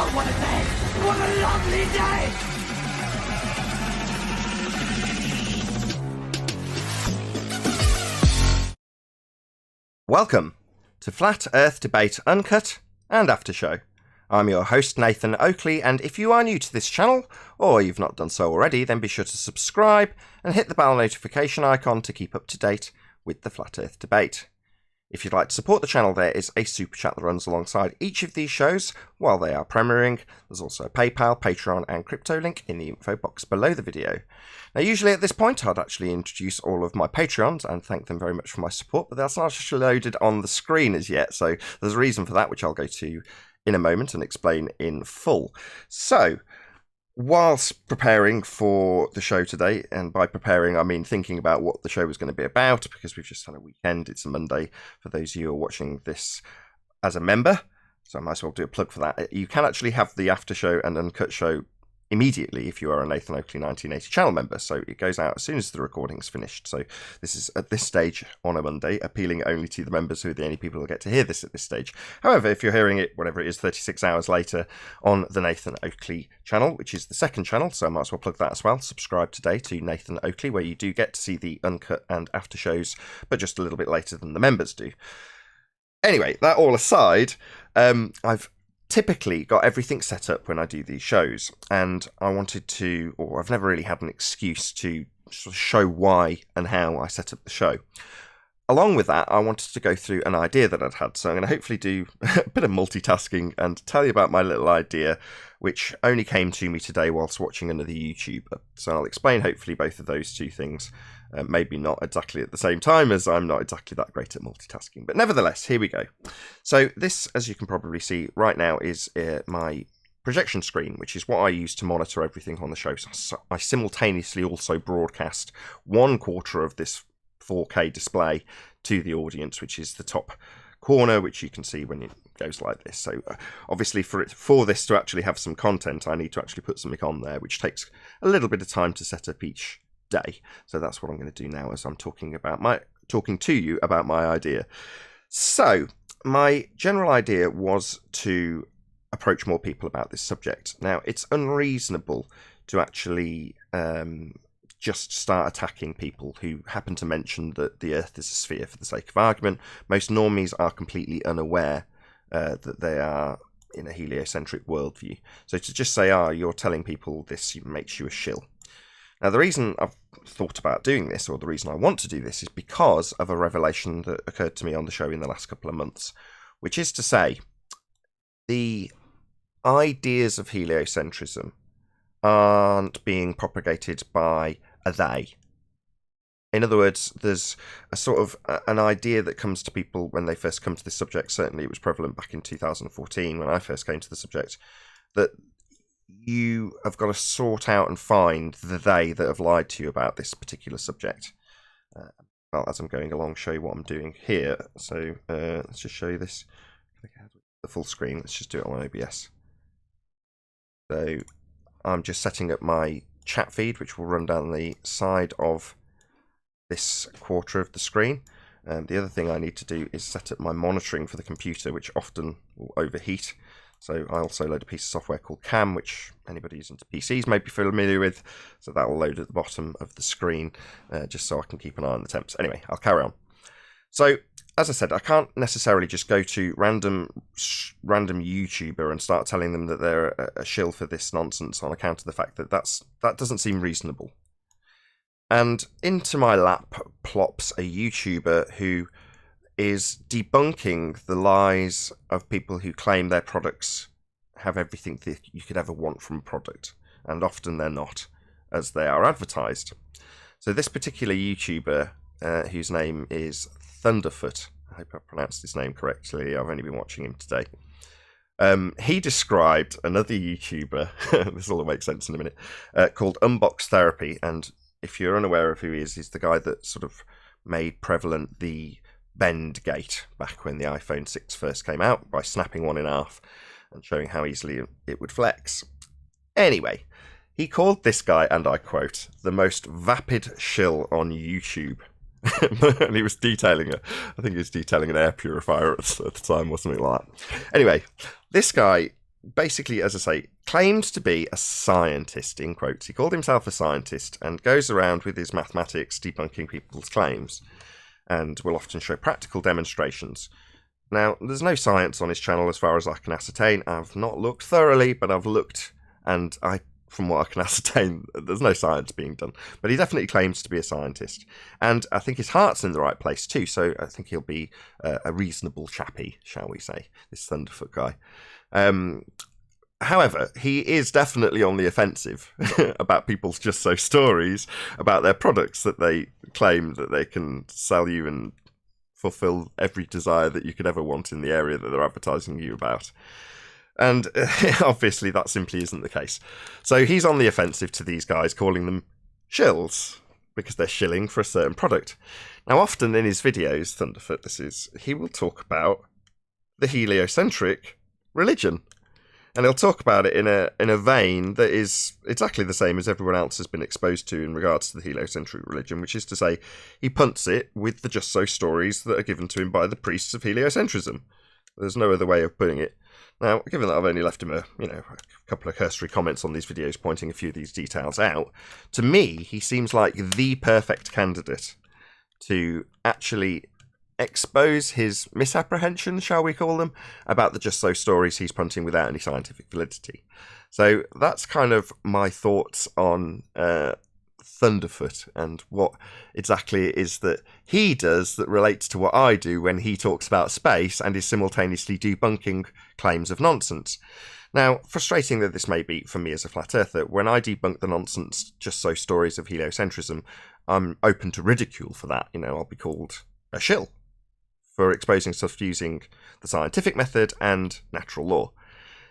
Oh, what a day! What a lovely day! Welcome to Flat Earth Debate Uncut and After Show. I'm your host Nathan Oakley, and if you are new to this channel, or you've not done so already, then be sure to subscribe and hit the bell notification icon to keep up to date with the Flat Earth Debate. If you'd like to support the channel, there is a super chat that runs alongside each of these shows while they are premiering. There's also a PayPal, Patreon and crypto link in the info box below the video. Now, usually at this point, I'd actually introduce all of my Patreons and thank them very much for my support, but that's not actually loaded on the screen as yet, so there's a reason for that, which I'll go to in a moment and explain in full. So, whilst preparing for the show today, and by preparing I mean thinking about what the show was going to be about, because we've just had a weekend, it's a Monday for those of you who are watching this as a member, so I might as well do a plug for that. You can actually have the after show and uncut show immediately if you are a Nathan Oakley 1980 channel member, so it goes out as soon as the recording's finished. So this is at this stage on a Monday, appealing only to the members who are the only people who get to hear this at this stage. However, if you're hearing it, whatever it is, 36 hours later on the Nathan Oakley channel, which is the second channel, so I might as well plug that as well. Subscribe today to Nathan Oakley, where you do get to see the uncut and after shows, but just a little bit later than the members do. Anyway, that all aside, I've typically got everything set up when I do these shows, and I wanted to, or I've never really had an excuse to sort of show why and how I set up the show. Along with that, I wanted to go through an idea that I'd had, so I'm going to hopefully do a bit of multitasking and tell you about my little idea, which only came to me today whilst watching another YouTuber. So I'll explain hopefully both of those two things, maybe not exactly at the same time, as I'm not exactly that great at multitasking, but nevertheless, here we go. So this, as you can probably see right now, is my projection screen, which is what I use to monitor everything on the show. So I simultaneously also broadcast 1/4 of this 4K display to the audience, which is the top corner, which you can see when it goes like this. So obviously for this to actually have some content, I need to actually put something on there, which takes a little bit of time to set up each day. So that's what I'm going to do now as I'm talking to you about my idea. So my general idea was to approach more people about this subject. Now, it's unreasonable to actually just start attacking people who happen to mention that the Earth is a sphere for the sake of argument. Most normies are completely unaware that they are in a heliocentric worldview. So to just say, you're telling people this makes you a shill. Now, the reason I've thought about doing this, or the reason I want to do this, is because of a revelation that occurred to me on the show in the last couple of months, which is to say, the ideas of heliocentrism aren't being propagated by a they. In other words, there's a sort of an idea that comes to people when they first come to this subject. Certainly it was prevalent back in 2014 when I first came to the subject, that you have got to sort out and find the they that have lied to you about this particular subject. Well, as I'm going along, show you what I'm doing here. So let's just show you this. The full screen. Let's just do it on OBS. So I'm just setting up my chat feed, which will run down the side of this 1/4 of the screen. The other thing I need to do is set up my monitoring for the computer, which often will overheat. So I also load a piece of software called Cam, which anybody who's into PCs may be familiar with. So that will load at the bottom of the screen, just so I can keep an eye on the temps. Anyway, I'll carry on. So, as I said, I can't necessarily just go to random YouTuber and start telling them that they're a shill for this nonsense on account of the fact that that doesn't seem reasonable. And into my lap plops a YouTuber who is debunking the lies of people who claim their products have everything that you could ever want from a product, and often they're not, as they are advertised. So this particular YouTuber, whose name is Thunderfoot, I hope I pronounced his name correctly, I've only been watching him today, he described another YouTuber, this will all make sense in a minute, called Unbox Therapy, and if you're unaware of who he is, he's the guy that sort of made prevalent the bend gate back when the iPhone 6 first came out by snapping one in half and showing how easily it would flex. Anyway, he called this guy, and I quote, the most vapid shill on YouTube. And he was detailing I think he was detailing an air purifier at the time or something like that. Anyway, this guy basically, as I say, claimed to be a scientist, in quotes. He called himself a scientist and goes around with his mathematics debunking people's claims, and will often show practical demonstrations. Now, there's no science on his channel as far as I can ascertain. I've not looked thoroughly, but I've looked, and from what I can ascertain, there's no science being done. But he definitely claims to be a scientist. And I think his heart's in the right place too, so I think he'll be a reasonable chappie, shall we say, this Thunderfoot guy. However, he is definitely on the offensive about people's just so stories about their products that they claim that they can sell you and fulfill every desire that you could ever want in the area that they're advertising you about. And obviously that simply isn't the case. So he's on the offensive to these guys, calling them shills, because they're shilling for a certain product. Now, often in his videos, Thunderfoot, he will talk about the heliocentric religion. And he'll talk about it in a vein that is exactly the same as everyone else has been exposed to in regards to the heliocentric religion, which is to say, he punts it with the just so stories that are given to him by the priests of heliocentrism. There's no other way of putting it. Now, given that I've only left him a couple of cursory comments on these videos pointing a few of these details out, to me, he seems like the perfect candidate to actually expose his misapprehensions, shall we call them, about the just so stories he's punting without any scientific validity. So that's kind of my thoughts on Thunderfoot and what exactly it is that he does that relates to what I do when he talks about space and is simultaneously debunking claims of nonsense. Now, frustrating that this may be for me as a flat earther, when I debunk the nonsense just so stories of heliocentrism, I'm open to ridicule for that. I'll be called a shill for exposing stuff using the scientific method and natural law.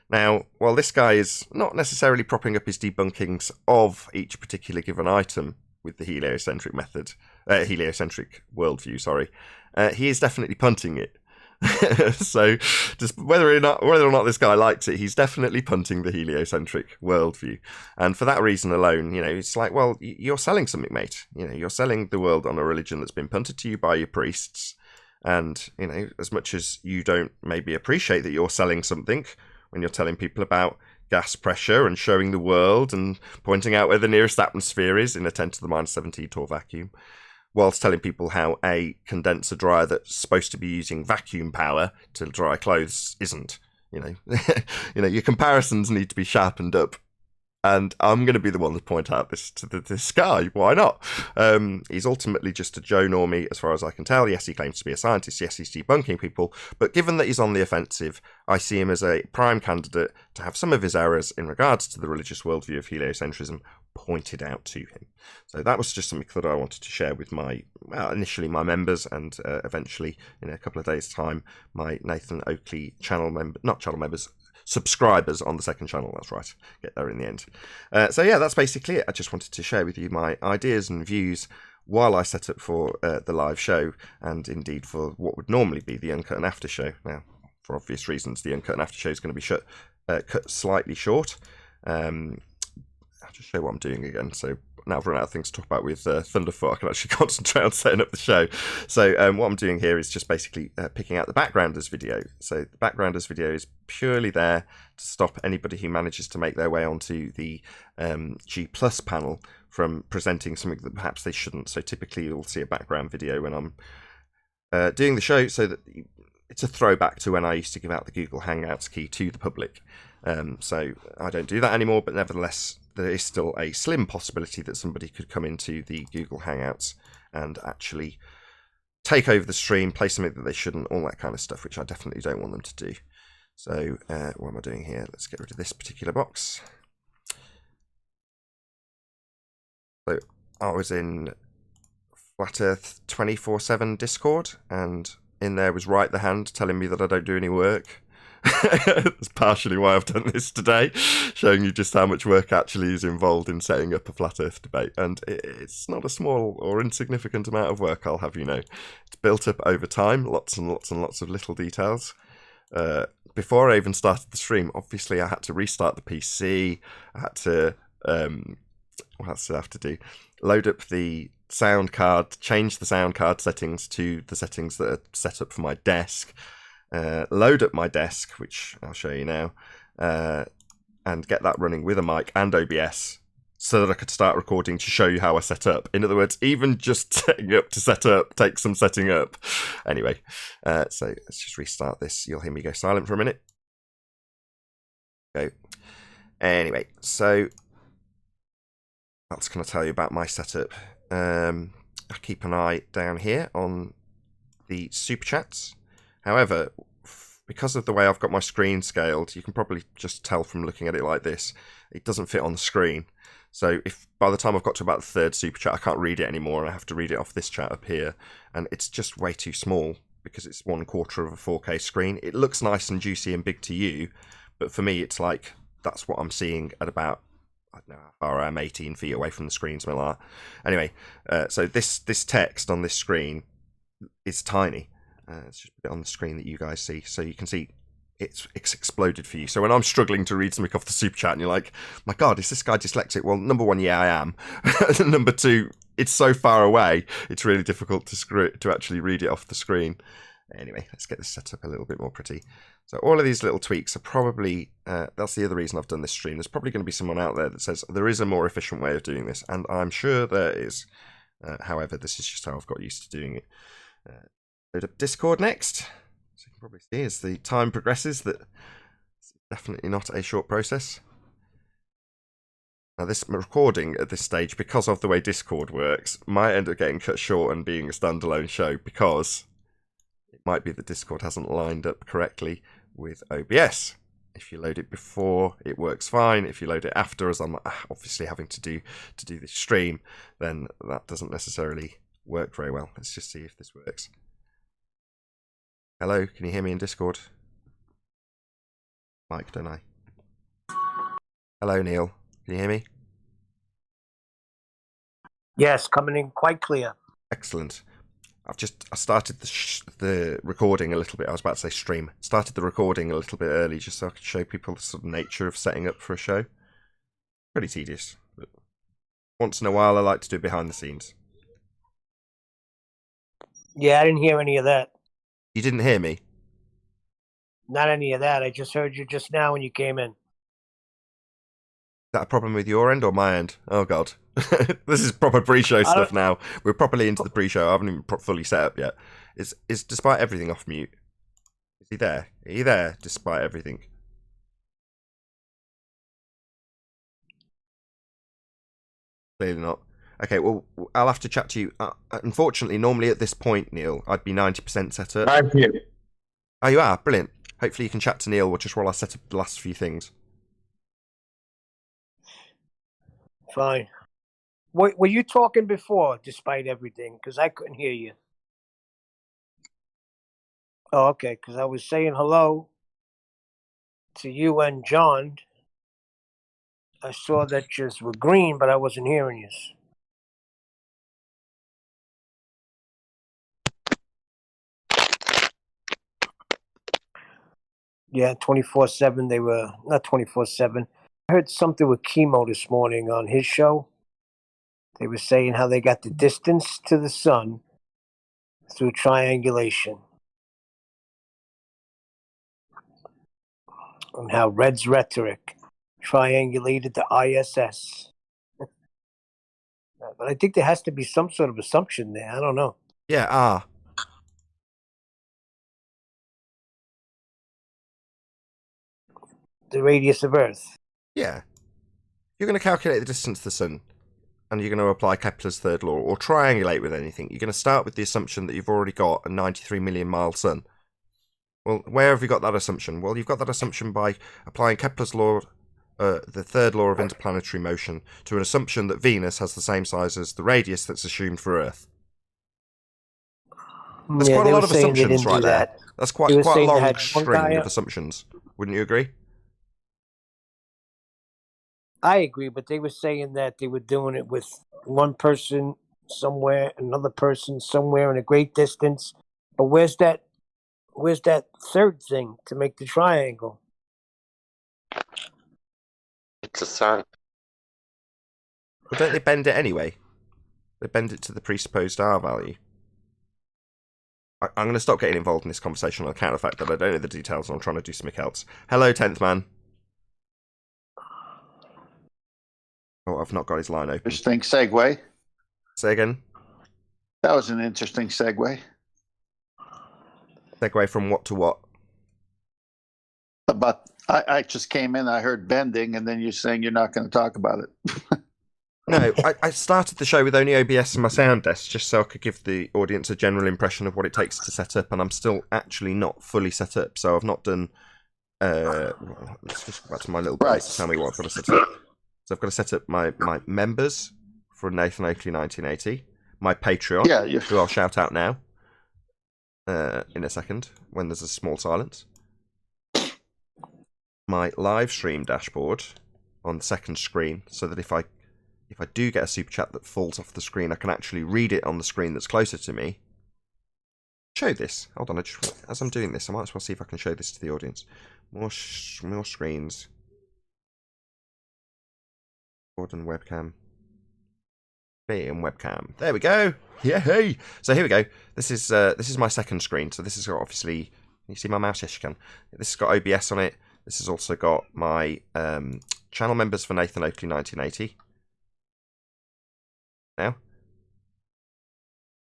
Now, while this guy is not necessarily propping up his debunkings of each particular given item with the heliocentric worldview, he is definitely punting it. So, just whether or not this guy likes it, he's definitely punting the heliocentric worldview. And for that reason alone, it's like, well, you're selling something, mate. You're selling the world on a religion that's been punted to you by your priests. And, as much as you don't maybe appreciate that you're selling something when you're telling people about gas pressure and showing the world and pointing out where the nearest atmosphere is in a 10 to the minus 17 torr vacuum, whilst telling people how a condenser dryer that's supposed to be using vacuum power to dry clothes isn't. Your comparisons need to be sharpened up. And I'm going to be the one to point out this to this guy. Why not? He's ultimately just a Joe Normie, as far as I can tell. Yes, he claims to be a scientist. Yes, he's debunking people. But given that he's on the offensive, I see him as a prime candidate to have some of his errors in regards to the religious worldview of heliocentrism pointed out to him. So that was just something that I wanted to share with initially my members, and eventually, in a couple of days' time, my Nathan Oakley subscribers on the second channel. That's right, get there in the end. So yeah, that's basically it. I just wanted to share with you my ideas and views while I set up for the live show, and indeed for what would normally be the Uncut and After show. Now, for obvious reasons, the Uncut and After show is going to be cut slightly short. I'll just show what I'm doing again. So now I've run out of things to talk about with Thunderfoot, I can actually concentrate on setting up the show. So what I'm doing here is just basically picking out the backgrounders video. So the backgrounders video is purely there to stop anybody who manages to make their way onto the G Plus panel from presenting something that perhaps they shouldn't. So typically you'll see a background video when I'm doing the show, so that it's a throwback to when I used to give out the Google Hangouts key to the public. So I don't do that anymore, but nevertheless, there is still a slim possibility that somebody could come into the Google Hangouts and actually take over the stream, play something that they shouldn't, all that kind of stuff, which I definitely don't want them to do. So what am I doing here? Let's get rid of this particular box. So I was in Flat Earth 24/7 Discord, and in there was Right the Hand telling me that I don't do any work. That's partially why I've done this today, showing you just how much work actually is involved in setting up a flat earth debate. And it's not a small or insignificant amount of work, I'll have you know. It's built up over time, lots and lots and lots of little details. Before I even started the stream, obviously I had to restart the PC. I had to, what else did I have to do? Load up the sound card, change the sound card settings to the settings that are set up for my desk. Load up my desk, which I'll show you now, and get that running with a mic and OBS so that I could start recording to show you how I set up. In other words, even just setting up to set up takes some setting up. Anyway, so let's just restart this. You'll hear me go silent for a minute. Go. Anyway, so that's going to tell you about my setup. I keep an eye down here on the super chats. However, because of the way I've got my screen scaled, you can probably just tell from looking at it like this, it doesn't fit on the screen. So if by the time I've got to about the third super chat, I can't read it anymore, and I have to read it off this chat up here, and it's just way too small because it's 1/4 of a 4K screen. It looks nice and juicy and big to you, but for me, it's like that's what I'm seeing at about, I don't know how far I am, 18 feet away from the screen, something like that. Anyway, so this text on this screen is tiny. Let's just put it on the screen that you guys see, so you can see it's exploded for you. So when I'm struggling to read something off the super chat and you're like, my God, is this guy dyslexic? Well, number one, yeah, I am. Number two, it's so far away, it's really difficult to actually read it off the screen. Anyway, let's get this set up a little bit more pretty. So all of these little tweaks are probably, that's the other reason I've done this stream. There's probably going to be someone out there that says there is a more efficient way of doing this, and I'm sure there is. However, this is just how I've got used to doing it. Load up Discord next. So you can probably see as the time progresses that it's definitely not a short process. Now this recording at this stage, because of the way Discord works, might end up getting cut short and being a standalone show, because it might be that Discord hasn't lined up correctly with OBS. If you load it before, it works fine. If you load it after, as I'm obviously having to do this stream, then that doesn't necessarily work very well. Let's just see if this works. Hello, can you hear me in Discord? Mike, don't I? Hello, Neil. Can you hear me? Yes, coming in quite clear. Excellent. I started the recording a little bit. I was about to say stream. Started the recording a little bit early just so I could show people the sort of nature of setting up for a show. Pretty tedious, but once in a while I like to do behind the scenes. Yeah, I didn't hear any of that. You didn't hear me? Not any of that. I just heard you just now when you came in. Is that a problem with your end or my end? Oh, God. This is proper pre-show stuff now. We're properly into the pre-show. I haven't even fully set up yet. Is Despite Everything off mute? Is he there? Are you there, Despite Everything? Clearly not. Okay, well, I'll have to chat to you. Unfortunately, normally at this point, Neil, I'd be 90% set up. I'm here. Oh, you are? Brilliant. Hopefully you can chat to Neil just while I set up the last few things. Fine. Were you talking before, Despite Everything? Because I couldn't hear you. Oh, okay, because I was saying hello to you and John. I saw that you were green, but I wasn't hearing you. Yeah, 24/7. They were not 24/7. I heard something with Chemo this morning on his show. They were saying how they got the distance to the sun through triangulation, and how Red's rhetoric triangulated the ISS. But I think there has to be some sort of assumption there. I don't know. Yeah, The radius of Earth. Yeah. You're going to calculate the distance to the sun, and you're going to apply Kepler's third law, or triangulate with anything. You're going to start with the assumption that you've already got a 93 million mile sun. Well, where have you got that assumption? Well, you've got that assumption by applying Kepler's law, the third law of interplanetary motion, to an assumption that Venus has the same size as the radius that's assumed for Earth. There's quite a lot of assumptions right there. That's quite a long string of assumptions. Wouldn't you agree? I agree, but they were saying that they were doing it with one person somewhere, another person somewhere in a great distance. But where's that third thing to make the triangle? It's a sun. Well, don't they bend it anyway? They bend it to the presupposed R value. I'm going to stop getting involved in this conversation on account of the fact that I don't know the details and I'm trying to do something else. Hello, 10th man. Oh, I've not got his line open. Interesting segue. Say again. That was an interesting segue. Segue from what to what? But I just came in, I heard bending, and then you're saying you're not going to talk about it. No, I started the show with only OBS and my sound desk just so I could give the audience a general impression of what it takes to set up, and I'm still actually not fully set up, so I've not done... let's just go back to my little book to tell me what I've got to set up. So I've got to set up my members for Nathan Oakley 1980, my Patreon, who I'll shout out now in a second when there's a small silence, my live stream dashboard on the second screen, so that if I do get a super chat that falls off the screen, I can actually read it on the screen that's closer to me. Show this. Hold on, as I'm doing this, I might as well see if I can show this to the audience. More screens. Gordon webcam. Me and webcam. There we go. Yeah, hey. So here we go. This is my second screen. So this has got, obviously, can you see my mouse? Yes, you can. This has got OBS on it. This has also got my channel members for Nathan Oakley 1980. Now,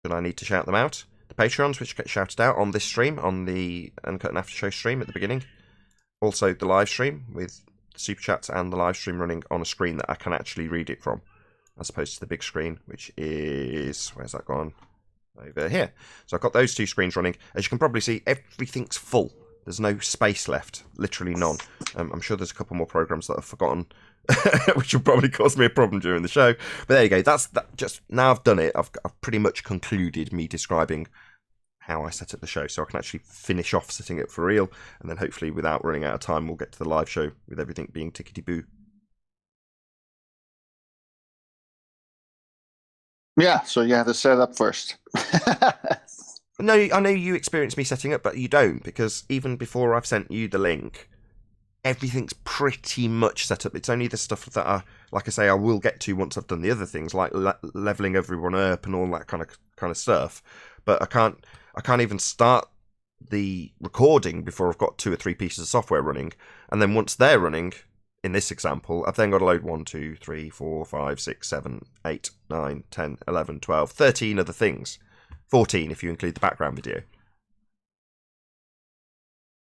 should I need to shout them out? The Patreons, which get shouted out on this stream, on the Uncut and After Show stream at the beginning. Also the live stream with super chats and the live stream running on a screen that I can actually read it from, as opposed to the big screen, which is, where's that gone? Over here. So I've got those two screens running. As you can probably see, everything's full. There's no space left, literally none. I'm sure there's a couple more programs that I've forgotten, which will probably cause me a problem during the show. But there you go. That's that. Just now I've done it. I've pretty much concluded me describing how I set up the show, so I can actually finish off setting it for real, and then hopefully, without running out of time, we'll get to the live show with everything being tickety-boo. Yeah, so you have to set up first. No, I know you experience me setting up, but you don't, because even before I've sent you the link, everything's pretty much set up. It's only the stuff that like I say, I will get to once I've done the other things, like leveling everyone up and all that kind of stuff. But I can't even start the recording before I've got 2 or 3 pieces of software running, and then once they're running, in this example, I've then got to load 1, 2, 3, 4, 5, 6, 7, 8, 9, 10, 11, 12, 13 other things. 14 if you include the background video.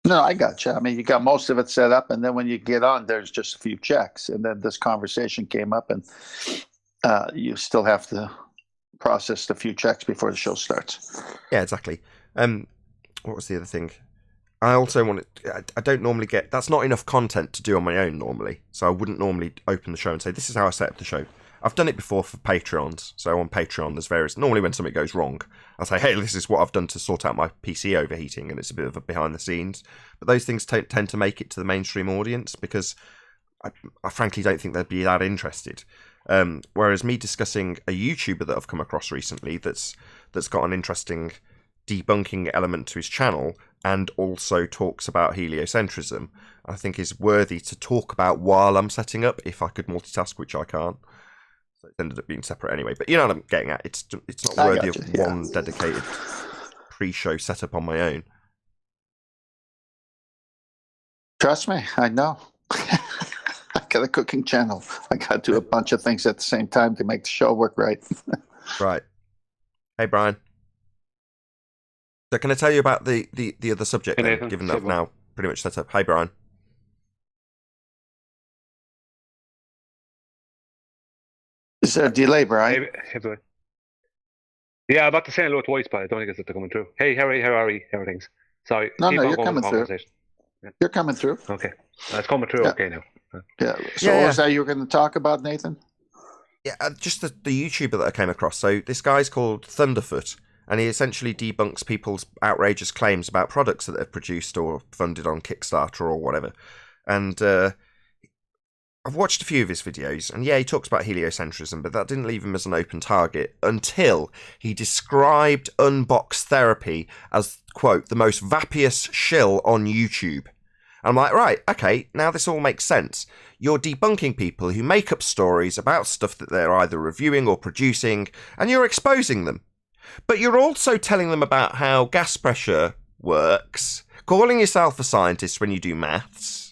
No, I got you. I mean, you got most of it set up, and then when you get on, there's just a few checks, and then this conversation came up, and you still have to process the few checks before the show starts. Yeah, exactly. What was the other thing? I also I don't normally get... That's not enough content to do on my own normally, so I wouldn't normally open the show and say, this is how I set up the show. I've done it before for Patreons. So on Patreon, there's various... Normally when something goes wrong, I'll say, hey, this is what I've done to sort out my PC overheating, and it's a bit of a behind the scenes. But those things tend to make it to the mainstream audience because I frankly don't think they'd be that interested. Whereas me discussing a YouTuber that I've come across recently that's got an interesting debunking element to his channel and also talks about heliocentrism, I think is worthy to talk about while I'm setting up, if I could multitask, which I can't. So it ended up being separate anyway. But you know what I'm getting at. It's not worthy of one dedicated pre-show setup on my own. Trust me, I know. I got a cooking channel. I got to do a bunch of things at the same time to make the show work right. Right. Hey, Brian. So can I tell you about the other subject, Hey, then, Nathan. given that I've now pretty much set up? Hey, Brian. Is there a delay, Brian? Hey, yeah, I'm about to say hello twice, but I don't think it's coming through. Hey, how are you? How are things? Sorry. No, keep no, on you're going coming with the through. conversation. You're coming through. Okay. It's coming through Yeah. okay now. Yeah. So Yeah, what was that you were going to talk about, Nathan? Yeah, just the YouTuber that I came across. So this guy's called Thunderfoot, and he essentially debunks people's outrageous claims about products that they've produced or funded on Kickstarter or whatever. And I've watched a few of his videos, and yeah, he talks about heliocentrism, but that didn't leave him as an open target until he described Unbox Therapy as, quote, the most vapious shill on YouTube. And I'm like, right, okay, now this all makes sense. You're debunking people who make up stories about stuff that they're either reviewing or producing, and you're exposing them. But you're also telling them about how gas pressure works, calling yourself a scientist when you do maths,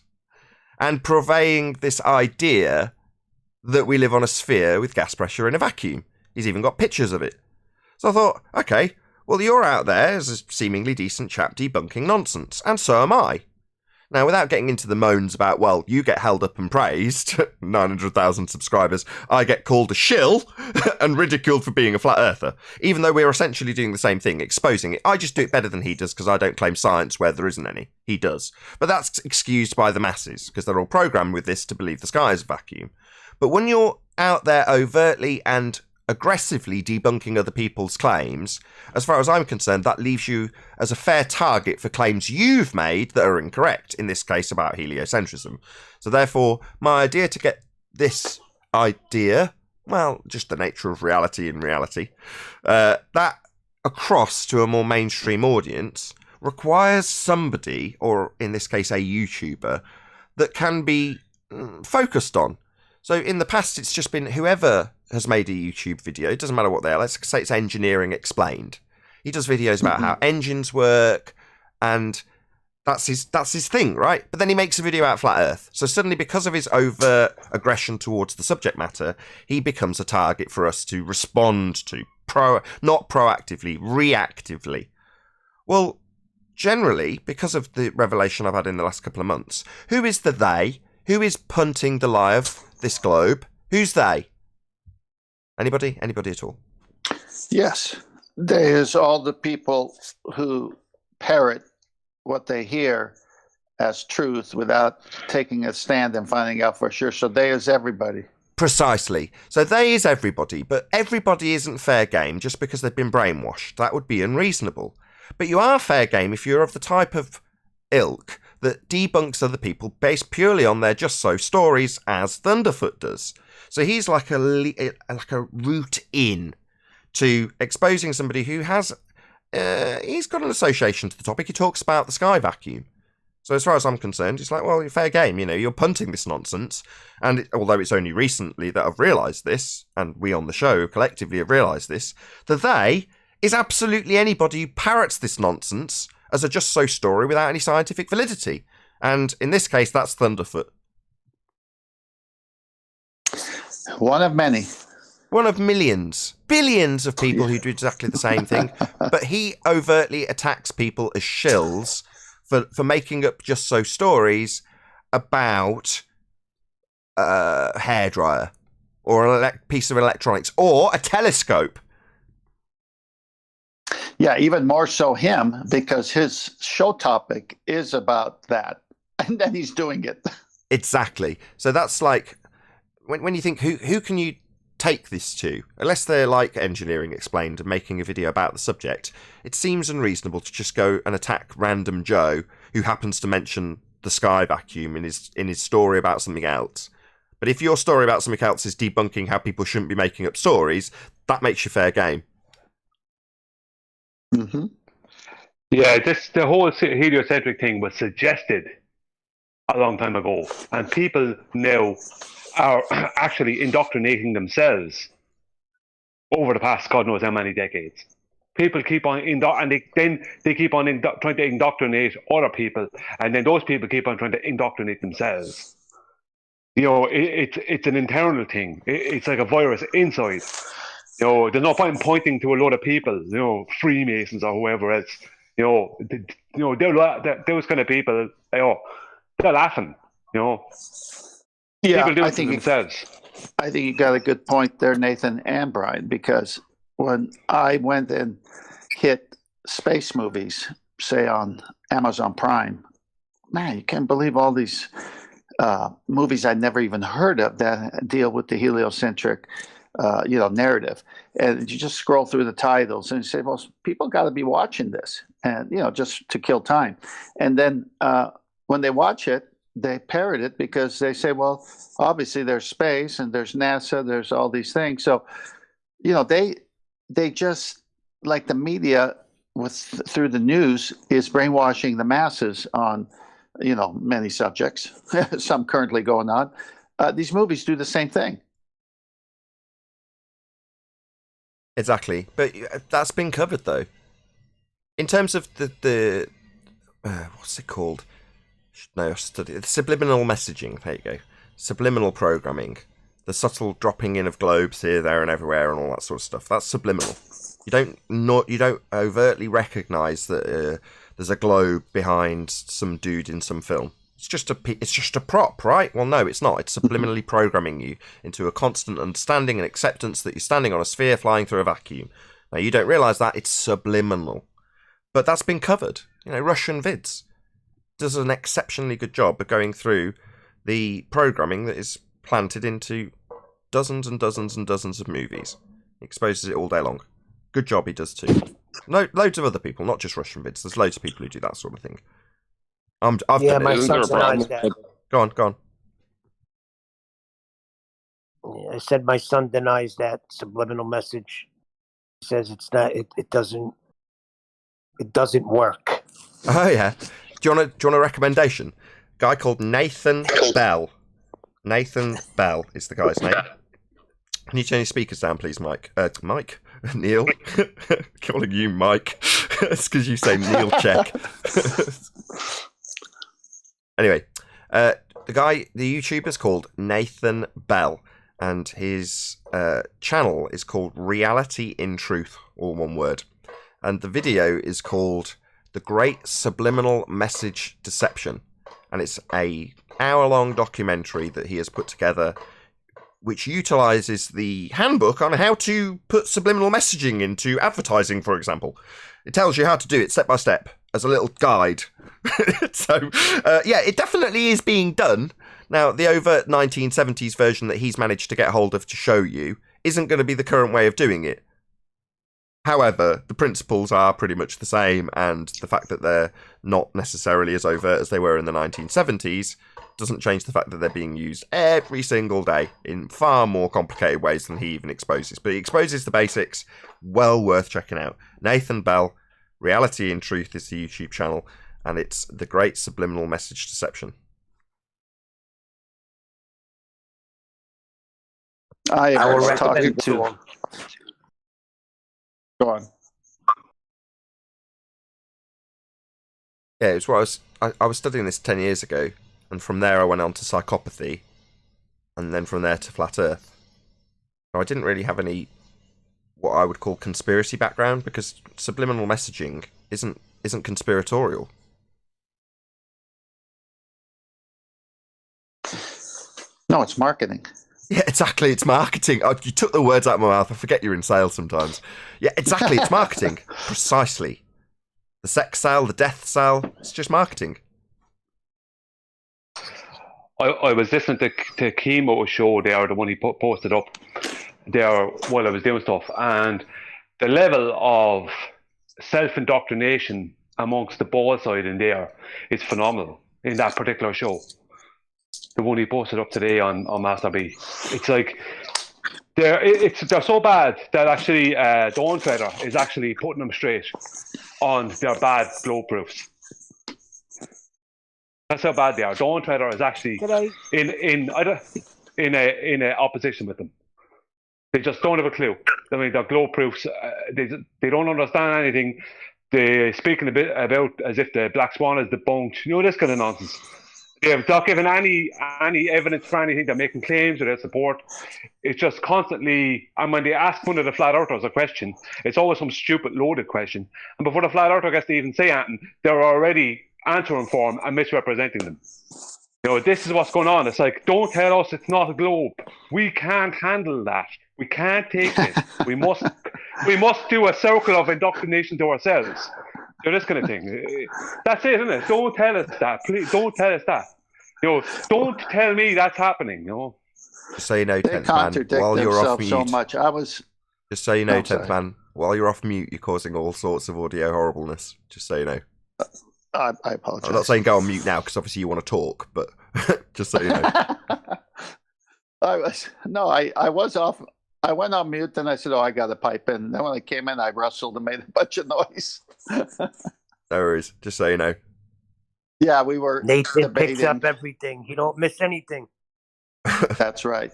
and purveying this idea that we live on a sphere with gas pressure in a vacuum. He's even got pictures of it. So I thought, okay, well, you're out there as a seemingly decent chap debunking nonsense, and so am I. Now, without getting into the moans about, well, you get held up and praised, 900,000 subscribers, I get called a shill and ridiculed for being a flat earther, even though we're essentially doing the same thing, exposing it. I just do it better than he does because I don't claim science where there isn't any. He does. But that's excused by the masses because they're all programmed with this to believe the sky is a vacuum. But when you're out there overtly and aggressively debunking other people's claims, as far as I'm concerned, that leaves you as a fair target for claims you've made that are incorrect, in this case about heliocentrism. So therefore, my idea to get this idea, well, just the nature of reality in reality, that across to a more mainstream audience requires somebody, or in this case a YouTuber, that can be focused on. So in the past, it's just been whoever has made a YouTube video. It doesn't matter what they are. Let's say it's engineering explained. He does videos about how engines work, and that's his thing, right? But then he makes a video about flat Earth. So suddenly, because of his overt aggression towards the subject matter, he becomes a target for us to respond to, not proactively, reactively. Well, generally, because of the revelation I've had in the last couple of months, who is the they? Who is punting the lie of this globe? Who's they? Anybody? Anybody at all? Yes. There's all the people who parrot what they hear as truth without taking a stand and finding out for sure. So they is everybody. Precisely. So they is everybody, but everybody isn't fair game just because they've been brainwashed. That would be unreasonable. But you are fair game if you're of the type of ilk that debunks other people based purely on their just so stories, as Thunderfoot does. So he's like a route in to exposing somebody who has he's got an association to the topic. He talks about the sky vacuum. So as far as I'm concerned, it's like, well, you're fair game, you're punting this nonsense. And although it's only recently that I've realised this, and we on the show collectively have realised this, the they is absolutely anybody who parrots this nonsense as a just so story without any scientific validity. And in this case, that's Thunderfoot. One of many. One of millions, billions of people who do exactly the same thing. But he overtly attacks people as shills for making up just so stories about a hairdryer or a piece of electronics or a telescope. Yeah, even more so him, because his show topic is about that. And then he's doing it. Exactly. So that's like, when you think, who can you take this to? Unless they're like Engineering Explained and making a video about the subject, it seems unreasonable to just go and attack random Joe who happens to mention the sky vacuum in his story about something else. But if your story about something else is debunking how people shouldn't be making up stories, that makes you fair game. Mm-hmm. Yeah, the whole heliocentric thing was suggested a long time ago, and people now are actually indoctrinating themselves over the past God knows how many decades. People keep on trying to indoctrinate other people, and then those people keep on trying to indoctrinate themselves. It's an internal thing. It's like a virus inside. There's no point in pointing to a lot of people, Freemasons or whoever else. Those kind of people, they're laughing. Yeah, people do I it to think themselves. I think you got a good point there, Nathan and Brian, because when I went and hit space movies, say on Amazon Prime, man, you can't believe all these movies I'd never even heard of that deal with the heliocentric narrative. And you just scroll through the titles and you say, well, people got to be watching this, and just to kill time. And then when they watch it, they parrot it because they say, well, obviously there's space and there's NASA, there's all these things. So they just, like the media through the news, is brainwashing the masses on many subjects, some currently going on. These movies do the same thing. Exactly, but that's been covered though. In terms of the what's it called? No, subliminal messaging. There you go. Subliminal programming. the subtle dropping in of globes here, there, and everywhere, and all that sort of stuff. That's subliminal. You don't overtly recognise that there's a globe behind some dude in some film. It's just a prop, right? Well, no, it's not. It's subliminally programming you into a constant understanding and acceptance that you're standing on a sphere flying through a vacuum. Now, you don't realise that. It's subliminal. But that's been covered. Russian Vids does an exceptionally good job of going through the programming that is planted into dozens and dozens and dozens of movies. He exposes it all day long. Good job he does too. Loads of other people, not just Russian Vids. There's loads of people who do that sort of thing. I've done my it. son denies that. Go on. I said my son denies that subliminal message. He says it's not. It doesn't work. Oh yeah. Do you want a recommendation? A guy called Nathan Bell. Nathan Bell is the guy's name. Can you turn your speakers down, please, Mike? Mike? Neil? Calling you Mike. It's because you say Neil check. Anyway, the YouTuber's called Nathan Bell, and his channel is called Reality in Truth, all one word. And the video is called The Great Subliminal Message Deception. And it's a hour-long documentary that he has put together, which utilises the handbook on how to put subliminal messaging into advertising, for example. It tells you how to do it step by step as a little guide. So, it definitely is being done. Now, the overt 1970s version that he's managed to get hold of to show you isn't going to be the current way of doing it. However, the principles are pretty much the same, and the fact that they're not necessarily as overt as they were in the 1970s doesn't change the fact that they're being used every single day in far more complicated ways than he even exposes. But he exposes the basics. Well worth checking out. Nathan Bell, Reality in Truth is the YouTube channel, and it's The Great Subliminal Message Deception. I will was recommend talking it to to. him. Go on. Yeah, it's what I was studying this 10 years ago, and from there I went on to psychopathy, and then from there to flat Earth. Now, I didn't really have any what I would call conspiracy background, because subliminal messaging isn't conspiratorial. No, it's marketing. Yeah, exactly. It's marketing. Oh, you took the words out of my mouth. I forget you're in sales sometimes. Yeah, exactly. It's marketing. Precisely. The sex sale, the death sale. It's just marketing. I was listening to Chemo's show there, the one he posted up there while I was doing stuff, and the level of self-indoctrination amongst the ball side in there is phenomenal in that particular show. The one he posted up today on Master B. It's like they're so bad that actually Dawn Treader is actually putting them straight on their bad glow proofs. That's how bad they are. Dawn Treader is actually in a opposition with them. They just don't have a clue. I mean, their glow proofs. They don't understand anything. They're speaking a bit about as if the Black Swan is debunked. This kind of nonsense. They've not given any evidence for anything. They're making claims or their support. It's just constantly, and when they ask one of the flat earthers a question, it's always some stupid loaded question. And before the flat earther gets to even say anything, they're already answering for them and misrepresenting them. This is what's going on. It's like, don't tell us it's not a globe. We can't handle that. We can't take it. We must do a circle of indoctrination to ourselves. This kind of thing. That's it, isn't it? Don't tell us that. Please, don't tell us that. Don't tell me that's happening. Just so you know, They 10th man, contradict while you're off themselves so mute. much. Just so you know, 10th sorry. man, while you're off mute, you're causing all sorts of audio horribleness. Just so you know. I apologize. I'm not saying go on mute now, because obviously you want to talk, but just so you know. I was off. I went on mute and I said, I got to pipe in. Then when I came in, I rustled and made a bunch of noise. No worries. Just so you know. Yeah, we were Nathan debating. picks up everything. You don't miss anything. That's right.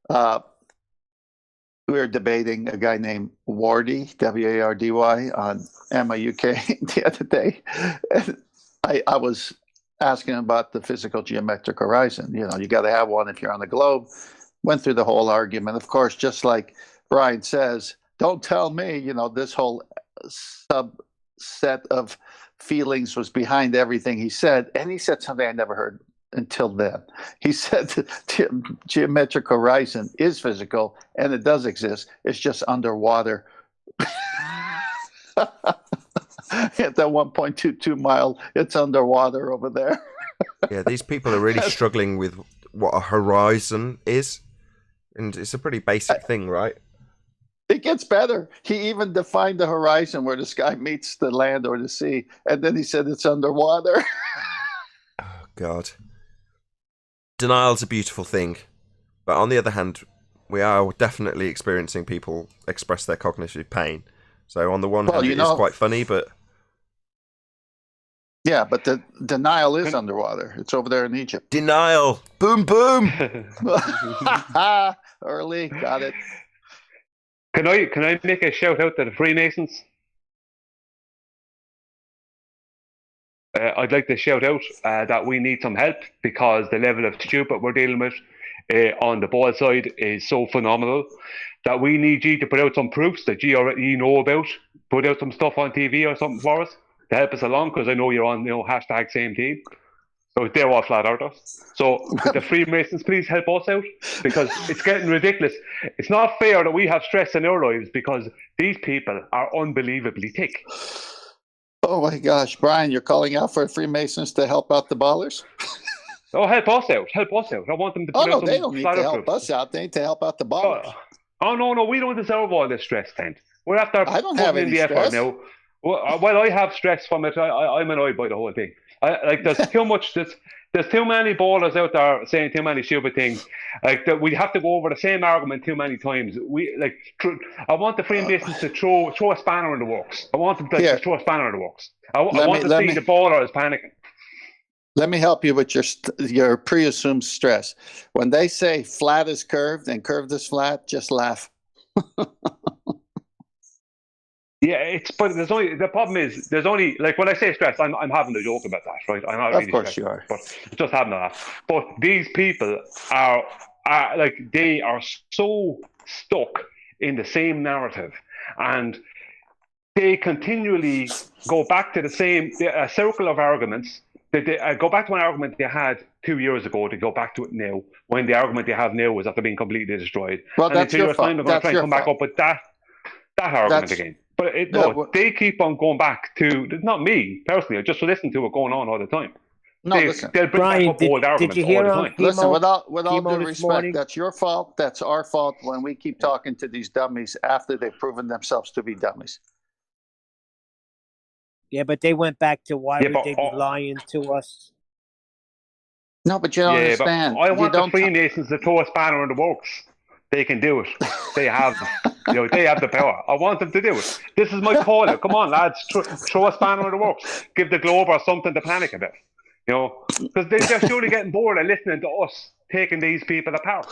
We were debating a guy named Wardy, Wardy, on MIUK the other day. And I was asking about the physical geometric horizon. You got to have one if you're on the globe. went through the whole argument. Of course, just like Brian says, don't tell me, this whole subset of feelings was behind everything he said. And he said something I never heard until then. He said the geometric horizon is physical and it does exist. It's just underwater. At that 1.22 mile, it's underwater over there. Yeah, these people are really struggling with what a horizon is. And it's a pretty basic thing, right? It gets better. He even defined the horizon where the sky meets the land or the sea. And then he said it's underwater. Oh, God. Denial's a beautiful thing. But on the other hand, we are definitely experiencing people express their cognitive pain. So on the one hand, it is quite funny, but... Yeah, but the denial is underwater. It's over there in Egypt. Denial! Boom, boom! Early, got it. Can I make a shout out to the Freemasons? I'd like to shout out that we need some help because the level of stupid we're dealing with on the ball side is so phenomenal that we need you to put out some proofs that you already know about. Put out some stuff on TV or something for us to help us along, because I know you're on hashtag same team. So they're all flat earthers. So the Freemasons, please help us out, because it's getting ridiculous. It's not fair that we have stress in our lives because these people are unbelievably thick. Oh my gosh, Brian, you're calling out for Freemasons to help out the ballers? Oh, help us out. Help us out. I want them to put out some they don't need to help proofs. us out. They need to help out the ballers. Oh, no, we don't deserve all this stress, then. We're after I don't have any stress. Now. Well, I have stress from it. I'm annoyed by the whole thing. There's too much. There's too many ballers out there saying too many stupid things. That we have to go over the same argument too many times. I want the Freemasons to throw a spanner in the works. I want them to throw a spanner in the works. I want to see the ballers panicking. Let me help you with your pre-assumed stress. When they say flat is curved and curved is flat, just laugh. Yeah, but the problem is there's only when I say stress, I'm having a joke about that, right? I'm not really of course stressed, you are, but just having a laugh. But these people are they are so stuck in the same narrative, and they continually go back to the same circle of arguments. They go back to an argument they had 2 years ago. They go back to it now, when the argument they have now is after being completely destroyed. Well, and that's in 2 your years' fault. time, they're going to try and come back up with that argument again. But they keep on going back to, not me personally, I just listen to it going on all the time. Listen. They'll bring Brian, back up old arguments did you hear all the time. Listen, with all due this respect, morning? that's your fault. That's our fault when we keep talking to these dummies after they've proven themselves to be dummies. Yeah, but they went back to why would they be lying to us? No, but you don't understand. But I want the Freemasons to throw a spanner in the works. They can do it. They have, they have the power. I want them to do it. This is my call. Come on, lads, throw a spanner in the works. Give the Globe or something to panic about. Because they're surely getting bored of listening to us taking these people apart.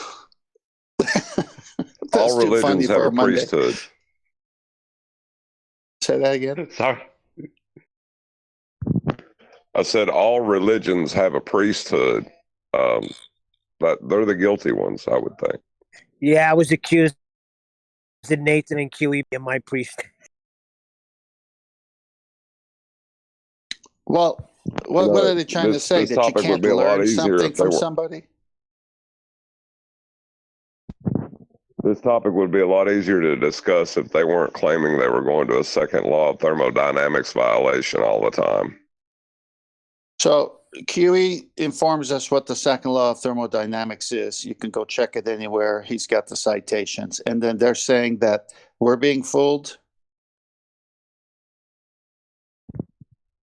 All religions have a priesthood. Say that again. Sorry. I said all religions have a priesthood. But they're the guilty ones, I would think. Yeah, I was accused of Nathan and QE being my priest. Well, what are they trying to say? That you can't learn something from somebody? This topic would be a lot easier to discuss if they weren't claiming they were going to a second law of thermodynamics violation all the time. So QE informs us what the second law of thermodynamics is. You can go check it anywhere. He's got the citations. And then they're saying that we're being fooled.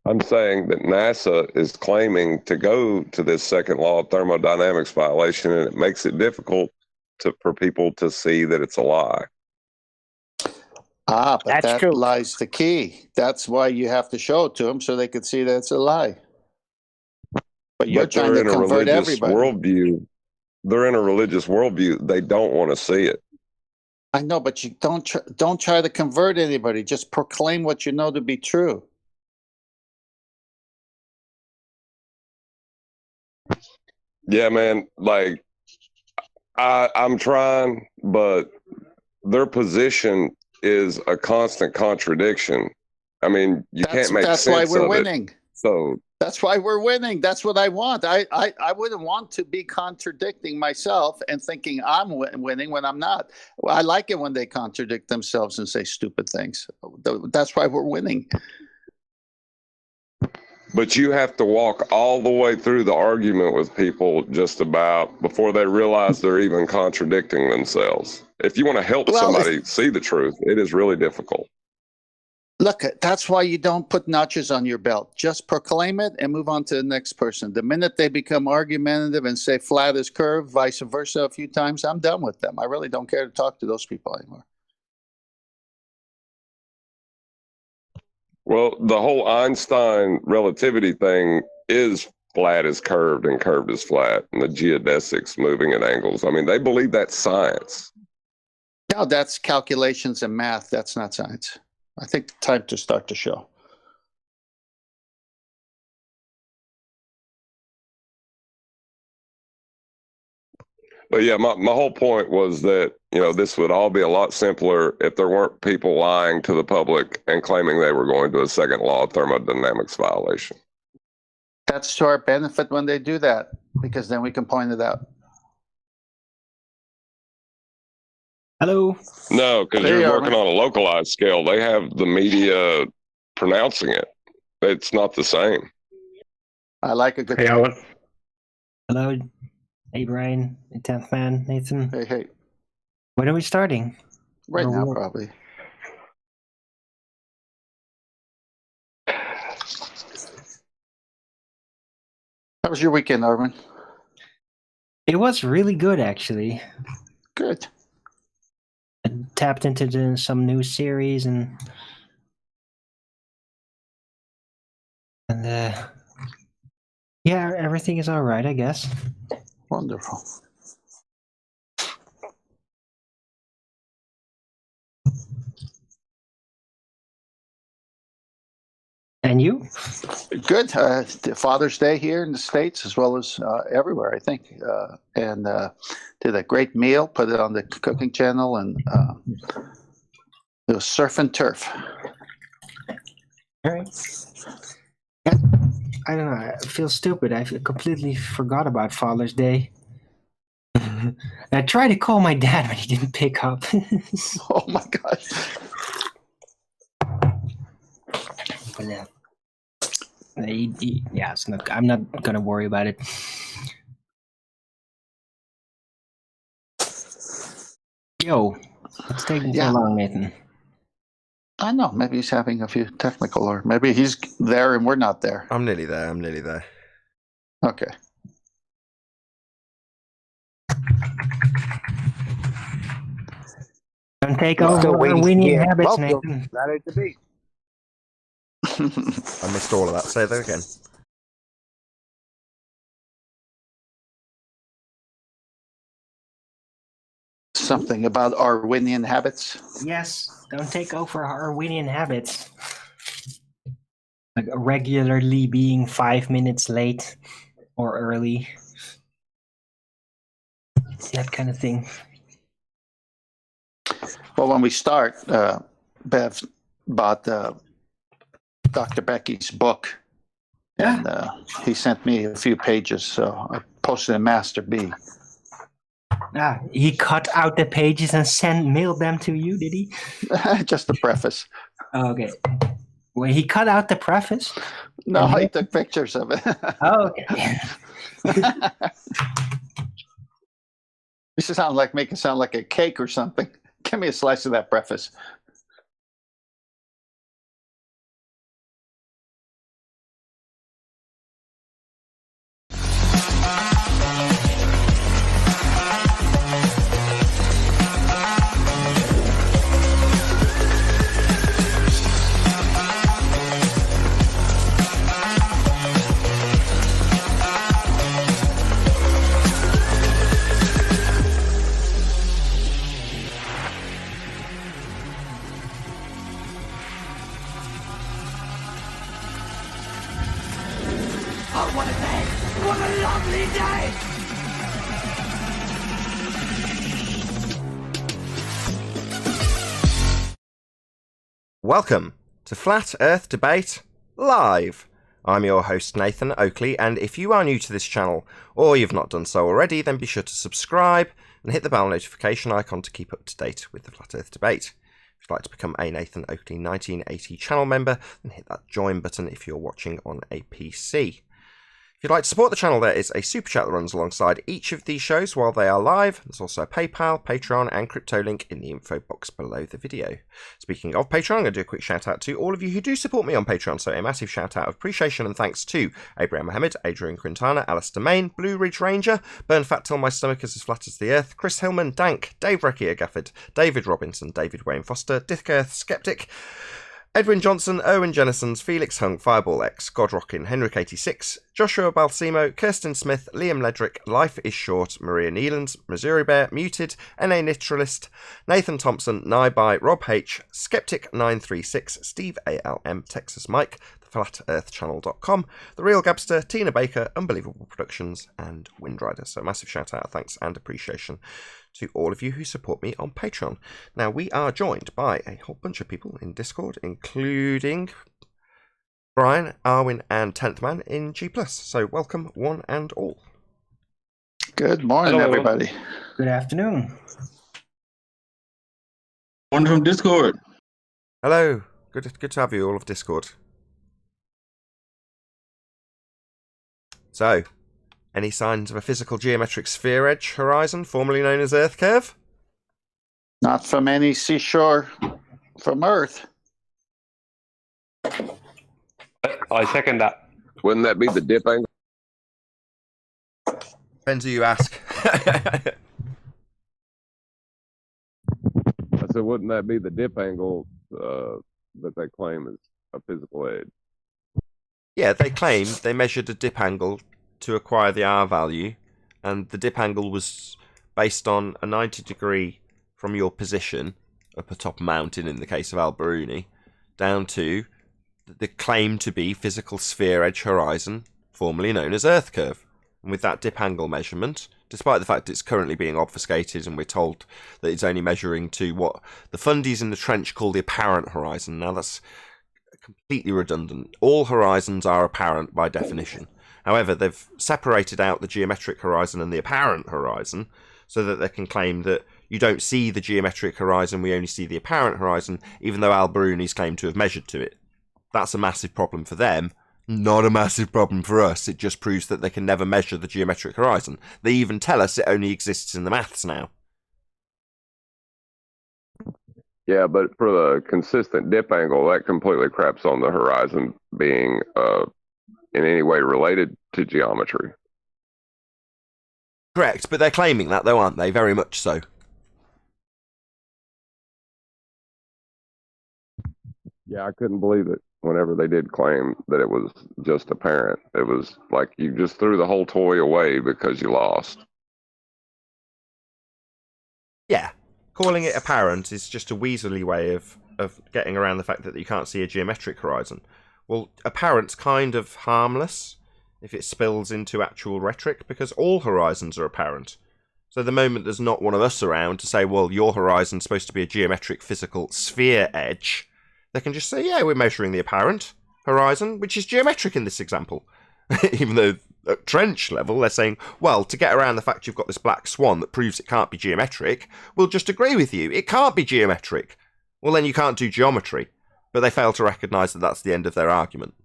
I'm saying that NASA is claiming to go to this second law of thermodynamics violation, and it makes it difficult for people to see that it's a lie. But That's that true. lies the key. That's why you have to show it to them so they can see that it's a lie. But you're trying to convert everybody. They're in a religious worldview. They don't want to see it. I know, but you don't try to convert anybody. Just proclaim what you know to be true. Yeah, man. Like, I'm trying, but their position is a constant contradiction. I mean, you can't make sense of it. That's why we're winning. So that's why we're winning. That's what I want. I wouldn't want to be contradicting myself and thinking I'm winning when I'm not. I like it when they contradict themselves and say stupid things. That's why we're winning. But you have to walk all the way through the argument with people just about before they realize they're even contradicting themselves. If you want to help somebody see the truth, it is really difficult. Look, that's why you don't put notches on your belt. Just proclaim it and move on to the next person. The minute they become argumentative and say flat is curved, vice versa a few times, I'm done with them. I really don't care to talk to those people anymore. Well, the whole Einstein relativity thing is flat is curved and curved is flat, and the geodesics moving at angles. I mean, they believe that's science. No, that's calculations and math. That's not science. I think the time to start the show. But yeah, my whole point was that, this would all be a lot simpler if there weren't people lying to the public and claiming they were going to a second law of thermodynamics violation. That's to our benefit when they do that, because then we can point it out. Hello. No, because you're working on a localized scale. They have the media pronouncing it. It's not the same. I like a good. Hey, Alan. Hello. Hey, Brian. Hey, 10th man. Nathan. Hey. When are we starting? Right now, probably. How was your weekend, Arvin? It was really good, actually. Good. I tapped into some new series and yeah, everything is all right, I guess. Wonderful. And you? Good. Father's Day here in the States as well as everywhere, I think. And did a great meal, put it on the cooking channel, and it was surf and turf. All right. I don't know. I feel stupid. I completely forgot about Father's Day. I tried to call my dad, but he didn't pick up. Oh my gosh. But yeah, it's not. I'm not gonna worry about it. Yo, it's taking so long, Nathan. I know. Maybe he's having a few technical, or maybe he's there and we're not there. I'm nearly there. Okay. Don't take over our winning habits, Nathan. Not at the beat. I missed all of that. Say that again. Something about Arwinian habits. Yes, don't take over our winning habits. Like regularly being 5 minutes late or early. That kind of thing. Well, when we start, Bev bought Dr. Becky's book. Yeah. And he sent me a few pages, so I posted in Master B. He cut out the pages and mailed them to you, did he? Just the preface. Okay. Well, he cut out the preface? No, he took pictures of it. Oh, okay. You should make it sound like a cake or something. Give me a slice of that preface. Welcome to Flat Earth Debate Live. I'm your host Nathan Oakley, and if you are new to this channel, or you've not done so already, then be sure to subscribe and hit the bell notification icon to keep up to date with the Flat Earth Debate. If you'd like to become a Nathan Oakley 1980 channel member, then hit that join button if you're watching on a PC. If you'd like to support the channel, there is a super chat that runs alongside each of these shows while they are live. There's also a PayPal, Patreon, and crypto link in the info box below the video. Speaking of Patreon, I'm going to do a quick shout out to all of you who do support me on Patreon. So a massive shout out of appreciation and thanks to Abraham Mohammed, Adrian Quintana, Alistair Main, Blue Ridge Ranger, Burn Fat Till My Stomach is as Flat as the Earth, Chris Hillman, Dank, Dave Reckier Gafford, David Robinson, David Wayne Foster, Dick Earth Skeptic, Edwin Johnson, Owen Jennisons, Felix Hung, Fireball X, Godrockin, Henrik86, Joshua Balsimo, Kirsten Smith, Liam Ledrick, Life is Short, Maria Neelands, Missouri Bear, Muted, NA Nitralist, Nathan Thompson, Naibai, Rob H, Skeptic936, Steve ALM, Texas Mike, theflatearthchannel.com, The Real Gabster, Tina Baker, Unbelievable Productions, and Windrider. So massive shout out, thanks and appreciation to all of you who support me on Patreon. Now, we are joined by a whole bunch of people in Discord, including Brian, Arwin, and 10th Man in G+. So welcome, one and all. Good morning, Hello. everybody. Good afternoon. One from Discord. Hello, good to have you all of Discord. So, any signs of a physical geometric sphere edge horizon, formerly known as Earth curve? Not from any seashore from Earth. I second that. Wouldn't that be the dip angle? Depends who you ask. I said, wouldn't that be the dip angle that they claim is a physical edge? Yeah, they claim they measured a dip angle to acquire the R value, and the dip angle was based on a 90-degree from your position up atop a mountain in the case of Alberuni, down to the claim to be physical sphere edge horizon, formerly known as Earth curve. And with that dip angle measurement, despite the fact it's currently being obfuscated and we're told that it's only measuring to what the fundies in the trench call the apparent horizon. Now that's completely redundant. All horizons are apparent by definition. However, they've separated out the geometric horizon and the apparent horizon so that they can claim that you don't see the geometric horizon, we only see the apparent horizon, even though Alberuni's claimed to have measured to it. That's a massive problem for them, not a massive problem for us. It just proves that they can never measure the geometric horizon. They even tell us it only exists in the maths now. Yeah, but for the consistent dip angle, that completely craps on the horizon being in any way related to geometry. Correct, but they're claiming that though, aren't they? Very much so. Yeah, I couldn't believe it whenever they did claim that it was just apparent. It was like you just threw the whole toy away because you lost. Yeah, calling it apparent is just a weaselly way of getting around the fact that you can't see a geometric horizon. Well, apparent's kind of harmless if it spills into actual rhetoric, because all horizons are apparent. So the moment there's not one of us around to say, well, your horizon's supposed to be a geometric physical sphere edge, they can just say, yeah, we're measuring the apparent horizon, which is geometric in this example. Even though at trench level, they're saying, well, to get around the fact you've got this black swan that proves it can't be geometric, we'll just agree with you. It can't be geometric. Well, then you can't do geometry. But they fail to recognise that that's the end of their argument.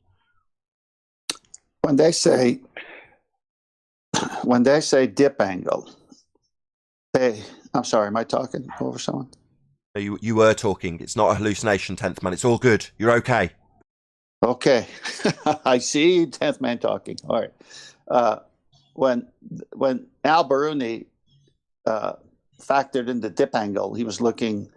When they say dip angle, I'm sorry, am I talking over someone? You were talking. It's not a hallucination, 10th Man. It's all good. You're okay. Okay. I see 10th Man talking. All right. When Alberuni factored in the dip angle, he was looking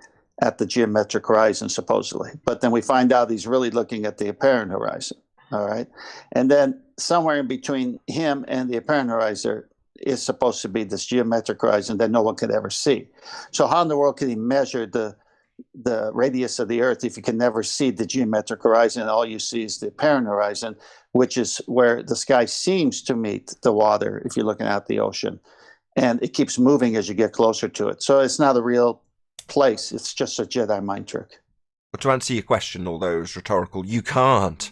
at the geometric horizon, supposedly. But then we find out he's really looking at the apparent horizon. All right. And then somewhere in between him and the apparent horizon is supposed to be this geometric horizon that no one could ever see. So how in the world can he measure the radius of the Earth if you can never see the geometric horizon and all you see is the apparent horizon, which is where the sky seems to meet the water if you're looking at the ocean. And it keeps moving as you get closer to it. So it's not a real place. It's just a Jedi mind trick. But to answer your question, although it was rhetorical, you can't.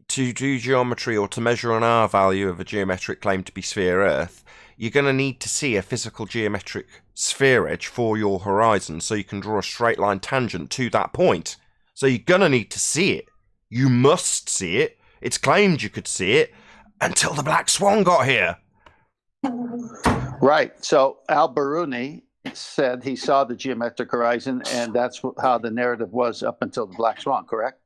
To do geometry or to measure an R value of a geometric claim to be sphere Earth, you're going to need to see a physical geometric sphere edge for your horizon so you can draw a straight line tangent to that point. So you're going to need to see it. You must see it. It's claimed you could see it until the Black Swan got here. Right. So Al-Biruni said he saw the geometric horizon, and that's how the narrative was up until the Black Swan, correct?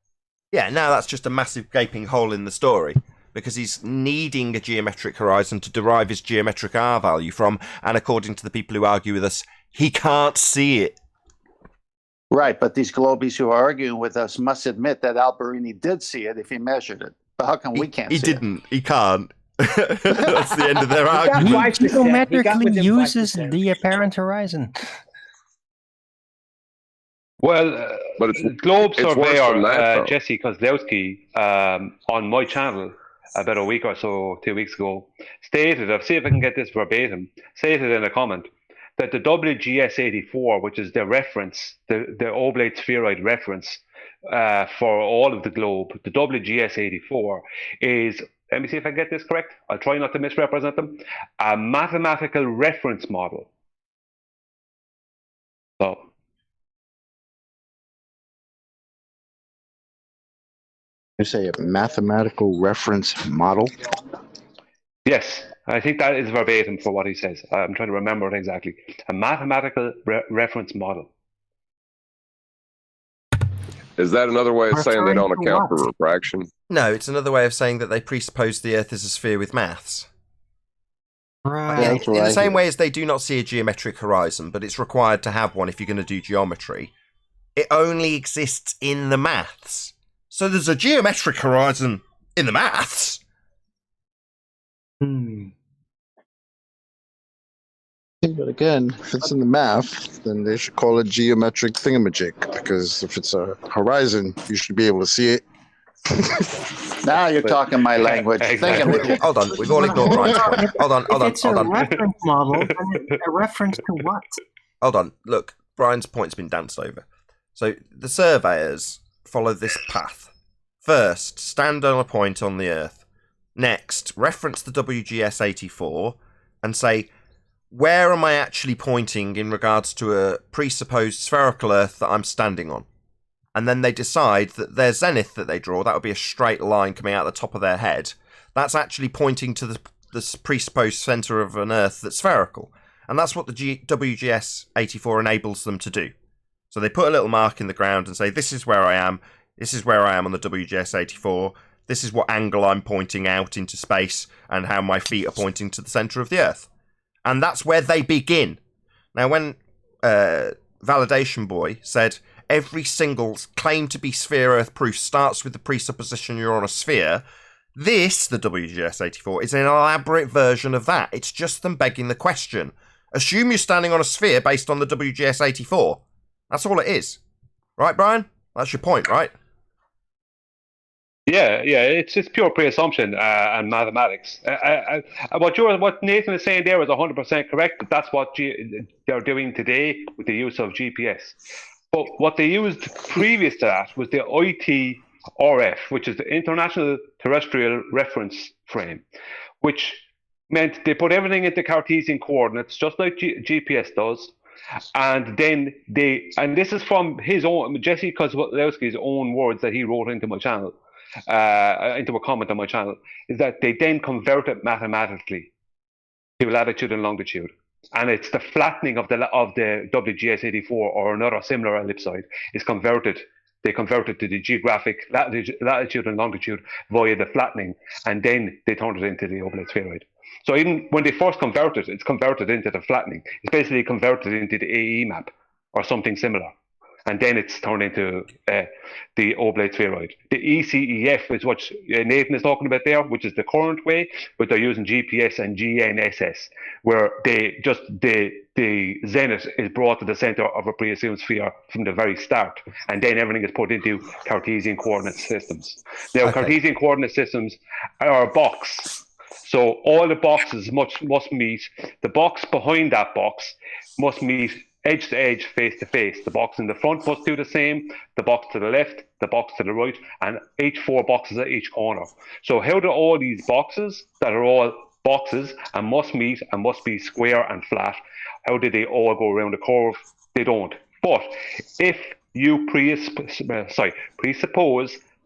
Yeah, now that's just a massive gaping hole in the story, because he's needing a geometric horizon to derive his geometric R value from, and according to the people who argue with us, he can't see it. Right, but these globies who are arguing with us must admit that Al-Biruni did see it if he measured it. But how come we can't see it? He didn't. He can't. That's the end of their argument. He geometrically uses the apparent horizon. Well, but Globe it's surveyor Jesse Kozlowski on my channel about a week or so, 2 weeks ago, stated, I'll see if I can get this verbatim, stated in a comment that the WGS84, which is the reference, the oblate spheroid reference for all of the globe, the WGS84 is, let me see if I get this correct, I'll try not to misrepresent them, a mathematical reference model. So, You say a mathematical reference model? yes, I think that is verbatim for what he says. I'm trying to remember it exactly. A mathematical reference model. Is that another way of saying they don't Referring to account what? for refraction? No, it's another way of saying that they presuppose the Earth is a sphere with maths. Right. Yeah, that's in what the I same hear. way as they do not see a geometric horizon, but it's required to have one if you're going to do geometry. It only exists in the maths. So there's a geometric horizon in the maths. But again, if it's in the math, then they should call it geometric thingamajig, because if it's a horizon, you should be able to see it. Now you're talking my language. Exactly. Thingamajig. Hold on, we've all ignored Brian's point. If it's a reference model, then a reference to what? Hold on, look, Brian's point's been danced over. So the surveyors follow this path. First, stand on a point on the Earth. Next, reference the WGS84 and say, where am I actually pointing in regards to a presupposed spherical Earth that I'm standing on? And then they decide that their zenith that they draw, that would be a straight line coming out the top of their head, that's actually pointing to the presupposed centre of an Earth that's spherical. And that's what the WGS84 enables them to do. So they put a little mark in the ground and say, this is where I am. This is where I am on the WGS84. This is what angle I'm pointing out into space and how my feet are pointing to the centre of the Earth. And that's where they begin. Now, when Validation Boy said every single claim to be sphere Earth proof starts with the presupposition you're on a sphere, this, the WGS84, is an elaborate version of that. It's just them begging the question. Assume you're standing on a sphere based on the WGS84. That's all it is. Right, Brian? That's your point, right? Yeah, it's just pure pre-assumption and mathematics. What Nathan is saying there is 100% correct. That's what they're doing today with the use of GPS. But what they used previous to that was the ITRF, which is the International Terrestrial Reference Frame, which meant they put everything into Cartesian coordinates, just like GPS does. And then and this is from his own, Jesse Kozlowski's own words that he wrote into my channel. Into a comment on my channel, is that they then convert it mathematically to latitude and longitude, and it's the flattening of the WGS84 or another similar ellipsoid is converted. They convert it to the geographic latitude and longitude via the flattening, and then they turn it into the oblate spheroid. So even when they first convert it, it's converted into the flattening. It's basically converted into the AE map or something similar. And then it's turned into the oblate spheroid. The ECEF is what Nathan is talking about there, which is the current way, but they're using GPS and GNSS, where the zenith is brought to the center of a pre-assumed sphere from the very start, and then everything is put into Cartesian coordinate systems. Now, Okay. Cartesian coordinate systems are a box. So all the boxes must meet. The box behind that box must meet edge to edge, face to face. The box in the front must do the same, the box to the left, the box to the right, and each 4 boxes at each corner. So how do all these boxes that are all boxes and must meet and must be square and flat, how do they all go around the curve? They don't. But if you presuppose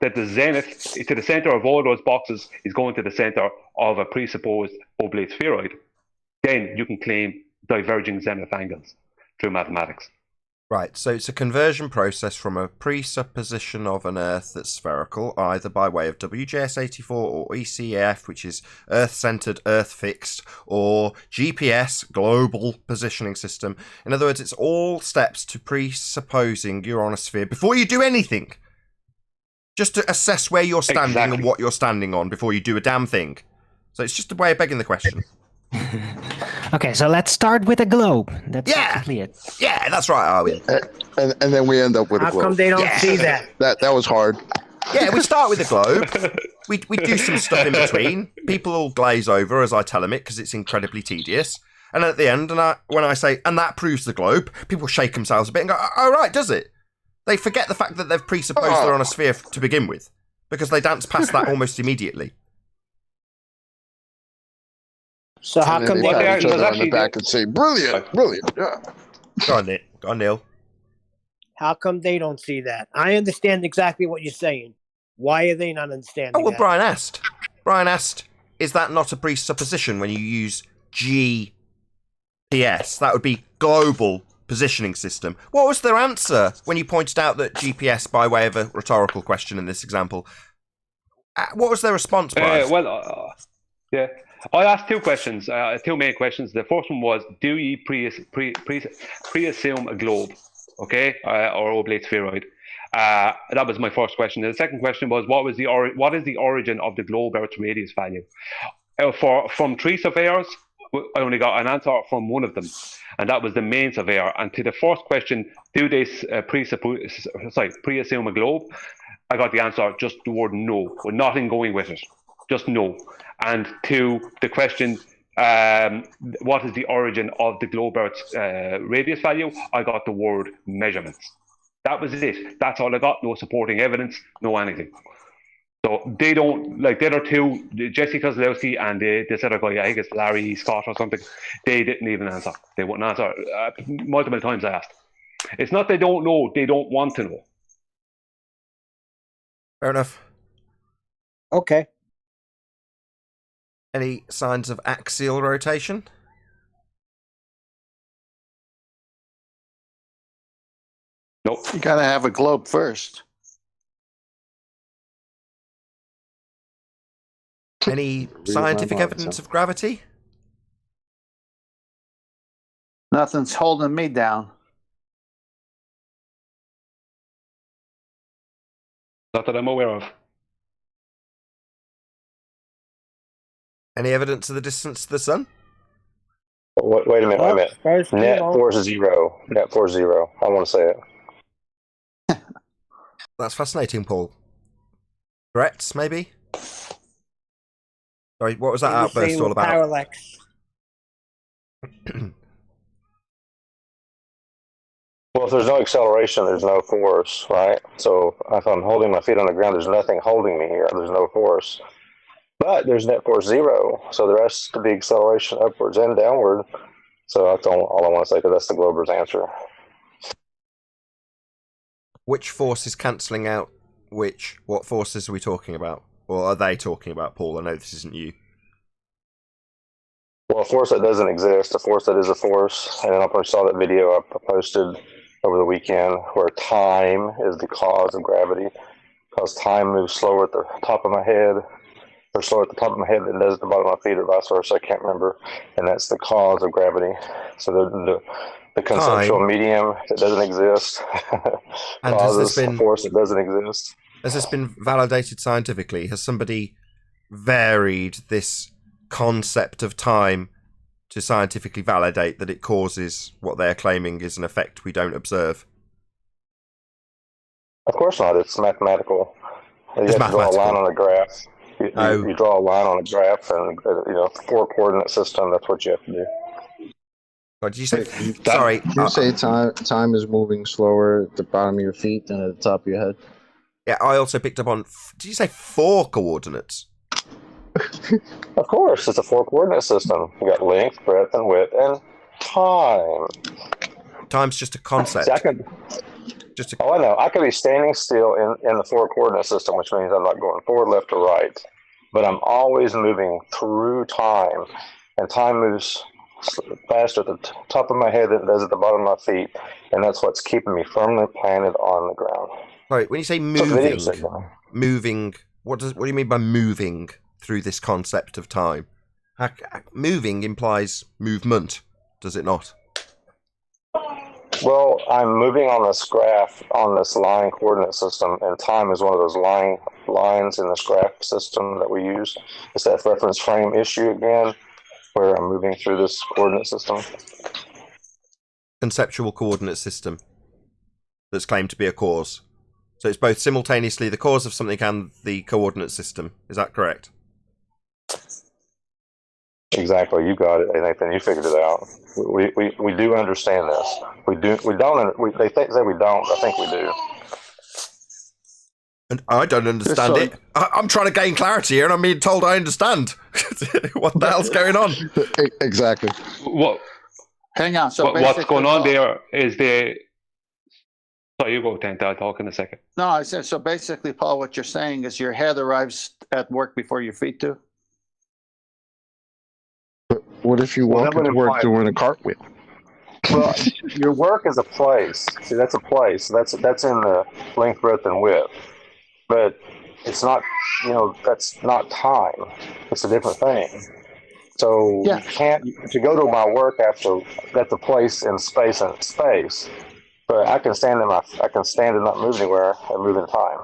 that the zenith to the center of all those boxes is going to the center of a presupposed oblate spheroid, then you can claim diverging zenith angles through mathematics. Right, so it's a conversion process from a presupposition of an Earth that's spherical, either by way of WJS84 or ECF, which is Earth-centered, Earth-fixed, or GPS, Global Positioning System. In other words, it's all steps to presupposing you're on a sphere before you do anything. Just to assess where you're standing and what you're standing on before you do a damn thing. So it's just a way of begging the question. Okay, so let's start with a globe. That's basically it. Yeah, that's right, Arwin. And then we end up with a How globe. come they don't see that? That was hard. Yeah, we start with a globe. We do some stuff in between. People all glaze over as I tell them it because it's incredibly tedious. And at the end, when I say, and that proves the globe, people shake themselves a bit and go, oh, right, does it? They forget the fact that they've presupposed they're on a sphere to begin with because they dance past that almost immediately. So how come they they pat each don't? other on the back and say, brilliant, brilliant, yeah. Go on, Nick. Go on, Neil. How come they don't see that? I understand exactly what you're saying. Why are they not understanding? Oh, well, that? Brian asked. Brian asked, is that not a presupposition when you use GPS? That would be Global Positioning System. What was their answer when you pointed out that GPS, by way of a rhetorical question in this example, what was their response, Brian? Yeah. I asked 2 questions, 2 main questions. The first one was, do you pre-assume a globe, okay, or oblate spheroid? That was my first question. The second question was, what is the origin of the globe Earth radius value? From 3 surveyors, I only got an answer from one of them, and that was the main surveyor. And to the first question, do they pre-assume a globe? I got the answer, just the word no, with nothing going with it, just no. And to the question, what is the origin of the globe Earth's radius value? I got the word measurements. That was it. That's all I got. No supporting evidence, no anything. So they don't, like the other 2, Jesse Kozlowski and this other guy, I think it's Larry Scott or something, they didn't even answer. They wouldn't answer. Multiple times I asked. It's not they don't know, they don't want to know. Fair enough. Okay. Any signs of axial rotation? Nope. You got to have a globe first. Any scientific evidence of gravity? Nothing's holding me down. Not that I'm aware of. Any evidence of the distance to the sun? Wait a minute. First, Net force 0. Net force 0. I want to say it. That's fascinating, Paul. Threats, maybe? Sorry, what was that outburst all about? Parallax. Well, if there's no acceleration, there's no force, right? So if I'm holding my feet on the ground, there's nothing holding me here. There's no force. But there's net force 0, so there has to be acceleration upwards and downward. So that's all I want to say, because that's the Glober's answer. Which force is cancelling out which? What forces are we talking about? Or are they talking about, Paul? I know this isn't you. Well, a force that doesn't exist, a force that is a force. And then I saw that video I posted over the weekend where time is the cause of gravity, because time moves slower at the top of my head, or slower at the top of my head than it does at the bottom of my feet, or vice versa. I can't remember. And that's the cause of gravity. So the conceptual medium that doesn't exist and causes a force that doesn't exist. Has this been validated scientifically? Has somebody varied this concept of time to scientifically validate that it causes what they're claiming is an effect we don't observe? Of course not. It's mathematical. You have to draw a line on a graph. You draw a line on a graph, and 4 coordinate system. That's what you have to do. What did you say? Wait, Sorry. You say time is moving slower at the bottom of your feet than at the top of your head. Yeah, I also picked up on. Did you say 4 coordinates? Of course, it's a 4 coordinate system. You got length, breadth, and width, and time. Time's just a concept. See, I know. I could be standing still in the 4 coordinate system, which means I'm not going forward, left, or right. But I'm always moving through time. And time moves faster at the top of my head than it does at the bottom of my feet. And that's what's keeping me firmly planted on the ground. Right, when you say moving, what do you mean by moving through this concept of time? Moving implies movement, does it not? Well, I'm moving on this graph on this line coordinate system, and time is one of those lines in this graph system that we use. It's that reference frame issue again, where I'm moving through this coordinate system. Conceptual coordinate system that's claimed to be a cause. So it's both simultaneously the cause of something and the coordinate system. Is that correct? Exactly, you got it, Nathan. You figured it out. We do understand this. We don't. They say we don't. I think we do. And I don't understand it. I'm trying to gain clarity here, and I'm being told I understand. What the hell's going on? Exactly. Hang on. So what's going on there is the. Sorry, you go, Tent. I'll talk in a second. No, I said so. Basically, Paul, what you're saying is your head arrives at work before your feet do. What if you walk into work doing a cartwheel? Well, your work is a place. See, that's a place. That's in the length, breadth, and width. But it's not, that's not time. It's a different thing. So you can't, to go to my work that's a place in space and space. But I can stand and not move anywhere and move in time.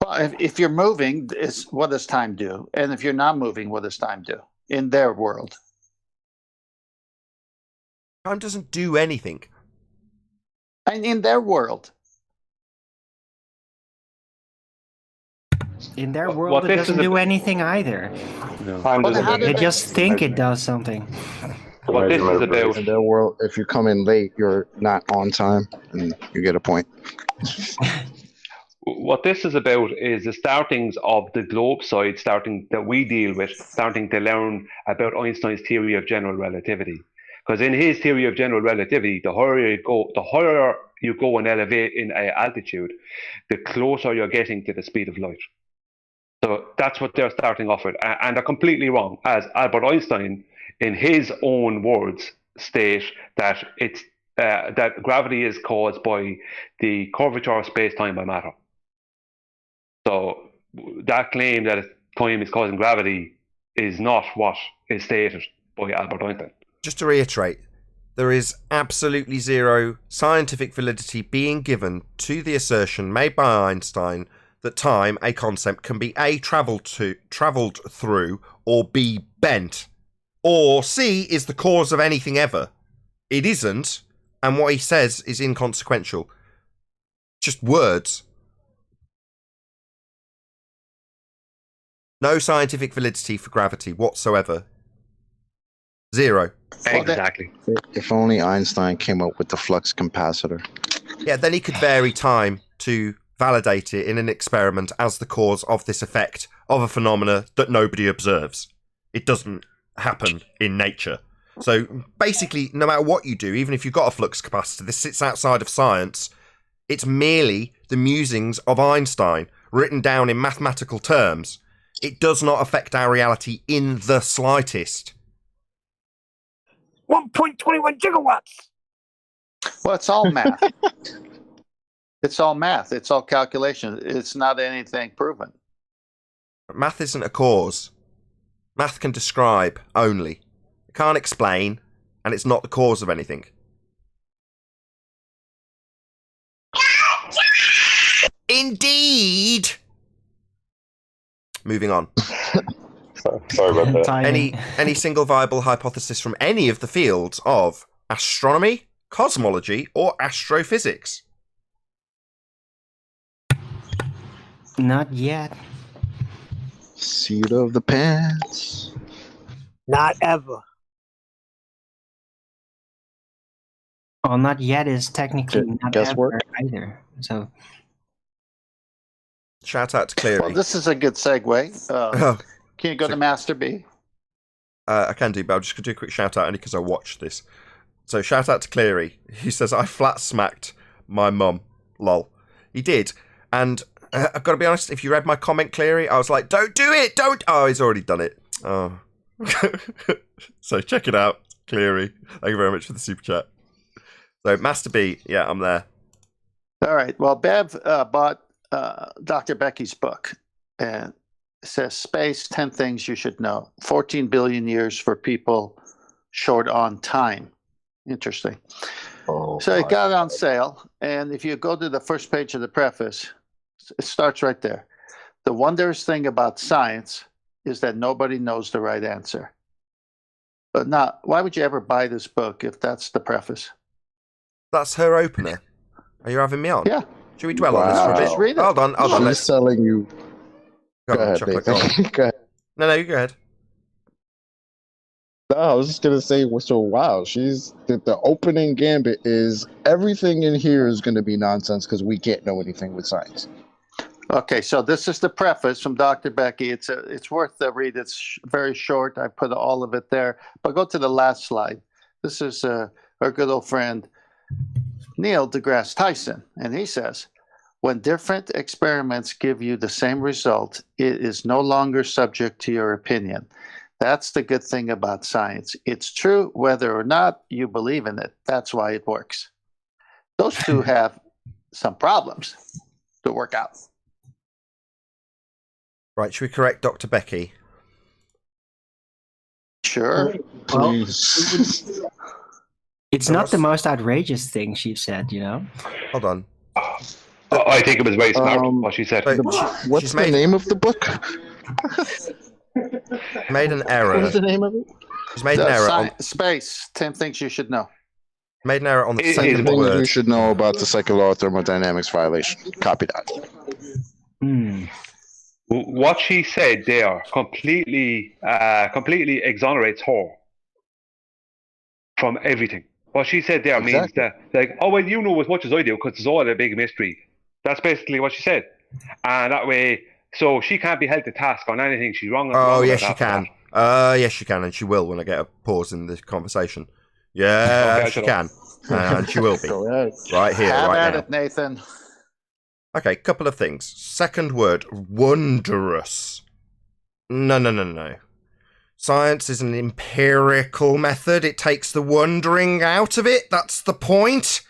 Well, if you're moving, what does time do? And if you're not moving, what does time do in their world? Time doesn't do anything. And in their world. In their world, it doesn't do anything either. No. They just think it does something. What this is about. In their world, if you come in late, you're not on time, and you get a point. What this is about is the startings of the globe side that we deal with, starting to learn about Einstein's theory of general relativity. Because in his theory of general relativity, the higher you go in altitude, the closer you're getting to the speed of light. So that's what they're starting off with, and they're completely wrong. As Albert Einstein, in his own words, state that that gravity is caused by the curvature of space-time by matter. So that claim that time is causing gravity is not what is stated by Albert Einstein. Just to reiterate, there is absolutely zero scientific validity being given to the assertion made by Einstein that time, a concept, can be A, travelled through, or B, bent, or C, is the cause of anything ever. It isn't, and what he says is inconsequential. Just words. No scientific validity for gravity whatsoever. Zero. Exactly. If only Einstein came up with the flux capacitor. Yeah, then he could vary time to validate it in an experiment as the cause of this effect of a phenomena that nobody observes. It doesn't happen in nature. So basically, no matter what you do, even if you've got a flux capacitor, this sits outside of science. It's merely the musings of Einstein written down in mathematical terms. It does not affect our reality in the slightest. 1.21 gigawatts. Well, it's all math. It's all math. It's all calculation. It's not anything proven. Math isn't a cause. Math can describe only. It can't explain, and it's not the cause of anything. Indeed! Moving on. Sorry about that. Any single viable hypothesis from any of the fields of astronomy, cosmology, or astrophysics? Not yet. Seat of the pants. Not ever. Well, not yet is technically not Guesswork? ever either. So Shout out to Cleary. Well, this is a good segue. Oh, Can you go to Master B? I can do, but I'm just going to do a quick shout out only because I watched this. So shout out to Cleary. He says, I flat smacked my mum. Lol. He did. And I've got to be honest, if you read my comment, Cleary, I was like, don't do it, don't. Oh, he's already done it. Oh. So check it out, Cleary. Thank you very much for the super chat. So Master B, yeah, I'm there. All right. Well, Bev bought Dr. Becky's book, and it says Space, 10 Things You Should Know. 14 billion years for people short on time. Interesting. Oh, So it got on sale, and if you go to the first page of the preface, it starts right there. The wondrous thing about science is that nobody knows the right answer. But not, why would you ever buy this book if that's the preface? That's her opener. Are you having me on? Yeah. Should we dwell on this for a bit? Just read it. Hold on. She's Let's telling you. go Go on, ahead, chocolate, go on. Nathan. Go ahead. No, you go ahead. No, I was just gonna say, so wow, the opening gambit is everything in here is gonna be nonsense because we can't know anything with science. Okay, so this is the preface from Dr. Becky. It's worth the read. It's very short. I put all of it there. But go to the last slide. This is our good old friend Neil deGrasse Tyson, and he says, when different experiments give you the same result, it is no longer subject to your opinion. That's the good thing about science. It's true whether or not you believe in it. That's why it works. Those two have some problems to work out. Right, should we correct Dr. Becky? Sure. well, Please. it's not the most outrageous thing she said, you know. Hold on. I think it was very smart what she said. Wait, What's she's the made- name of the book? Made an error. What's the name of it? She's made an error on, Space, 10 things you should know. made an error on the It is second Things you word. should know about the second law of thermodynamics violation. Copy that. What she said there completely exonerates her from everything. What she said there means that, like, oh, well, you know as much as I do because it's all a big mystery. That's basically what she said. And that way, so she can't be held to task on anything she's wrong. Oh, wrong yes, about she after can. that. Yes, she can, and she will when I get a pause in the conversation. Yeah, Okay, she can. And she will be. Go ahead. Right here, Have right at now. it, Nathan. Okay, couple of things. Second word, wondrous. No. Science is an empirical method. It takes the wondering out of it. That's the point.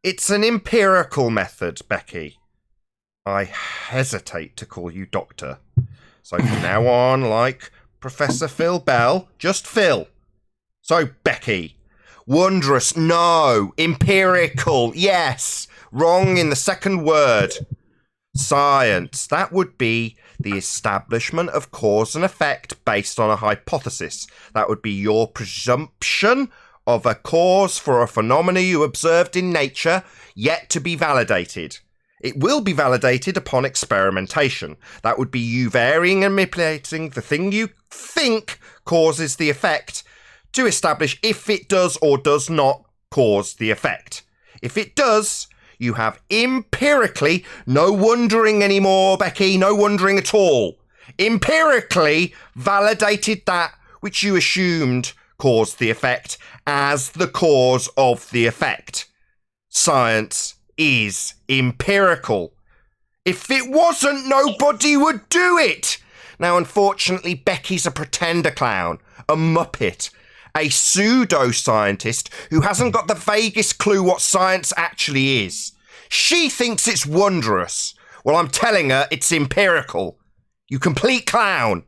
It's an empirical method, Becky. I hesitate to call you doctor. So from now on, like Professor Phil Bell, just Phil. So, Becky, wondrous, no. Empirical, yes. Wrong in the second word. Science, that would be the establishment of cause and effect based on a hypothesis. That would be your presumption of a cause for a phenomena you observed in nature, yet to be validated. It will be validated upon experimentation. That would be you varying and manipulating the thing you think causes the effect to establish if it does or does not cause the effect. If it does, you have empirically, no wondering anymore, Becky, no wondering at all, empirically validated that which you assumed caused the effect as the cause of the effect. Science is empirical. If it wasn't, nobody would do it. Now, unfortunately, Becky's a pretender clown, a muppet, a pseudo-scientist who hasn't got the vaguest clue what science actually is. She thinks it's wondrous. Well, I'm telling her it's empirical. You complete clown.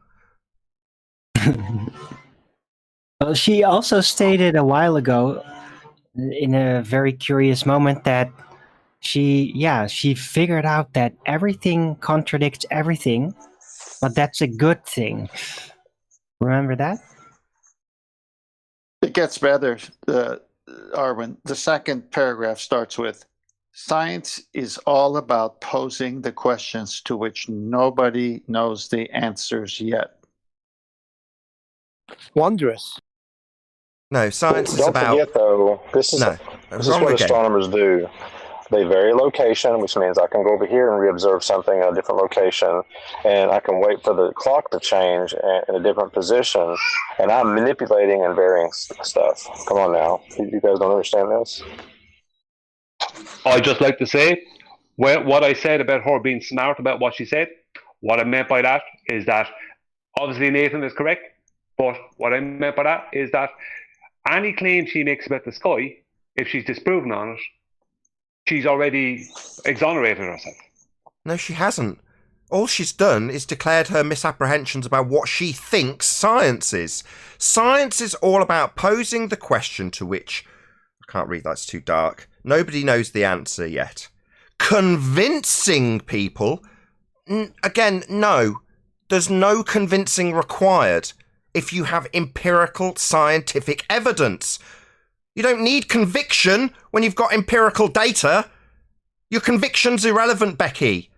Well, she also stated a while ago, in a very curious moment, that she figured out that everything contradicts everything, but that's a good thing. Remember that? It gets better, Arwen. The second paragraph starts with, science is all about posing the questions to which nobody knows the answers yet. Wondrous. No, science is Don't about... forget, though, this is No. This is what astronomers do. They vary location, which means I can go over here and re-observe something at a different location, and I can wait for the clock to change in a different position, and I'm manipulating and varying stuff. Come on now. You guys don't understand this? I'd just like to say, what I said about her being smart about what she said, what I meant by that is that obviously Nathan is correct, but what I meant by that is that any claim she makes about the sky, if she's disproven on it, she's already exonerated herself. No, she hasn't. All she's done is declared her misapprehensions about what she thinks science is. Science is all about posing the question to which, I can't read, that's too dark, nobody knows the answer yet. Convincing people, again, no. There's no convincing required if you have empirical scientific evidence. You don't need conviction when you've got empirical data. Your conviction's irrelevant, Becky.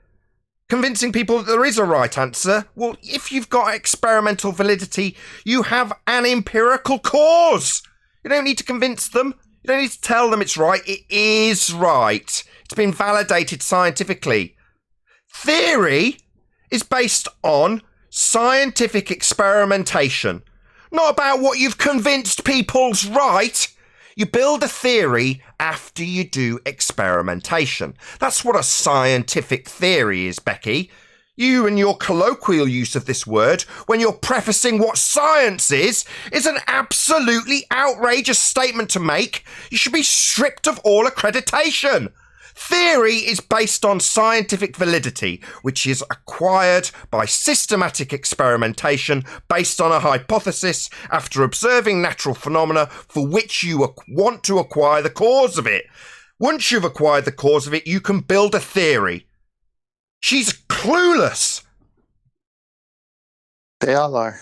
Convincing people that there is a right answer, well, if you've got experimental validity, you have an empirical cause. You don't need to convince them. You don't need to tell them it's right. It is right. It's been validated scientifically. Theory is based on scientific experimentation, not about what you've convinced people's right. You build a theory after you do experimentation. That's what a scientific theory is, Becky. You and your colloquial use of this word when you're prefacing what science is an absolutely outrageous statement to make. You should be stripped of all accreditation. Theory is based on scientific validity, which is acquired by systematic experimentation based on a hypothesis after observing natural phenomena for which you want to acquire the cause of it. Once you've acquired the cause of it, you can build a theory. She's clueless. They all are.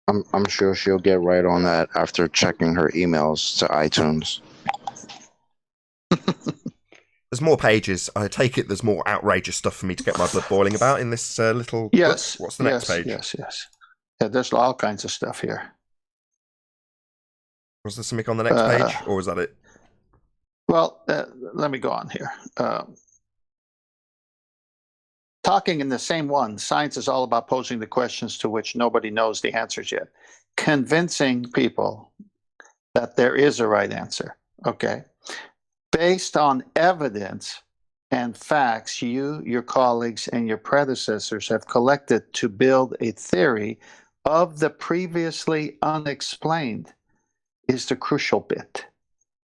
I'm sure she'll get right on that after checking her emails to iTunes. There's more pages. I take it there's more outrageous stuff for me to get my blood boiling about in this little Yes. book. What's the next page? Yes. Yeah, there's all kinds of stuff here. Was there something on the next page, or was that it? Well, let me go on here. Talking in the same one, science is all about posing the questions to which nobody knows the answers yet. Convincing people that there is a right answer. Okay. Based on evidence and facts you, your colleagues, and your predecessors have collected to build a theory of the previously unexplained is the crucial bit.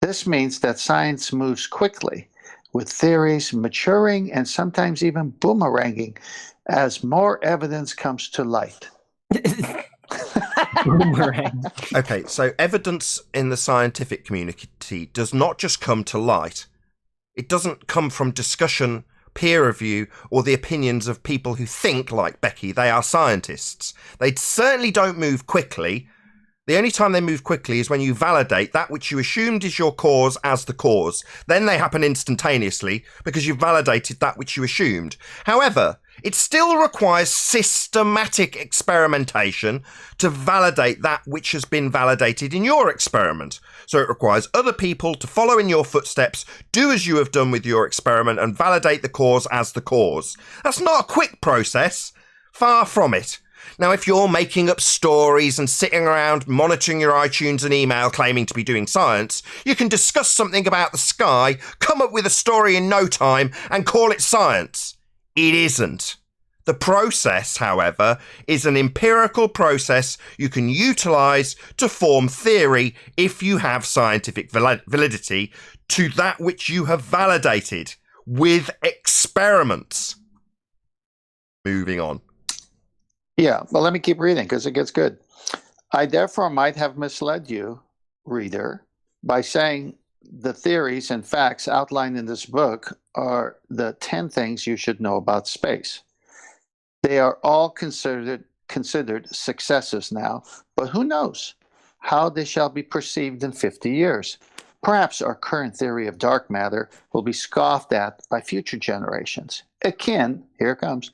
This means that science moves quickly, with theories maturing and sometimes even boomeranging as more evidence comes to light. Okay, so evidence in the scientific community does not just come to light. It doesn't come from discussion, peer review, or the opinions of people who think like Becky. They are scientists. They certainly don't move quickly. The only time they move quickly is when you validate that which you assumed is your cause as the cause. Then they happen instantaneously because you've validated that which you assumed. However, it still requires systematic experimentation to validate that which has been validated in your experiment. So it requires other people to follow in your footsteps, do as you have done with your experiment, and validate the cause as the cause. That's not a quick process. Far from it. Now, if you're making up stories and sitting around monitoring your iTunes and email claiming to be doing science, you can discuss something about the sky, come up with a story in no time, and call it science. It isn't. The process, however, is an empirical process you can utilise to form theory if you have scientific validity to that which you have validated with experiments. Moving on. Yeah, well, let me keep reading because it gets good. I therefore might have misled you, reader, by saying the theories and facts outlined in this book are the 10 things you should know about space. They are all considered successes now, but who knows how they shall be perceived in 50 years. Perhaps our current theory of dark matter will be scoffed at by future generations, akin, here it comes,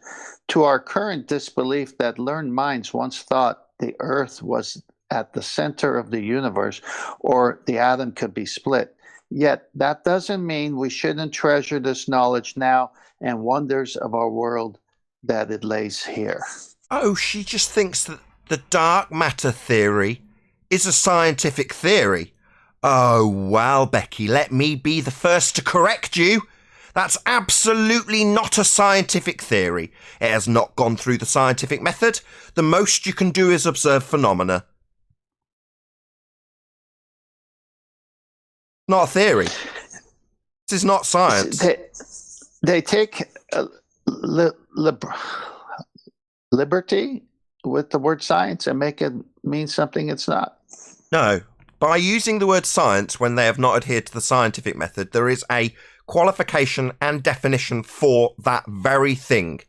to our current disbelief that learned minds once thought the Earth was at the center of the universe or the atom could be split. Yet that doesn't mean we shouldn't treasure this knowledge now and wonders of our world that it lays here. Oh, she just thinks that the dark matter theory is a scientific theory. Oh, well, Becky, let me be the first to correct you. That's absolutely not a scientific theory. It has not gone through the scientific method. The most you can do is observe phenomena. Not a theory. This is not science. They take liberty with the word science and make it mean something it's not. No. By using the word science when they have not adhered to the scientific method, there is a qualification and definition for that very thing.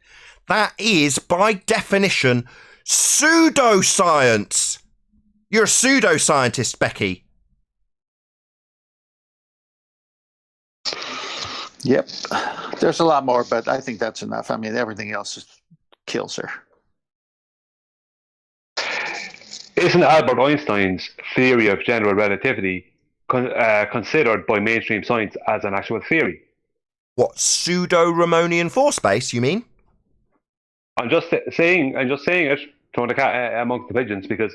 That is, by definition, pseudoscience. You're a pseudoscientist, Becky. Yep. There's a lot more, but I think that's enough. I mean, everything else kills her. Isn't Albert Einstein's theory of general relativity considered by mainstream science as an actual theory? What, pseudo-Ramonian force space, you mean? I'm just saying it, throwing the cat amongst the pigeons, because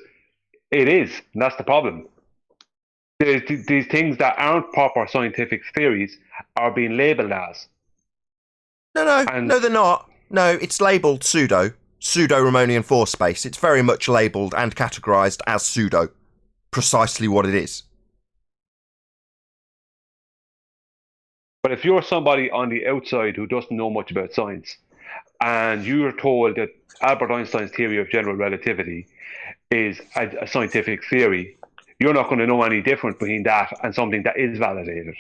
it is, and that's the problem. These things that aren't proper scientific theories are being labelled as. No, they're not. No, it's labelled pseudo-Ramonian force space. It's very much labelled and categorised as pseudo. Precisely what it is. But if you're somebody on the outside who doesn't know much about science, and you're told that Albert Einstein's theory of general relativity is a scientific theory, you're not going to know any difference between that and something that is validated.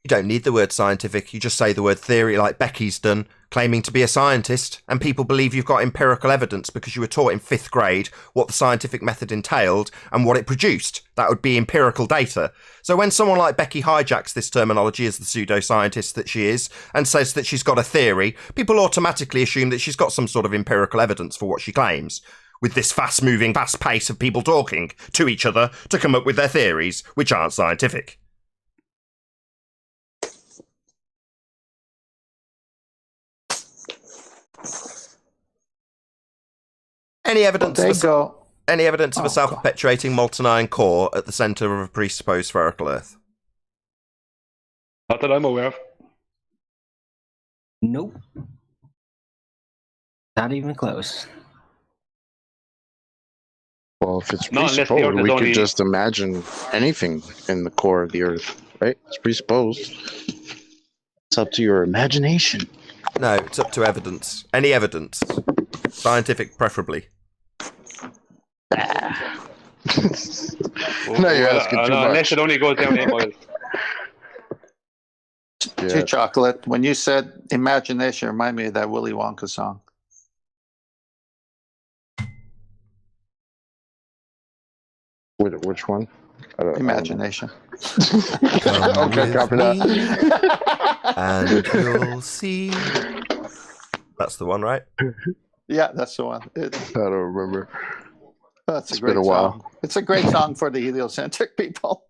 You don't need the word scientific, you just say the word theory like Becky's done, claiming to be a scientist, and people believe you've got empirical evidence because you were taught in 5th grade what the scientific method entailed and what it produced. That would be empirical data. So when someone like Becky hijacks this terminology as the pseudoscientist that she is and says that she's got a theory, people automatically assume that she's got some sort of empirical evidence for what she claims. With this fast-moving, fast pace of people talking to each other to come up with their theories, which aren't scientific. Any evidence of a self-perpetuating molten iron core at the centre of a presupposed spherical Earth? Not that I'm aware of. Nope. Not even close. Well, if it's Not unless the presupposed, Earth is we only- could just imagine anything in the core of the Earth, right? It's presupposed. It's up to your imagination. No, it's up to evidence. Any evidence. Scientific, preferably. Now you're asking too much. Unless it only goes down 8 miles. Too chocolate. When you said imagination, remind me of that Willy Wonka song. Which one? Imagination. Okay, copy that. And you'll see. That's the one, right? Yeah, that's the one. I don't remember. That's It's a great been a while. song. It's a great song for the heliocentric people.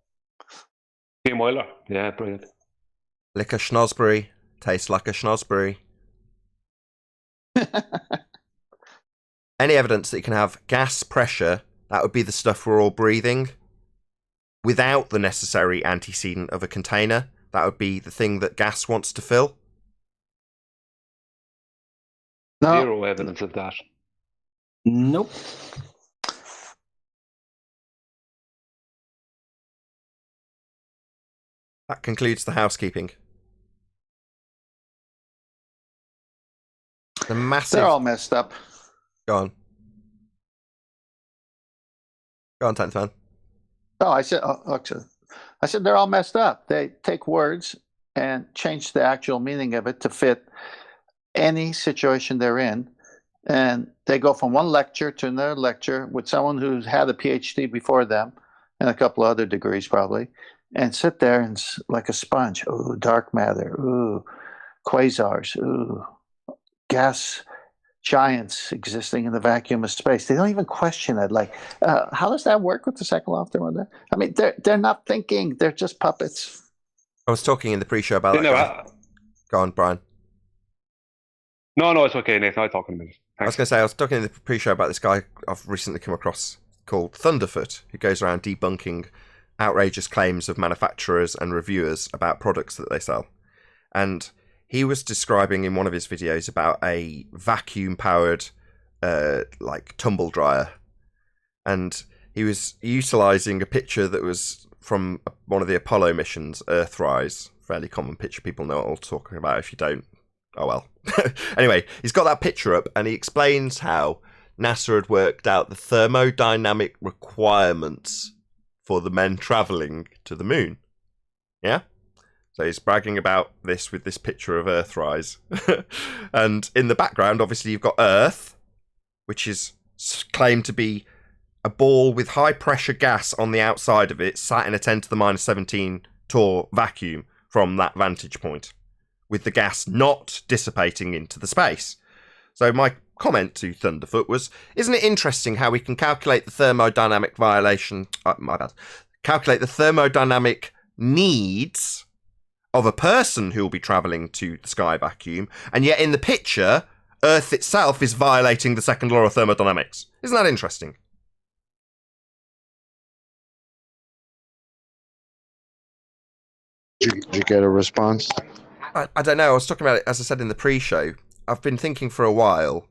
Tim Weiler. Yeah, brilliant. Lick a schnozberry, tastes like a schnozberry. Any evidence that you can have gas pressure, that would be the stuff we're all breathing, without the necessary antecedent of a container. That would be the thing that gas wants to fill. No. Zero evidence of that. Nope. That concludes the housekeeping. The massive... They're all messed up. Go on. Go on, 10th man. Oh, I said they're all messed up. They take words and change the actual meaning of it to fit any situation they're in. And they go from one lecture to another lecture with someone who's had a PhD before them and a couple of other degrees probably, and sit there and like a sponge. Ooh, dark matter. Ooh, quasars. Ooh, gas giants existing in the vacuum of space. They don't even question it. Like, how does that work with the second law of thermodynamics? I mean, they're not thinking. They're just puppets. I was talking in the pre-show about that No, guy. Go on, Brian. no, it's okay, Nathan. I'll talk in a minute. I was Thanks. going to say, I was talking in the pre-show about this guy I've recently come across called Thunderfoot, who goes around debunking outrageous claims of manufacturers and reviewers about products that they sell. And he was describing in one of his videos about a vacuum-powered, like, tumble dryer. And he was utilising a picture that was from one of the Apollo missions, Earthrise. Fairly common picture. People know what I'm talking about. If you don't, oh well. Anyway, he's got that picture up and he explains how NASA had worked out the thermodynamic requirements for the men travelling to the moon. Yeah? So he's bragging about this with this picture of Earthrise. And in the background, obviously, you've got Earth, which is claimed to be a ball with high-pressure gas on the outside of it, sat in a 10 to the minus 17 torr vacuum from that vantage point, with the gas not dissipating into the space. So my comment to Thunderfoot was, isn't it interesting how we can calculate the thermodynamic calculate the thermodynamic needs of a person who will be travelling to the sky vacuum, and yet in the picture, Earth itself is violating the second law of thermodynamics. Isn't that interesting? Did you get a response? I don't know. I was talking about it, as I said in the pre-show. I've been thinking for a while,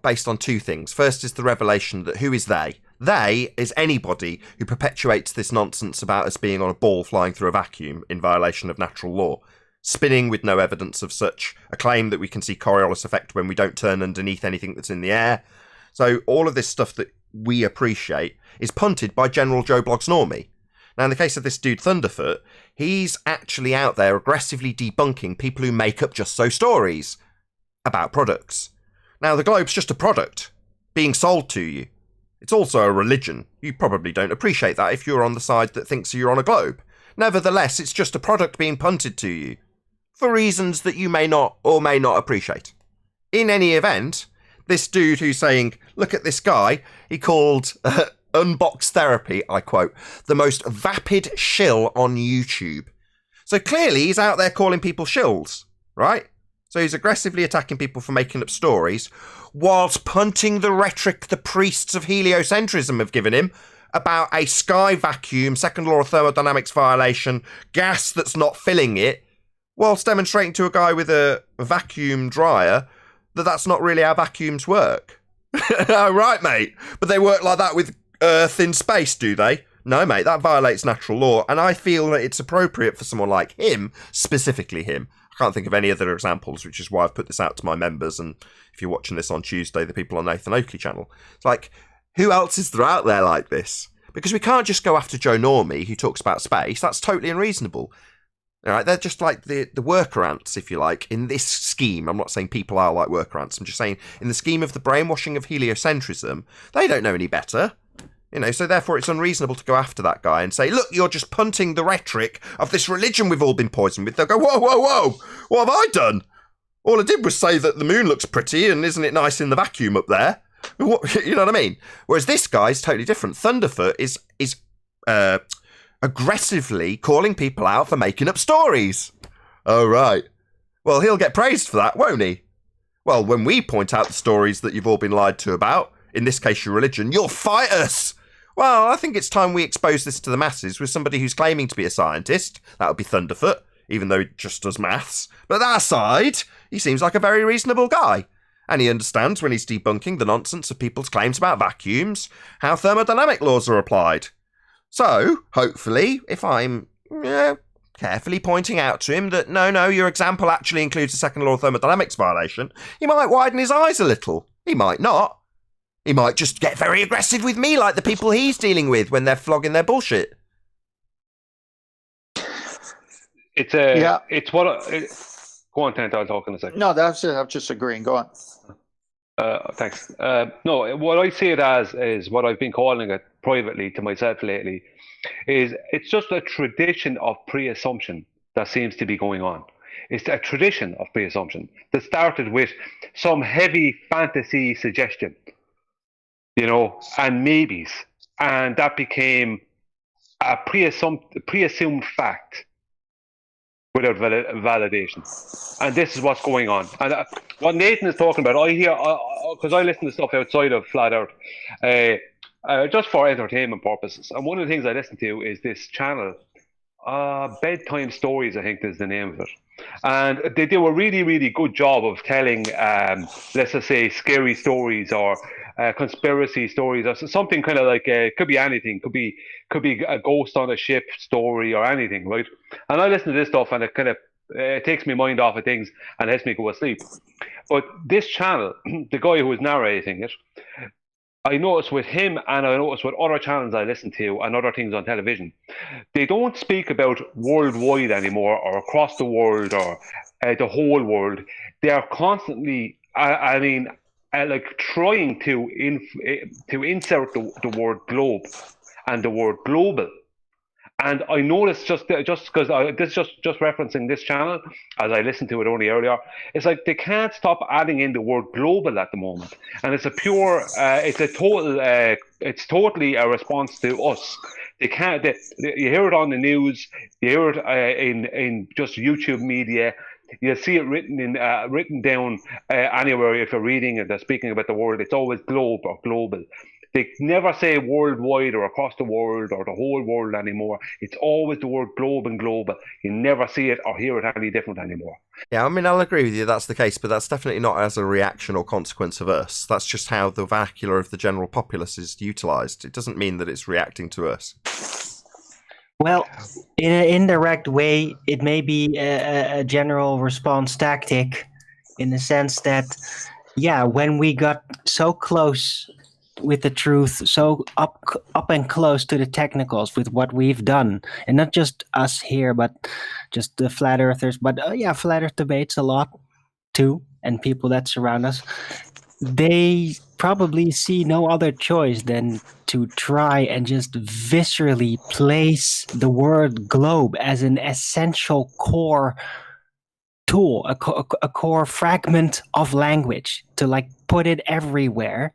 based on two things. First is the revelation that who is they? They is anybody who perpetuates this nonsense about us being on a ball flying through a vacuum in violation of natural law, spinning with no evidence of such, a claim that we can see Coriolis effect when we don't turn underneath anything that's in the air. So all of this stuff that we appreciate is punted by General Joe Bloggs Normie. Now, in the case of this dude Thunderfoot, he's actually out there aggressively debunking people who make up just so stories about products. Now, the globe's just a product being sold to you. It's also a religion. You probably don't appreciate that if you're on the side that thinks you're on a globe. Nevertheless, it's just a product being punted to you for reasons that you may not or may not appreciate. In any event, this dude who's saying, look at this guy, he called Unbox Therapy, I quote, the most vapid shill on YouTube. So clearly he's out there calling people shills, right? So he's aggressively attacking people for making up stories, whilst punting the rhetoric the priests of heliocentrism have given him about a sky vacuum, second law of thermodynamics violation, gas that's not filling it, whilst demonstrating to a guy with a vacuum dryer that that's not really how vacuums work. Oh, right, mate. But they work like that with Earth in space, do they? No, mate, that violates natural law, and I feel that it's appropriate for someone like him, specifically him. I can't think of any other examples, which is why I've put this out to my members, and if you're watching this on Tuesday, the people on Nathan Oakley channel. It's like, who else is there out there like this? Because we can't just go after Joe Normie, who talks about space. That's totally unreasonable. All right, they're just like the worker ants, if you like, in this scheme. I'm not saying people are like worker ants. I'm just saying in the scheme of the brainwashing of heliocentrism, they don't know any better. You know, so therefore it's unreasonable to go after that guy and say, look, you're just punting the rhetoric of this religion we've all been poisoned with. They'll go, whoa, whoa, whoa, what have I done? All I did was say that the moon looks pretty and isn't it nice in the vacuum up there? What, you know what I mean? Whereas this guy's totally different. Thunderfoot is aggressively calling people out for making up stories. Oh, right. Well, he'll get praised for that, won't he? Well, when we point out the stories that you've all been lied to about, in this case your religion, you'll fight us. Well, I think it's time we expose this to the masses with somebody who's claiming to be a scientist. That would be Thunderfoot, even though he just does maths. But that aside, he seems like a very reasonable guy. And he understands when he's debunking the nonsense of people's claims about vacuums, how thermodynamic laws are applied. So, hopefully, if I'm carefully pointing out to him that no, your example actually includes a second law of thermodynamics violation, he might widen his eyes a little. He might not. He might just get very aggressive with me like the people he's dealing with when they're flogging their bullshit. It's what. Go on, Tent, I'll talk in a second. No, that's it. I'm just agreeing. Go on. Thanks. No, what I see it as is what I've been calling it privately to myself lately is it's just a tradition of pre-assumption that seems to be going on. It's a tradition of pre-assumption that started with some heavy fantasy suggestion, you know, and maybes, and that became a pre-assumed fact. without validation. And this is what's going on. And what Nathan is talking about, I hear, because I listen to stuff outside of Flat Earth, just for entertainment purposes. And one of the things I listen to is this channel, Bedtime Stories, I think is the name of it. And they do a really, really good job of telling, let's just say, scary stories or conspiracy stories or something kind of like, could be anything, could be a ghost on a ship story or anything, right? And I listen to this stuff and it kind of takes my mind off of things and helps me go asleep. But this channel, the guy who was narrating it, I noticed with him and I noticed with other channels I listen to and other things on television, they don't speak about worldwide anymore or across the world or the whole world. They are constantly, like trying to insert the word globe and the word global. And I noticed just because this is just referencing this channel as I listened to it only earlier, it's like they can't stop adding in the word global at the moment, and it's a pure, it's totally a response to us. They can't. You hear it on the news, you hear it in just YouTube media. You see it written down anywhere if you're reading and they're speaking about the world. It's always globe or global. They never say worldwide or across the world or the whole world anymore. It's always the word globe and global. You never see it or hear it any different anymore. Yeah, I mean, I'll agree with you, that's the case, but that's definitely not as a reaction or consequence of us. That's just how the vernacular of the general populace is utilised. It doesn't mean that it's reacting to us. Well, in an indirect way, it may be a general response tactic in the sense that, yeah, when we got so close with the truth, so up and close to the technicals with what we've done, and not just us here, but just the flat earthers, but flat earth debates a lot too, and people that surround us, they probably see no other choice than to try and just viscerally place the word globe as an essential core tool, a core fragment of language, to like put it everywhere,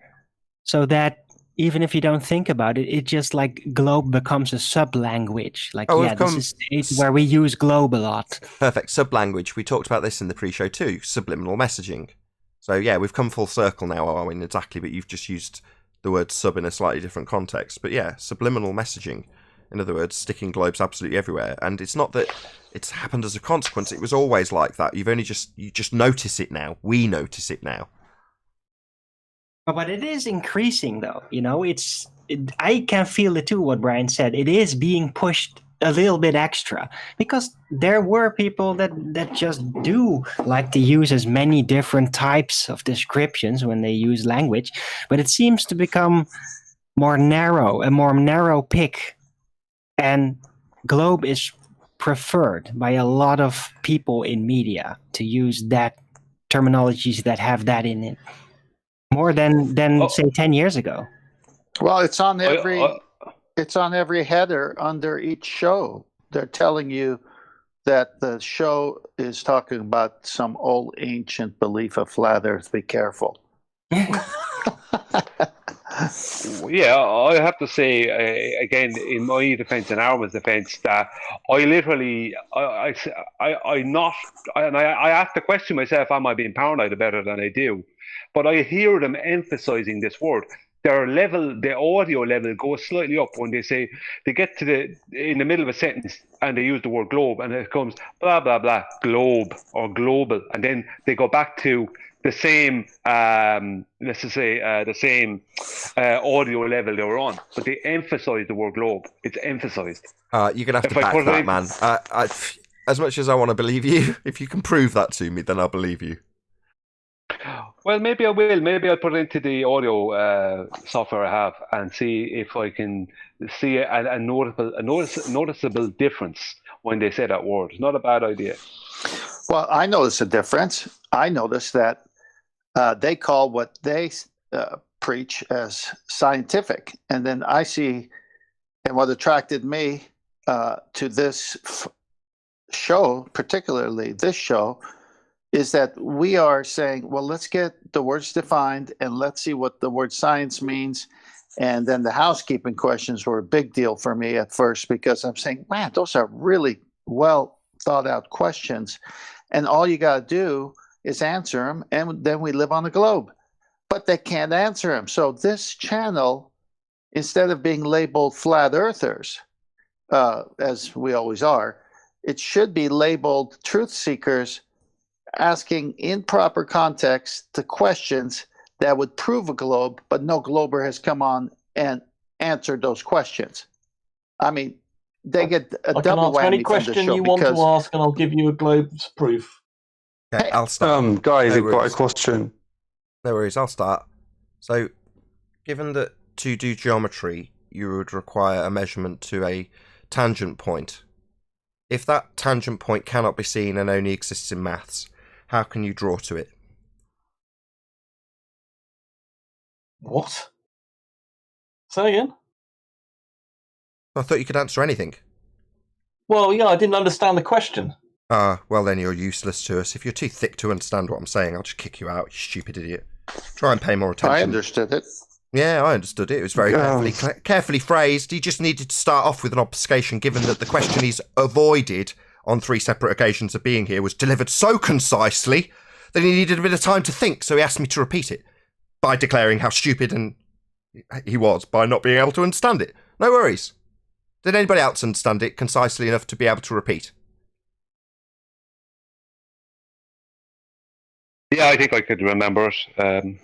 so that even if you don't think about it, it just like globe becomes a sub-language. Like, this is stage where we use globe a lot. Perfect. Sub-language. We talked about this in the pre-show too. Subliminal messaging. So yeah, we've come full circle now. I mean, exactly, but you've just used the word sub in a slightly different context. But yeah, subliminal messaging. In other words, sticking globes absolutely everywhere. And it's not that it's happened as a consequence. It was always like that. You just notice it now. We notice it now. But it is increasing, though. You know, I can feel it too, what Brian said. It is being pushed a little bit extra, because there were people that just do like to use as many different types of descriptions when they use language. But it seems to become a more narrow pick. And globe is preferred by a lot of people in media to use that terminologies that have that in it. More than say 10 years ago. Well, it's on every header under each show. They're telling you that the show is talking about some old ancient belief of flat Earth. Be careful. Yeah, I have to say again, in my defence and Armin's defence, that I literally, I have to question myself: am I being paranoid about it? And I do, but I hear them emphasising this word. The audio level goes slightly up when they get in the middle of a sentence and they use the word globe, and it comes blah blah blah globe or global, and then they go back to the same, let's just say, the same audio level they were on, but they emphasise the word globe. It's emphasised. You're gonna have to back that, man. As much as I want to believe you, if you can prove that to me, then I'll believe you. Well, maybe I will. Maybe I'll put it into the audio software I have and see if I can see a noticeable difference when they say that word. Not a bad idea. Well, I notice a difference. I notice that they call what they preach as scientific. And then I see, and what attracted me to this show, particularly this show, is that we are saying, well, let's get the words defined and let's see what the word science means. And then the housekeeping questions were a big deal for me at first, because I'm saying, man, those are really well thought out questions, and all you got to do is answer them, and then we live on a globe. But they can't answer them. So this channel, instead of being labeled flat earthers, as we always are, it should be labeled truth seekers, asking in proper context the questions that would prove a globe, but no glober has come on and answered those questions. I mean, they get a double whammy any from question the show you want to because ask, and I'll give you a globe's proof. Okay, I'll start. Guys, No I've got a worries. question. No worries, I'll start. So, given that to do geometry, you would require a measurement to a tangent point. If that tangent point cannot be seen and only exists in maths, how can you draw to it? What? Say again? I thought you could answer anything. Well, yeah, I didn't understand the question. Well then you're useless to us. If you're too thick to understand what I'm saying, I'll just kick you out, you stupid idiot. Try and pay more attention. I understood it. Yeah, I understood it. It was very carefully phrased. He just needed to start off with an obfuscation, given that the question he's avoided on 3 separate occasions of being here was delivered so concisely that he needed a bit of time to think, so he asked me to repeat it by declaring how stupid and he was by not being able to understand it. No worries. Did anybody else understand it concisely enough to be able to repeat? Yeah, I think I could remember it.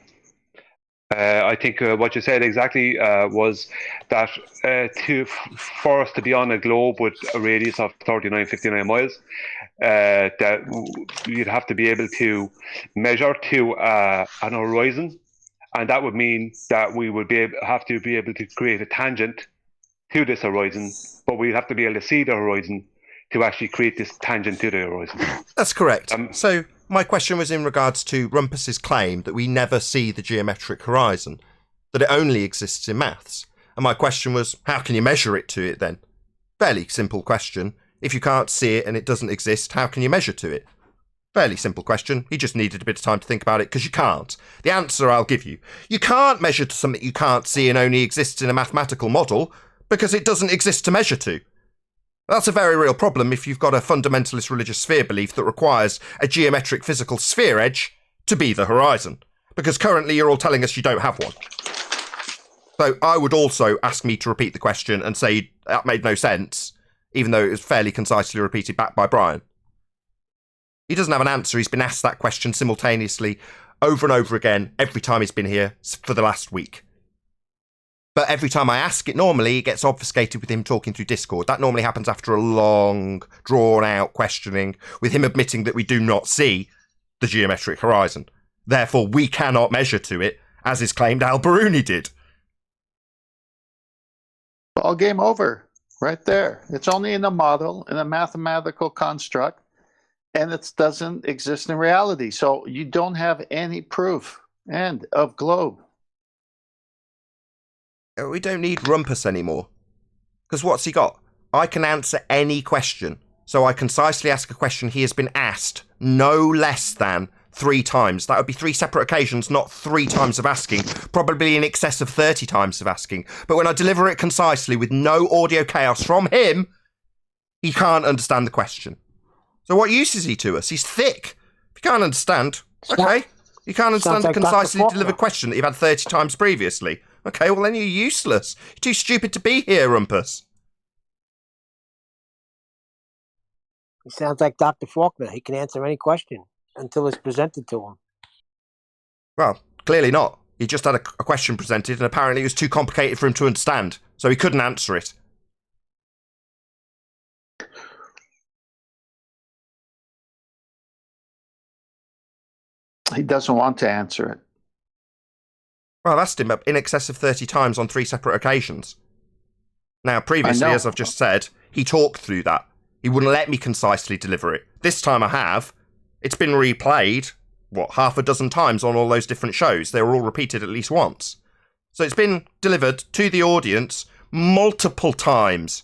I think what you said exactly was that for us to be on a globe with a radius of 3959 miles, that you'd have to be able to measure to an horizon, and that would mean that we would have to be able to create a tangent to this horizon, but we'd have to be able to see the horizon to actually create this tangent to the horizon. That's correct. So my question was in regards to Rumpus's claim that we never see the geometric horizon, that it only exists in maths. And my question was, how can you measure it to it then? Fairly simple question. If you can't see it and it doesn't exist, how can you measure to it? Fairly simple question. He just needed a bit of time to think about it because you can't. The answer I'll give you. You can't measure to something you can't see and only exists in a mathematical model because it doesn't exist to measure to. That's a very real problem if you've got a fundamentalist religious sphere belief that requires a geometric physical sphere edge to be the horizon, because currently you're all telling us you don't have one. So I would also ask me to repeat the question and say that made no sense, even though it was fairly concisely repeated back by Brian. He doesn't have an answer. He's been asked that question simultaneously over and over again every time he's been here for the last week. But every time I ask it normally, it gets obfuscated with him talking through Discord. That normally happens after a long, drawn-out questioning, with him admitting that we do not see the geometric horizon. Therefore, we cannot measure to it, as is claimed Al-Biruni did. All game over, right there. It's only in a model, in a mathematical construct, and it doesn't exist in reality. So you don't have any proof of globe. We don't need Rumpus anymore. Because what's he got? I can answer any question. So I concisely ask a question he has been asked no less than 3 times. That would be 3 separate occasions, not 3 times of asking. Probably in excess of 30 times of asking. But when I deliver it concisely with no audio chaos from him, he can't understand the question. So what use is he to us? He's thick. If you can't understand, okay. You can't understand a concisely delivered question that you've had 30 times previously. Okay, well then you're useless. You're too stupid to be here, Rumpus. He sounds like Dr. Faulkner. He can answer any question until it's presented to him. Well, clearly not. He just had a question presented and apparently it was too complicated for him to understand, so he couldn't answer it. He doesn't want to answer it. Well, I've asked him in excess of 30 times on 3 separate occasions. Now, previously, as I've just said, he talked through that. He wouldn't let me concisely deliver it. This time I have. It's been replayed, half a dozen times on all those different shows. They were all repeated at least once. So it's been delivered to the audience multiple times.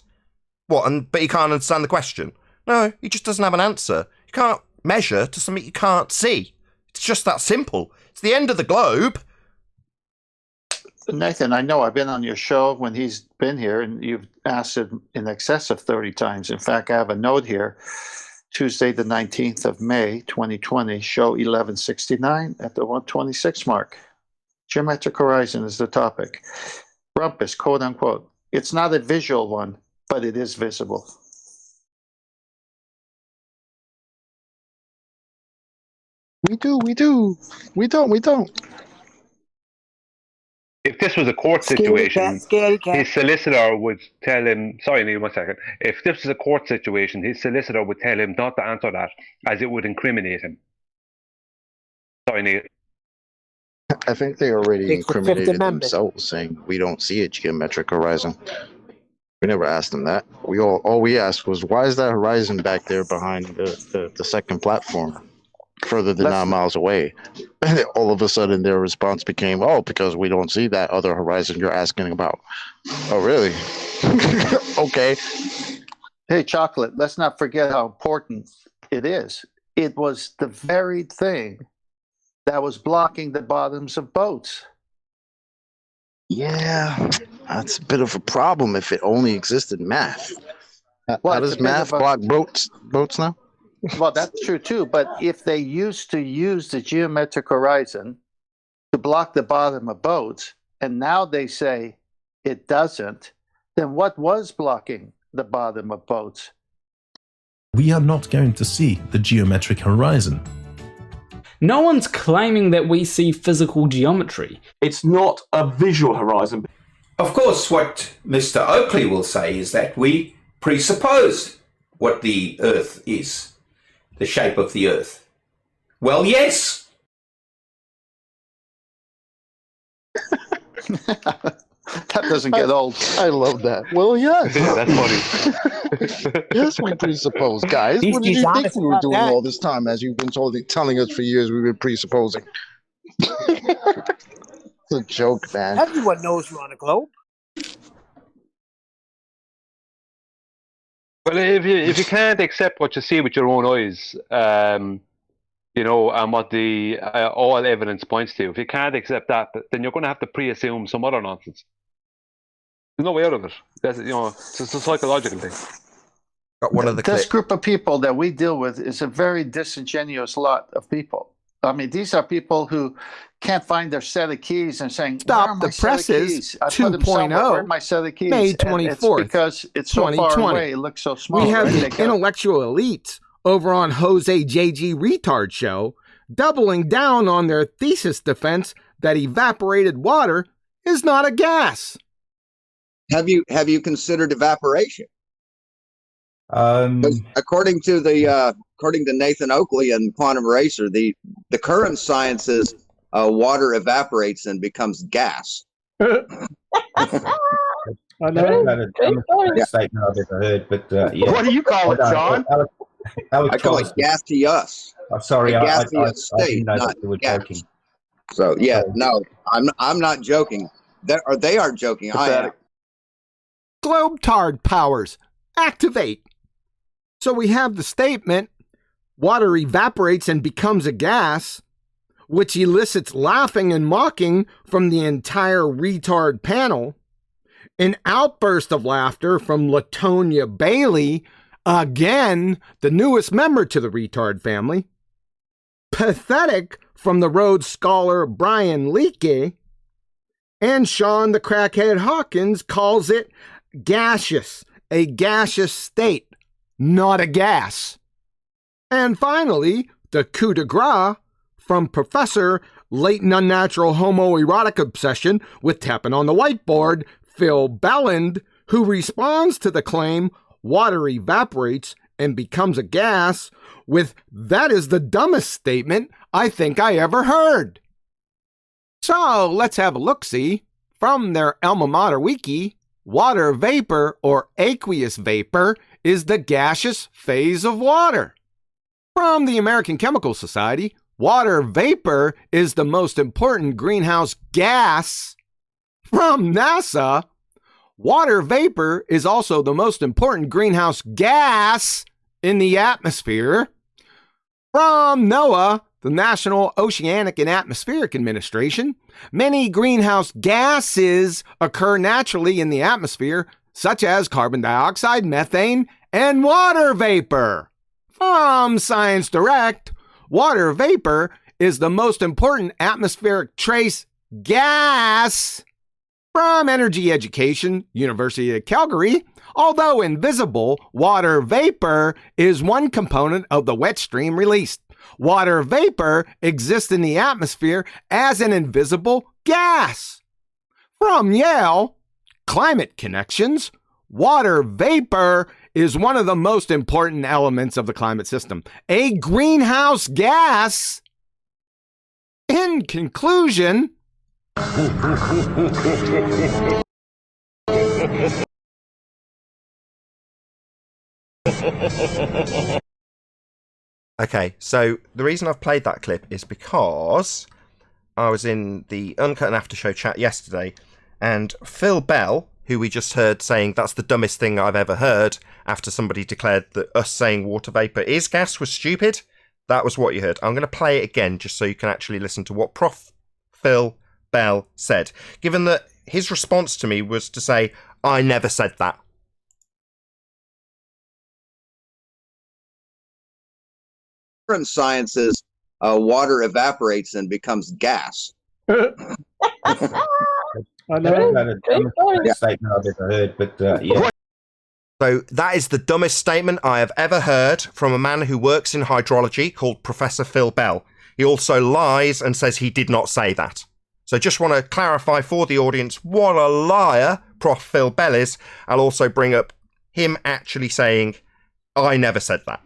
But he can't understand the question? No, he just doesn't have an answer. You can't measure to something you can't see. It's just that simple. It's the end of the globe. Nathan, I know I've been on your show when he's been here, and you've asked it in excess of 30 times. In fact, I have a note here Tuesday, the 19th of May, 2020, show 1169 at the 126 mark. Geometric horizon is the topic. Rumpus, quote unquote. It's not a visual one, but it is visible. We do. We don't. If this was a court situation, his solicitor would tell him, sorry, Neil, 1 second. If this was a court situation, his solicitor would tell him not to answer that, as it would incriminate him. Sorry, Neil. I think they already It's the Fifth incriminated Amendment. themselves, saying we don't see a geometric horizon. We never asked them that. All we asked was, why is that horizon back there behind the second platform, further than 9 miles away? And all of a sudden, their response became, "Oh, because we don't see that other horizon you're asking about." Oh, really? Okay. Hey, Chocolate, let's not forget how important it is. It was the very thing that was blocking the bottoms of boats. Yeah, that's a bit of a problem if it only existed math. Well, How it's does a bit math of a- block boats now? Well, that's true too. But if they used to use the geometric horizon to block the bottom of boats, and now they say it doesn't, then what was blocking the bottom of boats? We are not going to see the geometric horizon. No one's claiming that we see physical geometry. It's not a visual horizon. Of course, what Mr. Oakley will say is that we presuppose what the Earth is, the shape of the Earth. Well, yes. That doesn't get old. I love that. Well, yes. That's funny. Yes, we presuppose, guys. He's What did you think honest we were about doing that. all this time, as you've been telling us for years we've been presupposing? It's a joke, man. Everyone knows we're on a globe. Well, if you can't accept what you see with your own eyes, you know, and what the all evidence points to, if you can't accept that, then you're going to have to pre-assume some other nonsense. There's no way out of it. That's, you know, it's a psychological thing. Got one of the This clips. group of people that we deal with is a very disingenuous lot of people. I mean, these are people who can't find their set of keys and saying, Stop "Where are the my set of Presses keys? I put them somewhere. 2.0, Where are my set of keys?" May And 24th, it's because it's so far 2020. away, it looks so small. We have right? the They got- intellectual elites over on Jose JG Retard Show doubling down on their thesis defense that evaporated water is not a gas. Have you considered evaporation? According to Nathan Oakley and Quantum Racer, the current science is water evaporates and becomes gas. I know. That's the dumbest statement I've ever heard, but yeah. What do you call it, John? I call it gaseous. I'm sorry, A I gaseous didn't state, know not that you were gas. joking. So yeah, no, I'm not joking. They aren't joking. I am. Globetard powers, activate. So we have the statement, water evaporates and becomes a gas, which elicits laughing and mocking from the entire retard panel. An outburst of laughter from Latonia Bailey, again, the newest member to the retard family. Pathetic from the Rhodes Scholar Brian Leakey. And Sean the Crackhead Hawkins calls it gaseous, a gaseous state, not a gas. And finally, the coup de grace from Professor Latent Unnatural Homoerotic Obsession with tapping on the whiteboard, Phil Belland, who responds to the claim water evaporates and becomes a gas with, "That is the dumbest statement I think I ever heard." So let's have a look-see. From their alma mater wiki, water vapor or aqueous vapor is the gaseous phase of water. From the American Chemical Society, water vapor is the most important greenhouse gas. From NASA, water vapor is also the most important greenhouse gas in the atmosphere. From NOAA, the National Oceanic and Atmospheric Administration, many greenhouse gases occur naturally in the atmosphere, such as carbon dioxide, methane, and water vapor. From Science Direct, water vapor is the most important atmospheric trace gas. From Energy Education, University of Calgary, although invisible, water vapor is one component of the wet stream released. Water vapor exists in the atmosphere as an invisible gas. From Yale, Climate Connections, water vapor is one of the most important elements of the climate system, a greenhouse gas. In conclusion, Okay, so the reason I've played that clip is because I was in the Uncut and After Show chat yesterday, and Phil Bell, who we just heard saying that's the dumbest thing I've ever heard after somebody declared that us saying water vapour is gas was stupid, that was what you heard. I'm going to play it again just so you can actually listen to what Prof. Phil Bell said, given that his response to me was to say, I never said that. Different sciences, water evaporates and becomes gas. I know. Statement I've ever heard, but yeah. So that is the dumbest statement I have ever heard from a man who works in hydrology called Professor Phil Bell. He also lies and says he did not say that. So just want to clarify for the audience what a liar Prof. Phil Bell is. I'll also bring up him actually saying, I never said that.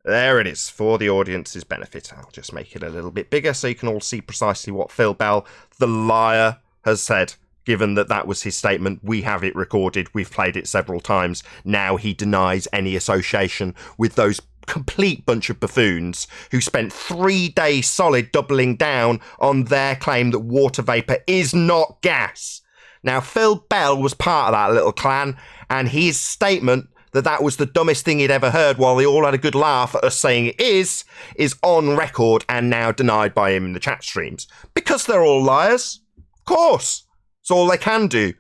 There it is, for the audience's benefit. I'll just make it a little bit bigger so you can all see precisely what Phil Bell, the liar, has said. Given that that was his statement, we have it recorded, we've played it several times. Now he denies any association with those complete bunch of buffoons who spent 3 days solid doubling down on their claim that water vapour is not gas. Now, Phil Bell was part of that little clan, and his statement that that was the dumbest thing he'd ever heard while they all had a good laugh at us saying it is on record and now denied by him in the chat streams. Because they're all liars. Of course. It's all they can do.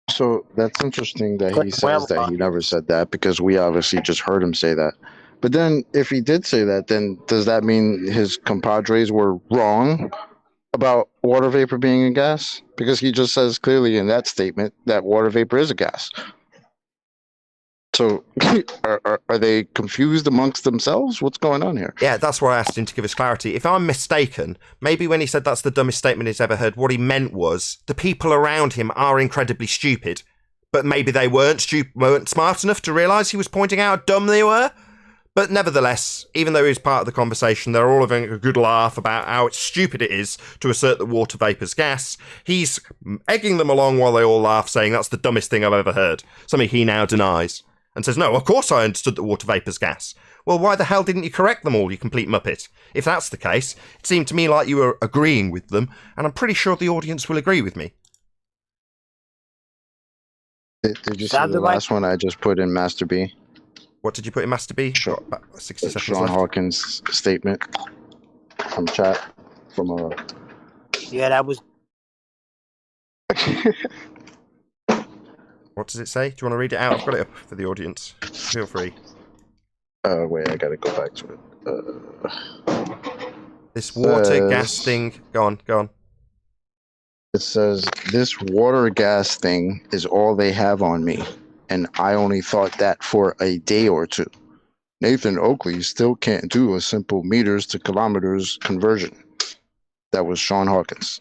So that's interesting that he says that he never said that, because we obviously just heard him say that. But then if he did say that, then does that mean his compadres were wrong about water vapor being a gas? Because he just says clearly in that statement that water vapor is a gas. So are they confused amongst themselves? What's going on here? Yeah, that's why I asked him to give us clarity. If I'm mistaken, maybe when he said that's the dumbest statement he's ever heard, what he meant was the people around him are incredibly stupid, but maybe they weren't smart enough to realise he was pointing out how dumb they were. But nevertheless, even though he's part of the conversation, they're all having a good laugh about how stupid it is to assert that water vapour's gas. He's egging them along while they all laugh, saying that's the dumbest thing I've ever heard. Something he now denies. And says, no, of course I understood that water vapour's gas. Well, why the hell didn't you correct them all, you complete muppet? If that's the case, it seemed to me like you were agreeing with them, and I'm pretty sure the audience will agree with me. Did you see the last one I just put in Master B? What did you put in Master B? Sure. 60 seconds Sean left. Hawkins' statement from chat. Yeah, that was... What does it say? Do you want to read it out? I've got it up for the audience. Feel free. Wait, I gotta go back to it. This water gas thing. Go on. It says, this water gas thing is all they have on me, and I only thought that for a day or two. Nathan Oakley still can't do a simple meters to kilometers conversion. That was Sean Hawkins.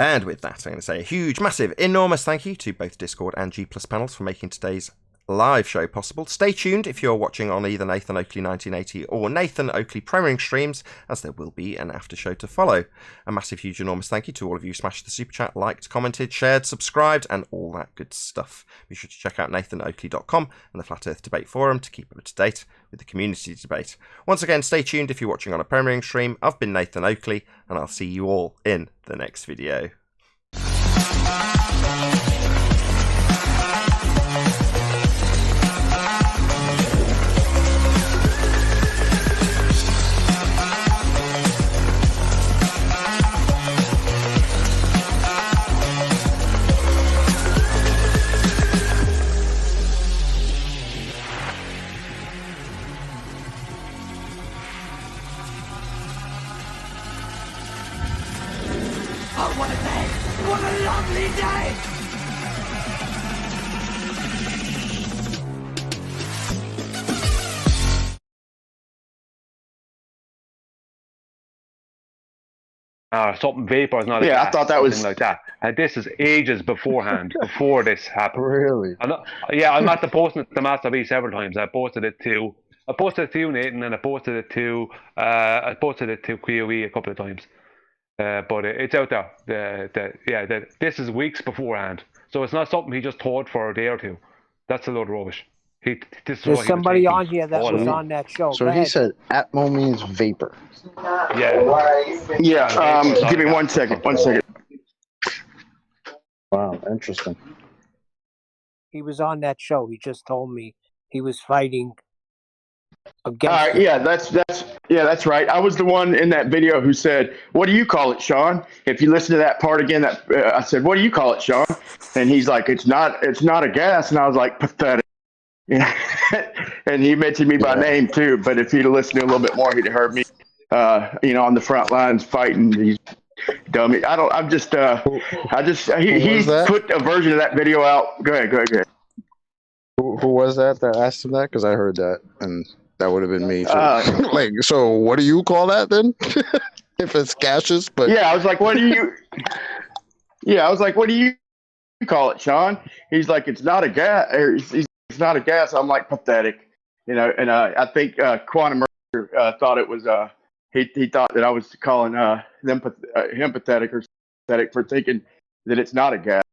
And with that, I'm going to say a huge, massive, enormous thank you to both Discord and G Plus panels for making today's live show possible. Stay tuned if you're watching on either Nathan Oakley 1980 or Nathan Oakley premiering streams, as there will be an after show to follow. A massive, huge, enormous thank you to all of you who smashed the super chat, liked, commented, shared, subscribed, and all that good stuff. Be sure to check out nathanoakley.com and the Flat Earth Debate Forum to keep up to date with the community debate. Once again, stay tuned if you're watching on a premiering stream. I've been Nathan Oakley, and I'll see you all in the next video. something vapor is not a Yeah, gas, I thought that was like that. And this is ages beforehand, before this happened. Really? I'm at the posting it to Master B several times. I posted it to you, Nathan, and I posted it to QOE a couple of times. But it's out there. This is weeks beforehand, so it's not something he just thought for a day or two. That's a load of rubbish. There's somebody on here that was on that show. So he said Atmo means vapor. Yeah. Give me 1 second. 1 second. Wow, interesting. He was on that show. He just told me he was fighting against. All right. Yeah, that's right. I was the one in that video who said, "What do you call it, Sean?" If you listen to that part again, I said, "What do you call it, Sean?" And he's like, "It's not a gas." And I was like, "Pathetic." Yeah. And he mentioned me by name too, but if he'd have listened to a little bit more, he'd have heard me, on the front lines fighting these dummy. He put a version of that video out. Go ahead. Who was that asked him that? Because I heard that, and that would have been me too. So what do you call that then? If it's gaseous, but yeah, I was like, what do you? Yeah, I was like, what do you call it, Sean? He's like, it's not a gas. It's not a gas. I'm like, pathetic, And I think Quantum thought it was. He thought that I was calling him pathetic or pathetic for thinking that it's not a gas.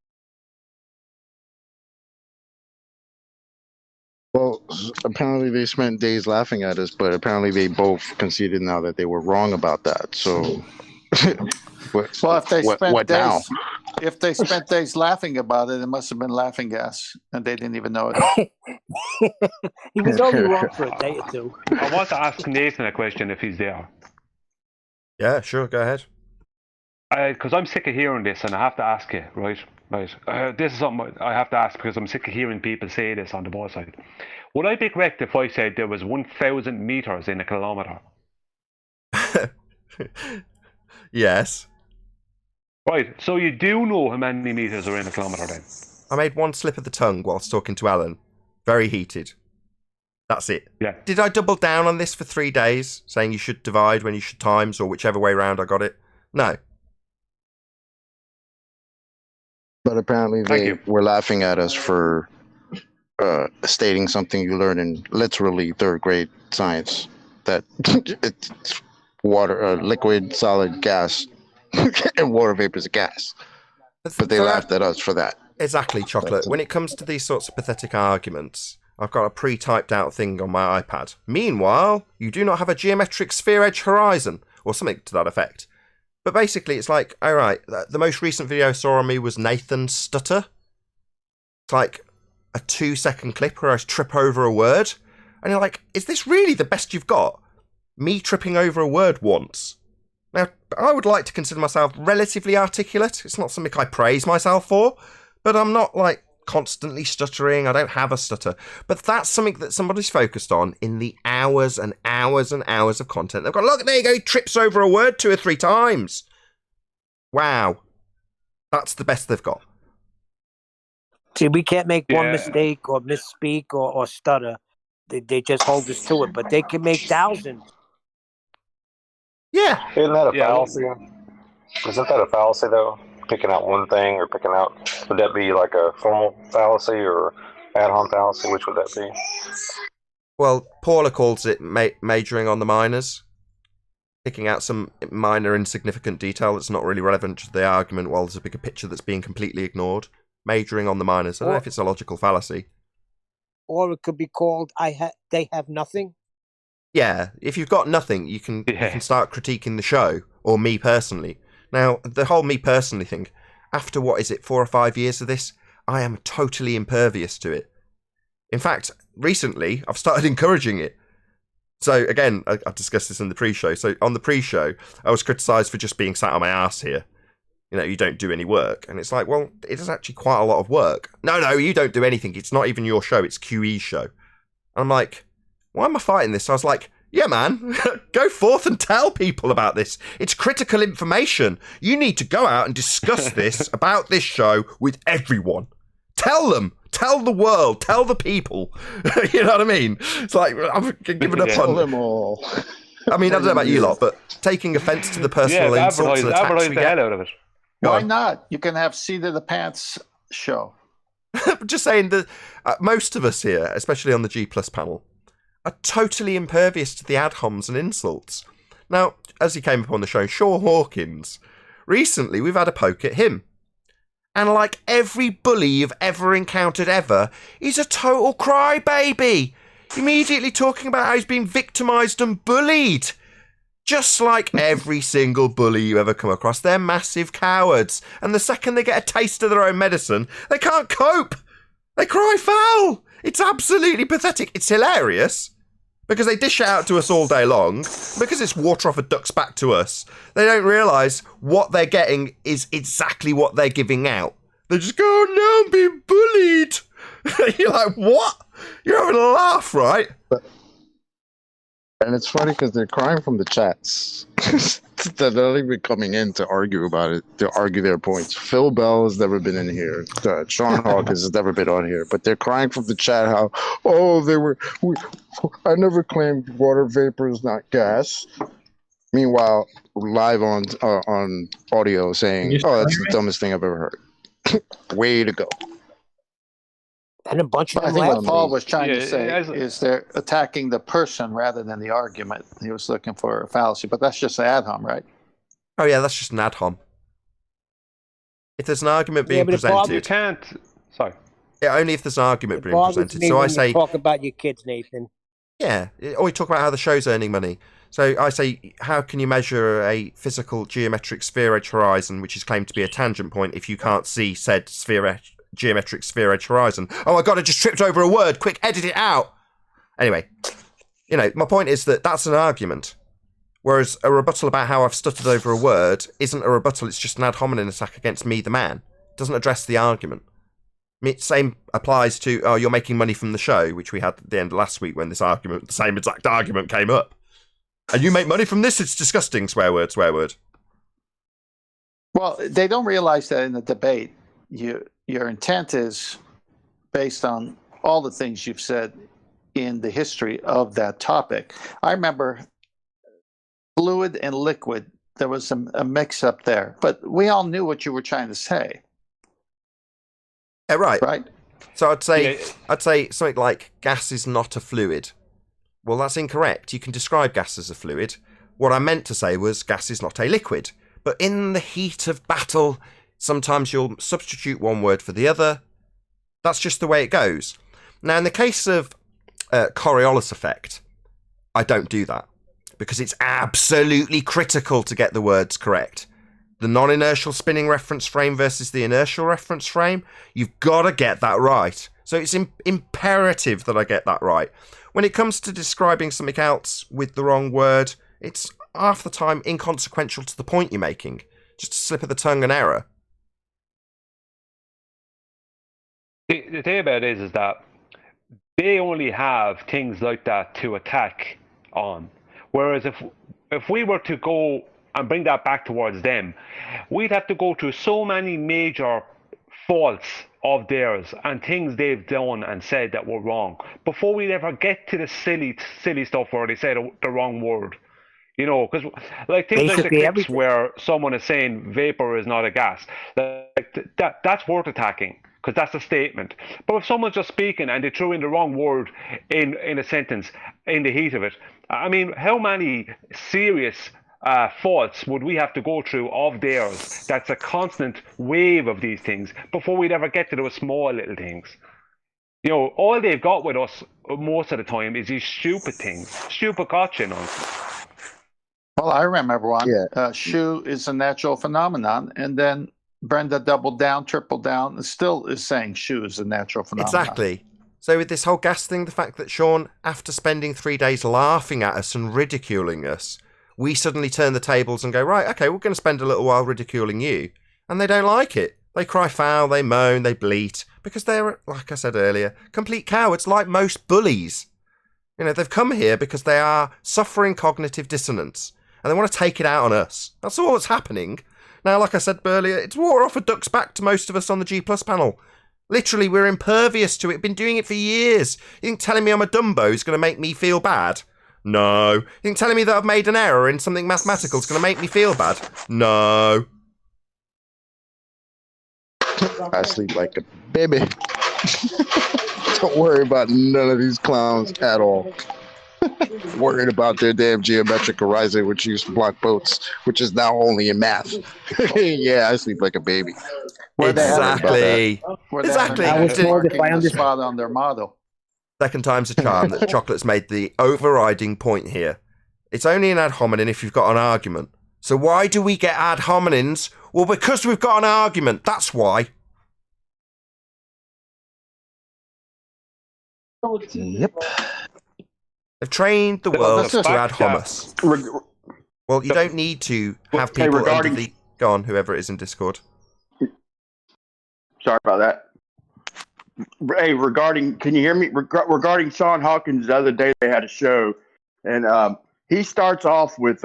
Well, apparently they spent days laughing at us, but apparently they both conceded now that they were wrong about that. So, if they spent days laughing about it, it must have been laughing gas, and they didn't even know it. He was only wrong for a day or two. I want to ask Nathan a question if he's there. Yeah, sure, go ahead. Because I'm sick of hearing this, and I have to ask you, right? This is something I have to ask because I'm sick of hearing people say this on the board side. Would I be correct if I said there was 1,000 meters in a kilometer? Yes. Right, so you do know how many meters are in a kilometer then? I made one slip of the tongue whilst talking to Alan. Very heated. That's it. Yeah. Did I double down on this for 3 days, saying you should divide when you should times, or whichever way round I got it? No. But apparently they were laughing at us for stating something you learned in literally third grade science, that it's water, liquid, solid, gas, and water vapor is a gas. But they laughed at us for that. Exactly, Chocolate. When it comes to these sorts of pathetic arguments, I've got a pre-typed out thing on my iPad. Meanwhile, you do not have a geometric sphere edge horizon, or something to that effect. But basically, it's like, all right, the most recent video I saw on me was Nathan's stutter. It's like a 2-second clip where I trip over a word. And you're like, is this really the best you've got? Me tripping over a word once. Now, I would like to consider myself relatively articulate. It's not something I praise myself for. But I'm not, like, constantly stuttering. I don't have a stutter. But that's something that somebody's focused on in the hours and hours and hours of content. They've got, look, there you go, he trips over a word 2 or 3 times. Wow. That's the best they've got. See, we can't make one mistake or misspeak or stutter. They just hold us to it, but they can make thousands. Yeah. Isn't that a fallacy? Isn't that a fallacy, though? Picking out one thing or picking out, would that be like a formal fallacy or ad-hom fallacy? Which would that be? Well, Paula calls it majoring on the minors. Picking out some minor insignificant detail that's not really relevant to the argument while there's a bigger picture that's being completely ignored. Majoring on the minors. I don't know if it's a logical fallacy. Or it could be called they have nothing. Yeah, if you've got nothing, you can start critiquing the show, or me personally. Now, the whole me personally thing, after 4 or 5 years of this, I am totally impervious to it. In fact, recently, I've started encouraging it. So, again, I discussed this in the pre-show. So, on the pre-show, I was criticised for just being sat on my ass here. You don't do any work. And it's like, well, it is actually quite a lot of work. No, you don't do anything. It's not even your show. It's QE's show. And I'm like, why am I fighting this? So I was like, yeah, man, go forth and tell people about this. It's critical information. You need to go out and discuss this about this show with everyone. Tell them. Tell the world. Tell the people. You know what I mean? It's like, I'm giving up on them all. I mean, I don't know about you lot, but taking offence to the personal insults and attacks advertise we the get. hell out of it. Why not? You can have Seat of the Pants show. Just saying that most of us here, especially on the G Plus panel, are totally impervious to the ad homs and insults. Now, as he came up on the show, Shaw Hawkins, recently we've had a poke at him. And like every bully you've ever encountered ever, he's a total crybaby. Immediately talking about how he's been victimised and bullied. Just like every single bully you ever come across, they're massive cowards. And the second they get a taste of their own medicine, they can't cope. They cry foul. It's absolutely pathetic. It's hilarious because they dish it out to us all day long. Because it's water off a duck's back to us, they don't realise what they're getting is exactly what they're giving out. They just go, oh, no, I'm being bullied. You're like, what? You're having a laugh, right? And it's funny because they're crying from the chats. They're not even coming in to argue about it, to argue their points. Phil Bell has never been in here. Sean Hawkins has never been on here. But they're crying from the chat how, I never claimed water vapor is not gas. Meanwhile, live on audio saying, oh, that's the dumbest thing I've ever heard. Way to go. And a bunch of I them think what laughed. Paul was trying to say is they're attacking the person rather than the argument. He was looking for a fallacy, but that's just an ad hom, right? Oh yeah, that's just an ad hom. If there's an argument being presented, You can't. Sorry. yeah, only if there's an argument being Bothers presented. me So I when you say, talk about your kids, Nathan. yeah, or we talk about how the show's earning money. So I say, how can you measure a physical geometric sphere-edge horizon, which is claimed to be a tangent point, if you can't see said geometric sphere-edge horizon? Oh my god, I just tripped over a word. Quick, edit it out. Anyway, my point is that that's an argument. Whereas a rebuttal about how I've stuttered over a word isn't a rebuttal, it's just an ad hominem attack against me, the man. It doesn't address the argument. Same applies to, oh, you're making money from the show, which we had at the end of last week when this argument, the same exact argument came up. And you make money from this? It's disgusting. Swear word, swear word. Well, they don't realize that in the debate, your intent is based on all the things you've said in the history of that topic. I remember fluid and liquid, there was a mix-up there, but we all knew what you were trying to say. Yeah, right. Right. So I'd say something like gas is not a fluid. Well, that's incorrect. You can describe gas as a fluid. What I meant to say was gas is not a liquid. But in the heat of battle, sometimes you'll substitute one word for the other. That's just the way it goes. Now, in the case of Coriolis effect, I don't do that because it's absolutely critical to get the words correct. The non-inertial spinning reference frame versus the inertial reference frame, you've got to get that right. So it's imperative that I get that right. When it comes to describing something else with the wrong word, it's half the time inconsequential to the point you're making. Just a slip of the tongue and error. The thing about it is that they only have things like that to attack on. Whereas if we were to go and bring that back towards them, we'd have to go through so many major faults of theirs and things they've done and said that were wrong before we'd ever get to the silly stuff where they said the wrong word. Because like things like the clips where someone is saying vapor is not a gas, that's worth attacking because that's a statement. But if someone's just speaking and they threw in the wrong word in a sentence in the heat of it, I mean, how many serious faults would we have to go through of theirs? That's a constant wave of these things before we'd ever get to those small little things. All they've got with us most of the time is these stupid things, stupid gotcha nonsense. Well, I remember one. Yeah. Shoe is a natural phenomenon, and then Brenda doubled down, tripled down, and still is saying shoe is a natural phenomenon. Exactly. So with this whole gas thing, the fact that Sean, after spending 3 days laughing at us and ridiculing us, we suddenly turn the tables and go, right, okay, we're going to spend a little while ridiculing you. And they don't like it. They cry foul, they moan, they bleat, because they're, like I said earlier, complete cowards like most bullies. They've come here because they are suffering cognitive dissonance. And they want to take it out on us. That's all that's happening. Now, like I said earlier, it's water off a duck's back to most of us on the G Plus panel. Literally, we're impervious to it. Been doing it for years. You think telling me I'm a Dumbo is going to make me feel bad? No. You think telling me that I've made an error in something mathematical is going to make me feel bad? No. I sleep like a baby. Don't worry about none of these clowns at all. Worried about their damn geometric horizon, which used to block boats, which is now only in math. Yeah, I sleep like a baby. Exactly. Exactly. I was told if I the understand. spot on their model. Second time's a charm that Chocolate's made the overriding point here. It's only an ad hominem if you've got an argument. So why do we get ad hominems? Well, because we've got an argument. That's why. Yep. They've trained the world to ad homus. Well, you So- don't need to have Okay, people regarding- under the... Go on, whoever it is in Discord. Sorry about that. Hey, can you hear me? Regarding Sean Hawkins, the other day they had a show, and he starts off with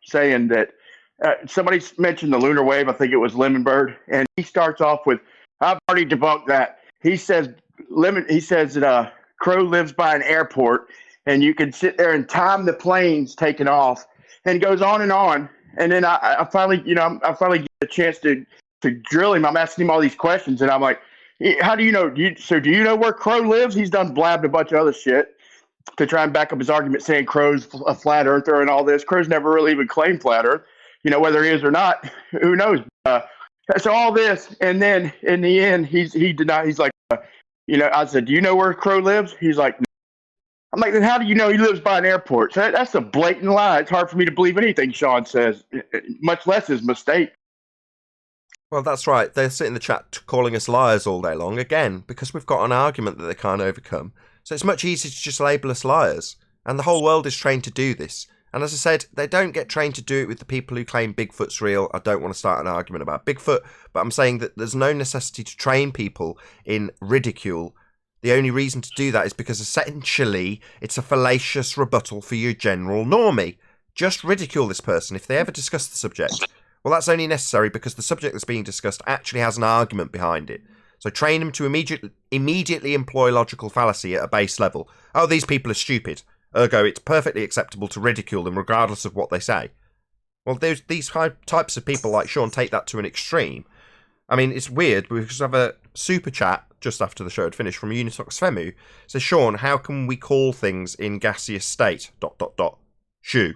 saying that somebody mentioned the lunar wave. I think it was Lemonbird, and he starts off with, "I've already debunked that." He says that Crow lives by an airport, and you can sit there and time the planes taking off, and goes on. And then I finally get a chance to drill him. I'm asking him all these questions, and I'm like, how do you know? Do you know where Crow lives? He's done blabbed a bunch of other shit to try and back up his argument, saying Crow's a flat earther and all this. Crow's never really even claimed flat Earth. Whether he is or not, who knows? So all this, and then in the end, he denied. He's like, I said, do you know where Crow lives? He's like, no. I'm like, then how do you know he lives by an airport? So that's a blatant lie. It's hard for me to believe anything Sean says, much less his mistake. Well, that's right. They sit in the chat calling us liars all day long, again, because we've got an argument that they can't overcome. So it's much easier to just label us liars. And the whole world is trained to do this. And as I said, they don't get trained to do it with the people who claim Bigfoot's real. I don't want to start an argument about Bigfoot, but I'm saying that there's no necessity to train people in ridicule. The only reason to do that is because essentially it's a fallacious rebuttal for your general normie. Just ridicule this person if they ever discuss the subject. Well, that's only necessary because the subject that's being discussed actually has an argument behind it. So train them to immediately employ logical fallacy at a base level. Oh, these people are stupid. Ergo, it's perfectly acceptable to ridicule them regardless of what they say. Well, these types of people like Sean take that to an extreme. I mean, it's weird because I have a super chat just after the show had finished from Unitox Femu. It says, Sean, how can we call things in gaseous state? ... Shoe.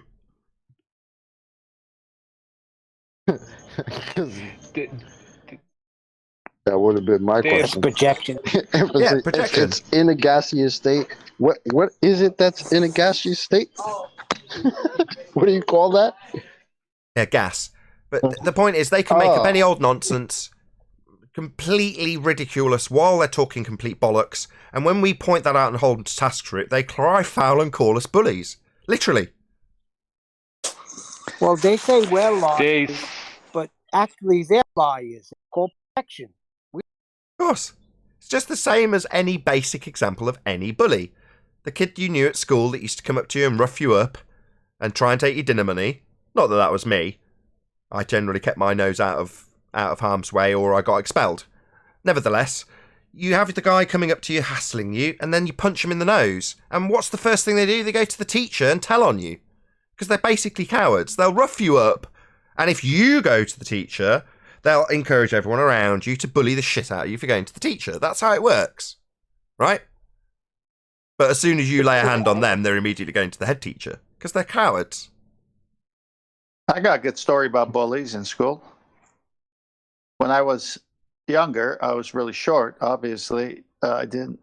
That would have been my There's question. projection. Yeah, projection. It's in a gaseous state. What is it that's in a gaseous state? What do you call that? Yeah, gas. But the point is, they can make up any old nonsense, completely ridicule us while they're talking complete bollocks, and when we point that out and hold them to task for it, they cry foul and call us bullies. Literally. Well, they say we're liars, but actually they're liars. It's called protection. Of course. It's just the same as any basic example of any bully. The kid you knew at school that used to come up to you and rough you up and try and take your dinner money. Not that that was me. I generally kept my nose out of harm's way or I got expelled. Nevertheless, you have the guy coming up to you hassling you and then you punch him in the nose. And what's the first thing they do? They go to the teacher and tell on you. Because they're basically cowards. They'll rough you up. And if you go to the teacher, they'll encourage everyone around you to bully the shit out of you for going to the teacher. That's how it works. Right? But as soon as you lay a hand on them, they're immediately going to the head teacher. Because they're cowards. I got a good story about bullies in school. When I was younger, I was really short. Obviously, I didn't,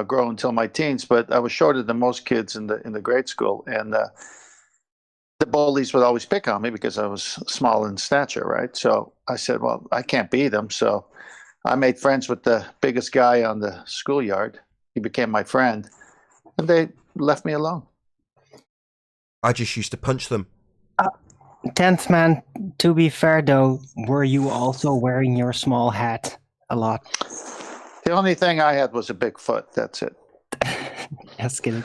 grow until my teens, but I was shorter than most kids in the grade school, and the bullies would always pick on me because I was small in stature, right? So I said, well, I can't beat them, so I made friends with the biggest guy on the schoolyard. He became my friend, and they left me alone. I just used to punch them. 10th man, to be fair though, were you also wearing your small hat a lot? The only thing I had was a big foot. That's it. Just kidding.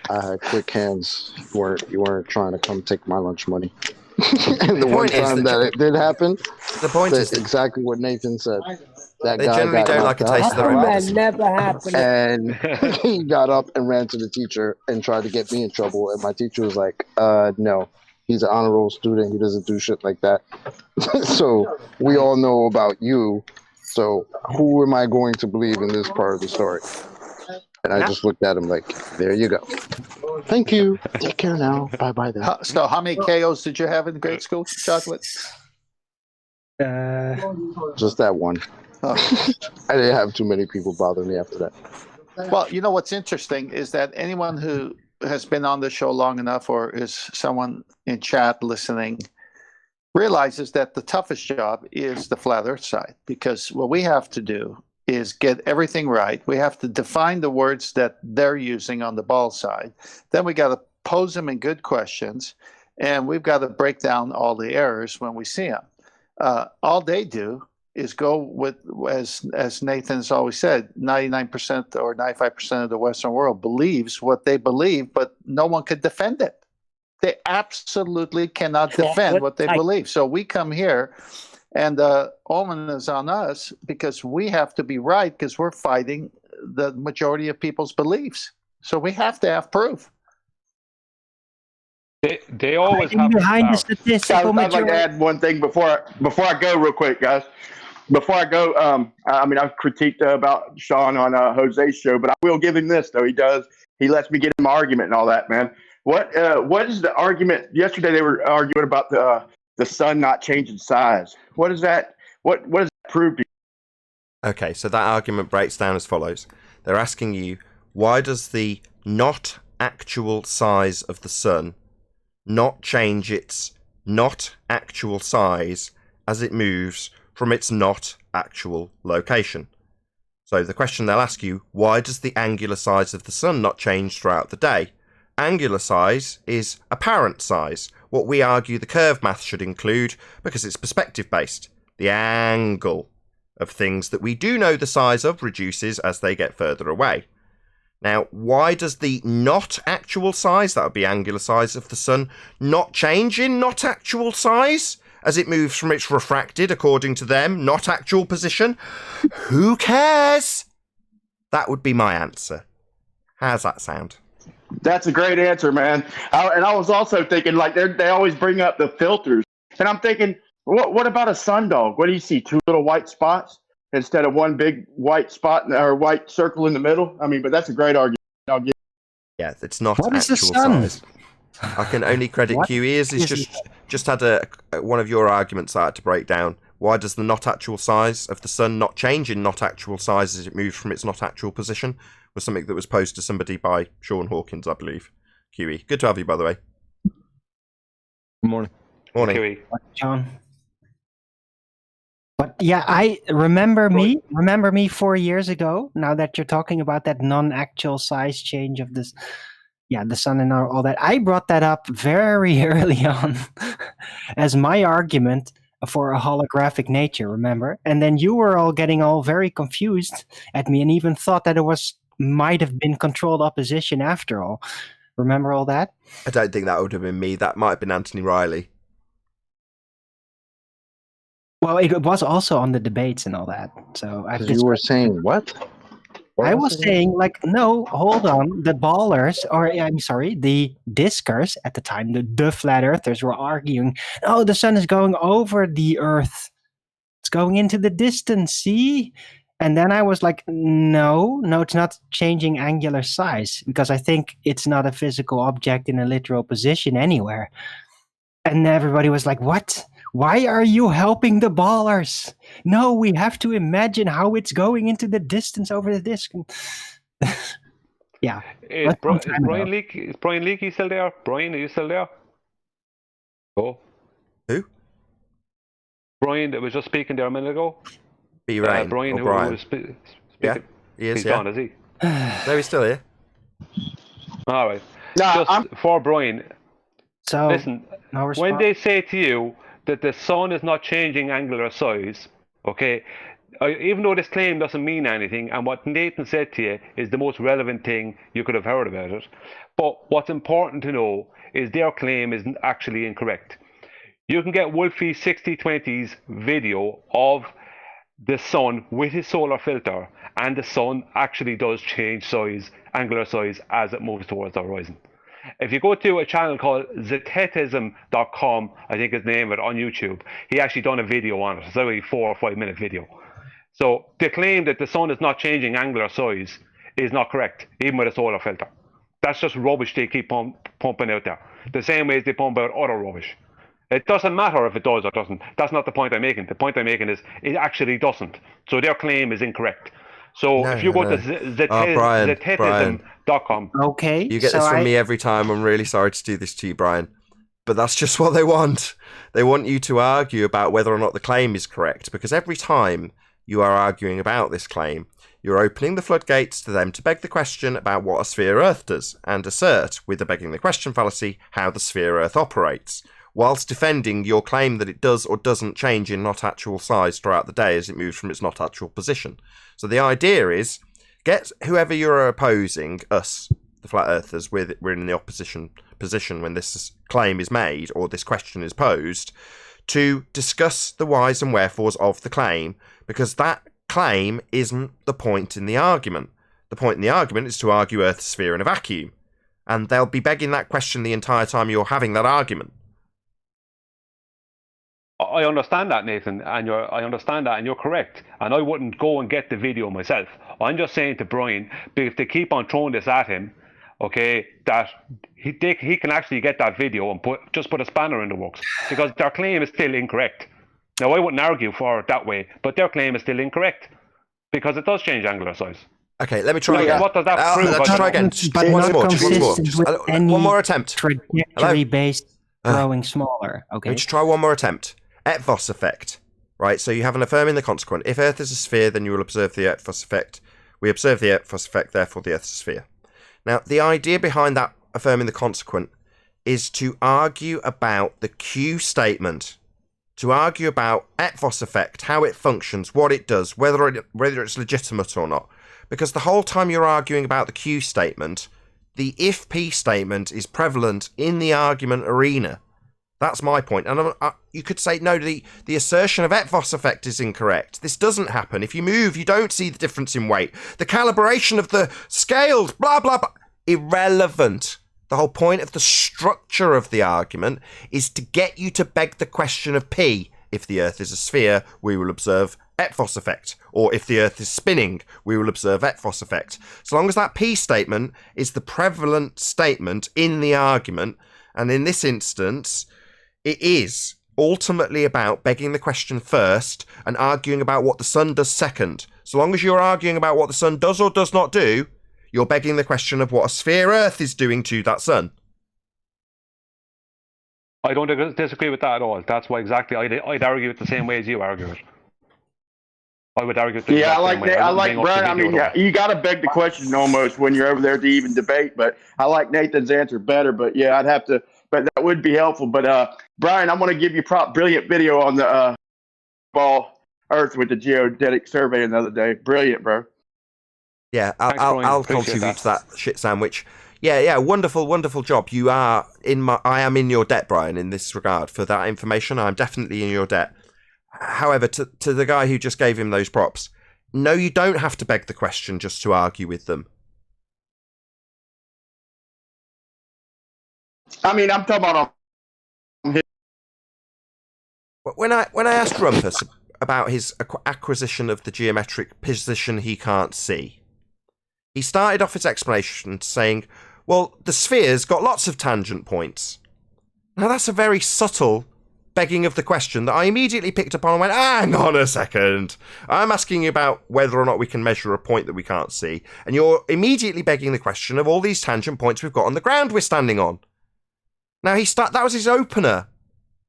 I had quick hands. You weren't trying to come take my lunch money. And the one time that it did happen, the point is exactly what Nathan said. That They guy generally got don't like knocked a taste out, of their own That medicine. never happened. and he got up and ran to the teacher and tried to get me in trouble. And my teacher was like, "No, he's an honor roll student. He doesn't do shit like that." So we all know about you. So who am I going to believe in this part of the story? And I just looked at him like, "There you go. Thank you. Take care now. Bye bye then." So how many KOs did you have in grade school, Chocolate? Just that one. Oh. I didn't have too many people bother me after that. Well, you know what's interesting is that anyone who has been on the show long enough or is someone in chat listening realizes that the toughest job is the flat earth side, because what we have to do is get everything right. We have to define the words that they're using on the ball side. Then we got to pose them in good questions, and we've got to break down all the errors when we see them. All they do is go with, as Nathan's always said, 99% or 95% of the Western world believes what they believe, but no one could defend it. They absolutely cannot defend what they believe. So we come here, and the omen is on us because we have to be right because we're fighting the majority of people's beliefs. So we have to have proof. They always have behind the to statistical I'd like to add one thing before I go real quick, guys. Before I go, I mean, I've critiqued about Sean on Jose's show, but I will give him this, though. He lets me get in my argument and all that, man. What is the argument? Yesterday they were arguing about the sun not changing size. What is that? What does that prove to you? Okay, so that argument breaks down as follows. They're asking you, why does the not actual size of the sun not change its not actual size as it moves from its not actual location? So the question they'll ask you, why does the angular size of the sun not change throughout the day? Angular size is apparent size, what we argue the curve math should include because it's perspective based. The angle of things that we do know the size of reduces as they get further away. Now, why does the not actual size, that would be angular size of the sun, not change in not actual size as it moves from its refracted, according to them, not actual position? Who cares? That would be my answer. How's that sound? That's a great answer, man. And I was also thinking, like, they always bring up the filters. And I'm thinking, what about a sundog? What do you see, two little white spots instead of one big white spot or white circle in the middle? I mean, but that's a great argument. Yeah, it's not What is the actual sun? size. I can only credit What QE. He's just had one of your arguments I had to break down. Why does the not actual size of the sun not change in not actual size as it moves from its not actual position? Was something that was posed to somebody by Sean Hawkins, I believe. QE. Good to have you, by the way. Good morning. Morning. QE. John. But yeah, I remember me 4 years ago, now that you're talking about that non-actual size change of this, the sun and all that, I brought that up very early on as my argument for a holographic nature, remember? And then you were all getting all very confused at me and even thought that it might have been controlled opposition after all. Remember all that? I don't think that would have been me. That might have been Anthony Riley. Well, it was also on the debates and all that. So You were saying what? I was saying, like, no, hold on. The ballers, or I'm sorry, the discers at the time, the flat earthers were arguing, oh, the sun is going over the earth. It's going into the distance, see? And then I was like, no, it's not changing angular size because I think it's not a physical object in a literal position anywhere. And everybody was like, what? Why are you helping the ballers? No, we have to imagine how it's going into the distance over the disc. Yeah. Is Brian Leakey still there? Brian, are you still there? Oh. Who? Brian that was just speaking there a minute ago. Brian. Brian, who was speaking. Yeah, he is. He's yeah. gone, is he? No, he's still here. All right. For Brian. So listen, when they say to you that the sun is not changing angular size, okay, even though this claim doesn't mean anything, and what Nathan said to you is the most relevant thing you could have heard about it, but what's important to know is their claim is actually incorrect. You can get Wolfie 6020's video of the sun with his solar filter, and the sun actually does change size, angular size, as it moves towards the horizon. If you go to a channel called Scientism.com, I think his name of it, on YouTube, he actually done a video on it. It's a 4 or 5 minute video. So the claim that the sun is not changing angular size is not correct, even with a solar filter. That's just rubbish they keep pumping out there. The same way as they pump out other rubbish. It doesn't matter if it does or doesn't. That's not the point I'm making. The point I'm making is it actually doesn't. So their claim is incorrect. So if you go to Scientism.com. Okay. You get this from me every time. I'm really sorry to do this to you, Brian. But that's just what they want. They want you to argue about whether or not the claim is correct, because every time you are arguing about this claim, you're opening the floodgates to them to beg the question about what a sphere Earth does, and assert, with the begging the question fallacy, how the sphere Earth operates, whilst defending your claim that it does or doesn't change in not actual size throughout the day as it moves from its not actual position. So the idea is, get whoever you're opposing, us, the flat earthers, we're in the opposition position when this claim is made or this question is posed, to discuss the whys and wherefores of the claim, because that claim isn't the point in the argument. The point in the argument is to argue Earth's sphere in a vacuum, and they'll be begging that question the entire time you're having that argument. I understand that, Nathan, and you're correct. And I wouldn't go and get the video myself. I'm just saying to Brian, if they keep on throwing this at him, okay, that he can actually get that video and just put a spanner in the works, because their claim is still incorrect. Now, I wouldn't argue for it that way, but their claim is still incorrect because it does change angular size. Okay, let me try again. What does that prove? Let's try again. One more attempt. Trajectory-based growing smaller. Okay. Let me just try one more attempt. Etvos effect. Right, so you have an affirming the consequent. If Earth is a sphere, then you will observe the Etvos effect. We observe the Etvos effect, therefore the Earth is a sphere. Now, the idea behind that affirming the consequent is to argue about the Q statement, to argue about Etvos effect, how it functions, what it does, whether it's legitimate or not. Because the whole time you're arguing about the Q statement, the if P statement is prevalent in the argument arena. That's my point. And you could say, no, the assertion of Etvos effect is incorrect. This doesn't happen. If you move, you don't see the difference in weight. The calibration of the scales, blah, blah, blah. Irrelevant. The whole point of the structure of the argument is to get you to beg the question of P. If the Earth is a sphere, we will observe Etvos effect. Or if the Earth is spinning, we will observe Etvos effect. So long as that P statement is the prevalent statement in the argument, and in this instance, it is ultimately about begging the question first and arguing about what the sun does second. So long as you're arguing about what the sun does or does not do, you're begging the question of what a sphere Earth is doing to that sun. I don't disagree with that at all. That's why exactly I'd argue it the same way as you argue it. I would argue it the I like same way. I like Brian. I mean, you got to beg the question almost when you're over there to even debate. But I like Nathan's answer better. But yeah, I'd have to. But that would be helpful. But Brian, I want to give you brilliant video on the ball Earth with the geodetic survey the other day. Brilliant, bro. Yeah, I'll contribute to that shit sandwich. Yeah, wonderful job. I am in your debt, Brian, in this regard for that information. I'm definitely in your debt. However, to the guy who just gave him those props, no, you don't have to beg the question just to argue with them. I mean, I'm talking about. When I asked Rumpus about his acquisition of the geometric position he can't see, he started off his explanation saying, well, the sphere's got lots of tangent points. Now, that's a very subtle begging of the question that I immediately picked up on and went, hang on a second. I'm asking you about whether or not we can measure a point that we can't see. And you're immediately begging the question of all these tangent points we've got on the ground we're standing on. Now, that was his opener.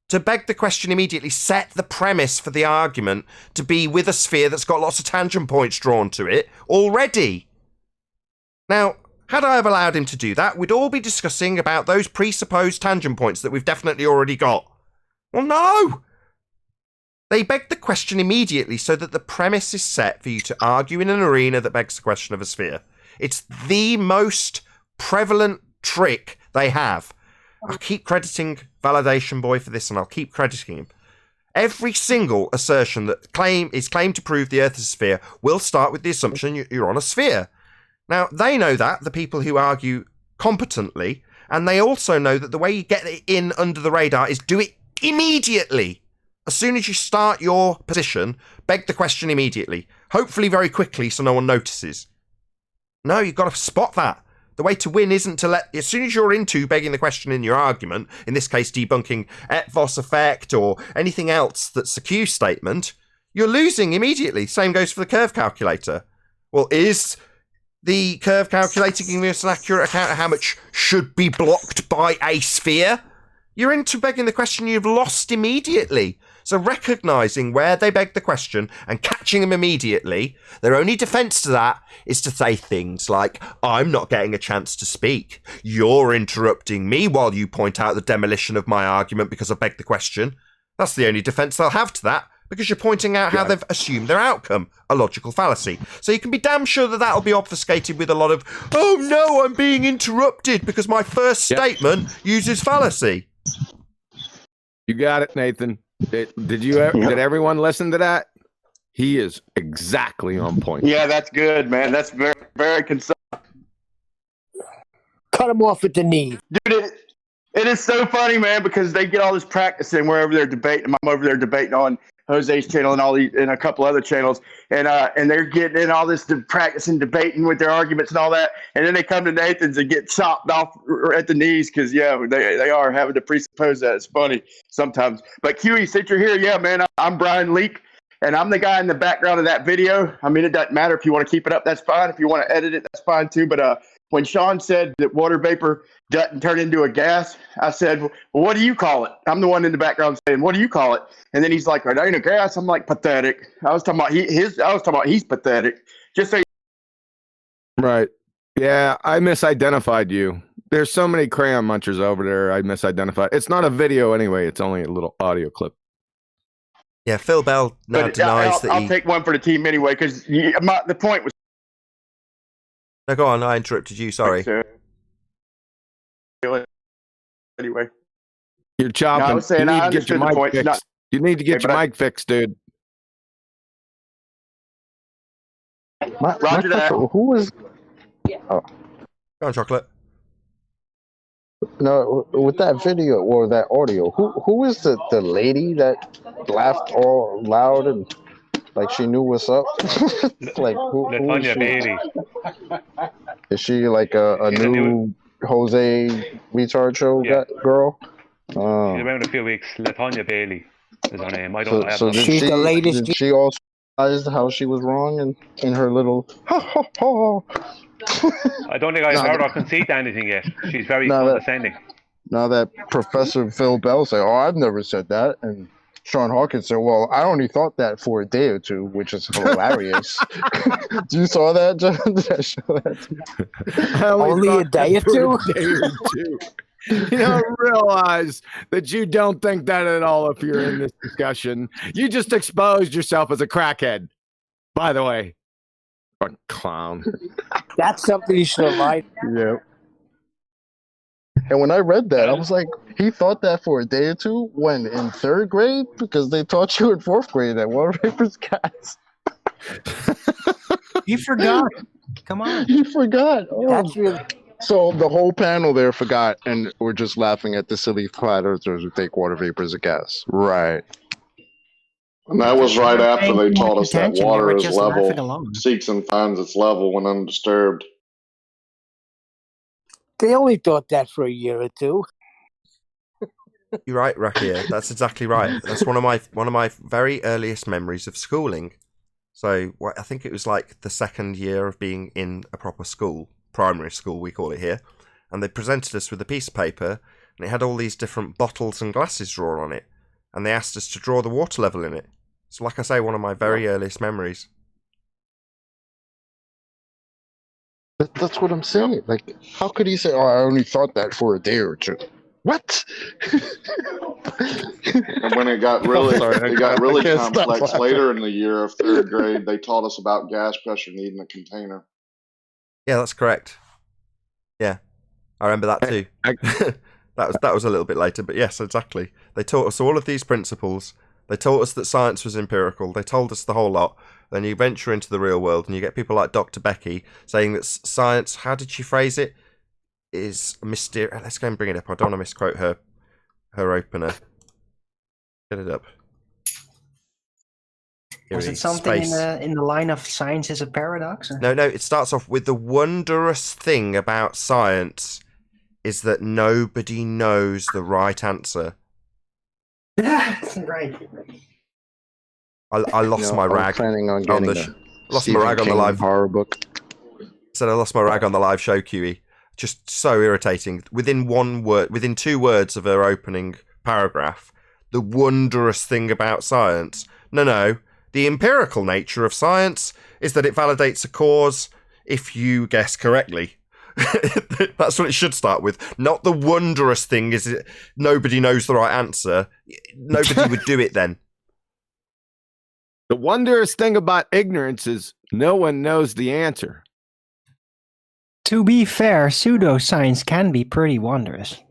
To beg the question immediately, set the premise for the argument to be with a sphere that's got lots of tangent points drawn to it already. Now, had I have allowed him to do that, we'd all be discussing about those presupposed tangent points that we've definitely already got. Well, no! They begged the question immediately so that the premise is set for you to argue in an arena that begs the question of a sphere. It's the most prevalent trick they have. I'll keep crediting Validation Boy for this, and I'll keep crediting him. Every single assertion that is claimed to prove the Earth is a sphere will start with the assumption you're on a sphere. Now, they know that, the people who argue competently, and they also know that the way you get it in under the radar is do it immediately. As soon as you start your position, beg the question immediately. Hopefully very quickly so no one notices. No, you've got to spot that. The way to win isn't to let, as soon as you're into begging the question in your argument, in this case debunking Etvos effect or anything else that's a Q statement, you're losing immediately. Same goes for the curve calculator. Well, is the curve calculator giving us an accurate account of how much should be blocked by a sphere? You're into begging the question, you've lost immediately. So recognising where they beg the question and catching them immediately, their only defence to that is to say things like, I'm not getting a chance to speak. You're interrupting me while you point out the demolition of my argument because I begged the question. That's the only defence they'll have to that, because you're pointing out how they've assumed their outcome, a logical fallacy. So you can be damn sure that that'll be obfuscated with a lot of, oh no, I'm being interrupted because my first statement uses fallacy. You got it, Nathan. Did everyone listen to that? He is exactly on point. Yeah, that's good, man. That's very, very concise. Cut him off at the knee. Dude, it is so funny, man, because they get all this practice in wherever they're debating. I'm over there debating on Jose's channel and and a couple other channels, and they're getting in all this practice and debating with their arguments and all that, and then they come to Nathan's and get chopped off at the knees because they are having to presuppose that. It's funny sometimes. But QE, since you're here, yeah, man, I'm Brian Leak, and I'm the guy in the background of that video. I mean, it doesn't matter if you want to keep it up, that's fine. If you want to edit it, that's fine too. But when Sean said that water vapor doesn't turn into a gas, I said, well, what do you call it? I'm the one in the background saying, what do you call it? And then he's like, it ain't a gas. I'm like, pathetic. I was talking about he's pathetic. Just say. Right. Yeah, I misidentified you. There's so many crayon munchers over there. I misidentified. It's not a video anyway. It's only a little audio clip. Yeah, Phil Bell now denies that I'll take one for the team anyway, because the point was. No, go on. I interrupted you. Sorry. Anyway. You're chopping. No, I was saying, you need to get your mic fixed. You need to get your mic fixed, dude. Roger that. Who was? Oh. Go on, Chocolate. No, with that video or that audio, who is the lady that laughed all loud and like she knew what's up? Like who is she? Bailey. Is she like a new Jose retard show girl? She's around a few weeks. Latonya Bailey is her name. I don't so she's the latest. Did she also realize how she was wrong in her little I don't think I've heard her concede anything yet. She's very condescending. Now that Professor Phil Bell said, "Oh, I've never said that," and Sean Hawkins said, "Well, I only thought that for a day or two," which is hilarious. You saw that, John? Did I show that? Only a day or two. You don't realize that you don't think that at all if you're in this discussion. You just exposed yourself as a crackhead, by the way. Fucking clown. That's something you should have lied. Yeah. And when I read that, I was like, he thought that for a day or two when in third grade? Because they taught you in fourth grade that water vapor's gas. You forgot. Come on. You forgot. Oh. That's really. So the whole panel there forgot, and we're just laughing at the silly flat earthers who think water vapor is a gas. Right. And that was right after they taught us that water is level, seeks and finds its level when undisturbed. They only thought that for a year or two. You're right, Rakia. That's exactly right. That's one of my very earliest memories of schooling. So I think it was like the second year of being in a proper school. Primary school, we call it here, and they presented us with a piece of paper, and it had all these different bottles and glasses drawn on it, and they asked us to draw the water level in it. So, like I say, one of my very earliest memories. That's what I'm saying. Like, how could he say, "Oh, I only thought that for a day or two"? What? And when it got really, complex later in the year of third grade, they taught us about gas pressure needing a container. Yeah, that's correct. Yeah, I remember that too. that was a little bit later, but yes, exactly. They taught us all of these principles, They taught us that science was empirical. They told us the whole lot. Then you venture into the real world and you get people like Dr. Becky saying that science, how did she phrase it, is mysterious. Let's go and bring it up. I don't want to misquote her opener. Get it up. Was it something in the line of science is a paradox? Or? No, it starts off with the wondrous thing about science is that nobody knows the right answer. Right. I lost my rag. Planning on getting lost my rag on the live horror book. Said I lost my rag on the live show, QE. Just so irritating. Within 2 words of her opening paragraph, the wondrous thing about science. No. The empirical nature of science is that it validates a cause if you guess correctly. That's what it should start with. Not the wondrous thing is it nobody knows the right answer. Nobody would do it then. The wondrous thing about ignorance is no one knows the answer. To be fair, pseudoscience can be pretty wondrous.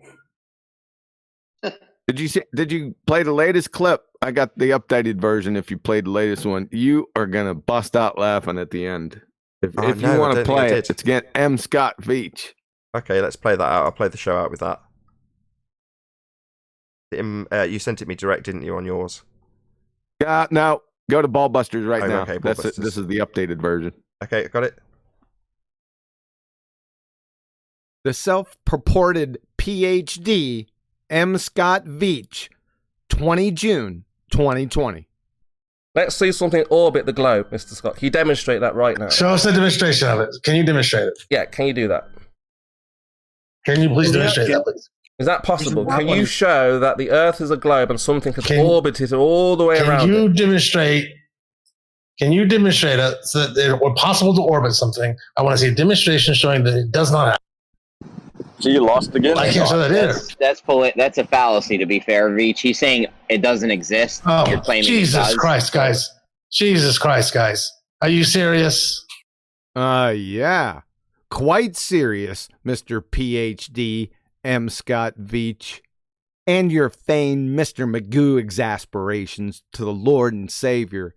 Did you play the latest clip? I got the updated version. If you played the latest one, you are gonna bust out laughing at the end. If you want to play it, it's again M. Scott Veach. Okay, let's play that out. I'll play the show out with that. You sent it me direct, didn't you, on yours? No. Go to Ballbusters right now. Okay, This is the updated version. Okay, got it. The self-purported PhD, M. Scott Veach, 20 June 2020. Let's see something orbit the globe, Mr. Scott. Can you demonstrate that right now? Show us a demonstration of it. Can you demonstrate it? Yeah, can you do that? Can you please demonstrate that, please? Is that possible? Can you show that the Earth is a globe and something has orbited all the way around Can you demonstrate it so that it were possible to orbit something? I want to see a demonstration showing that it does not happen. So you lost again? I can't show that either. That's a fallacy, to be fair, Veach. He's saying it doesn't exist. Oh, You're claiming Jesus Christ, guys. Jesus Christ, guys. Are you serious? Yeah. Quite serious, Mr. PhD, M. Scott Veach. And your feigned Mr. Magoo exasperations to the Lord and Savior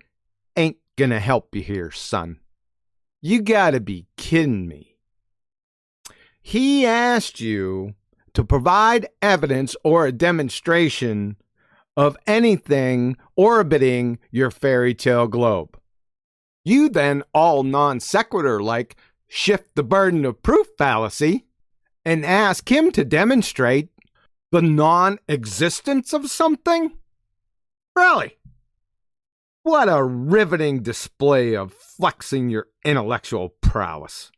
ain't gonna help you here, son. You gotta be kidding me. He asked you to provide evidence or a demonstration of anything orbiting your fairy tale globe. You then, all non sequitur like, shift the burden of proof fallacy and ask him to demonstrate the non-existence of something? Really? What a riveting display of flexing your intellectual prowess.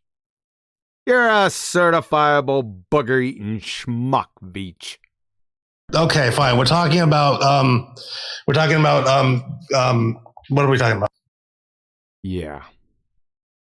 You're a certifiable booger-eating schmuck, Veach. Okay, fine. We're talking about what are we talking about? Yeah.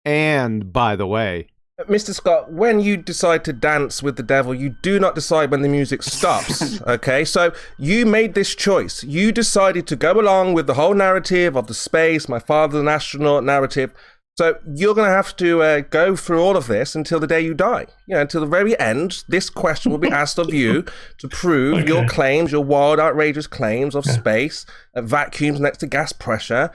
And by the way, Mr. Scott, when you decide to dance with the devil, you do not decide when the music stops. Okay, so you made this choice. You decided to go along with the whole narrative of the space, my father's an astronaut narrative. So you're going to have to go through all of this until the day you die. You know, until the very end, this question will be asked of you to prove your claims, your wild, outrageous claims of space, vacuums next to gas pressure.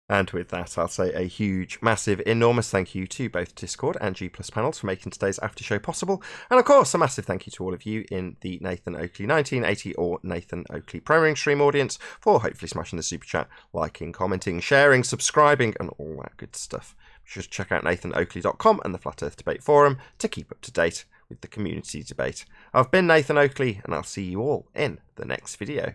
And with that, I'll say a huge, massive, enormous thank you to both Discord and G Plus panels for making today's after show possible. And of course, a massive thank you to all of you in the Nathan Oakley 1980 or Nathan Oakley Premiering stream audience for hopefully smashing the super chat, liking, commenting, sharing, subscribing, and all that good stuff. Be sure to check out nathanoakley.com and the Flat Earth Debate Forum to keep up to date with the community debate. I've been Nathan Oakley, and I'll see you all in the next video.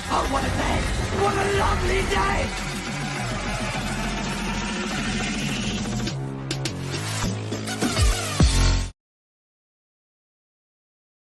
Oh, what a day! What a lovely day!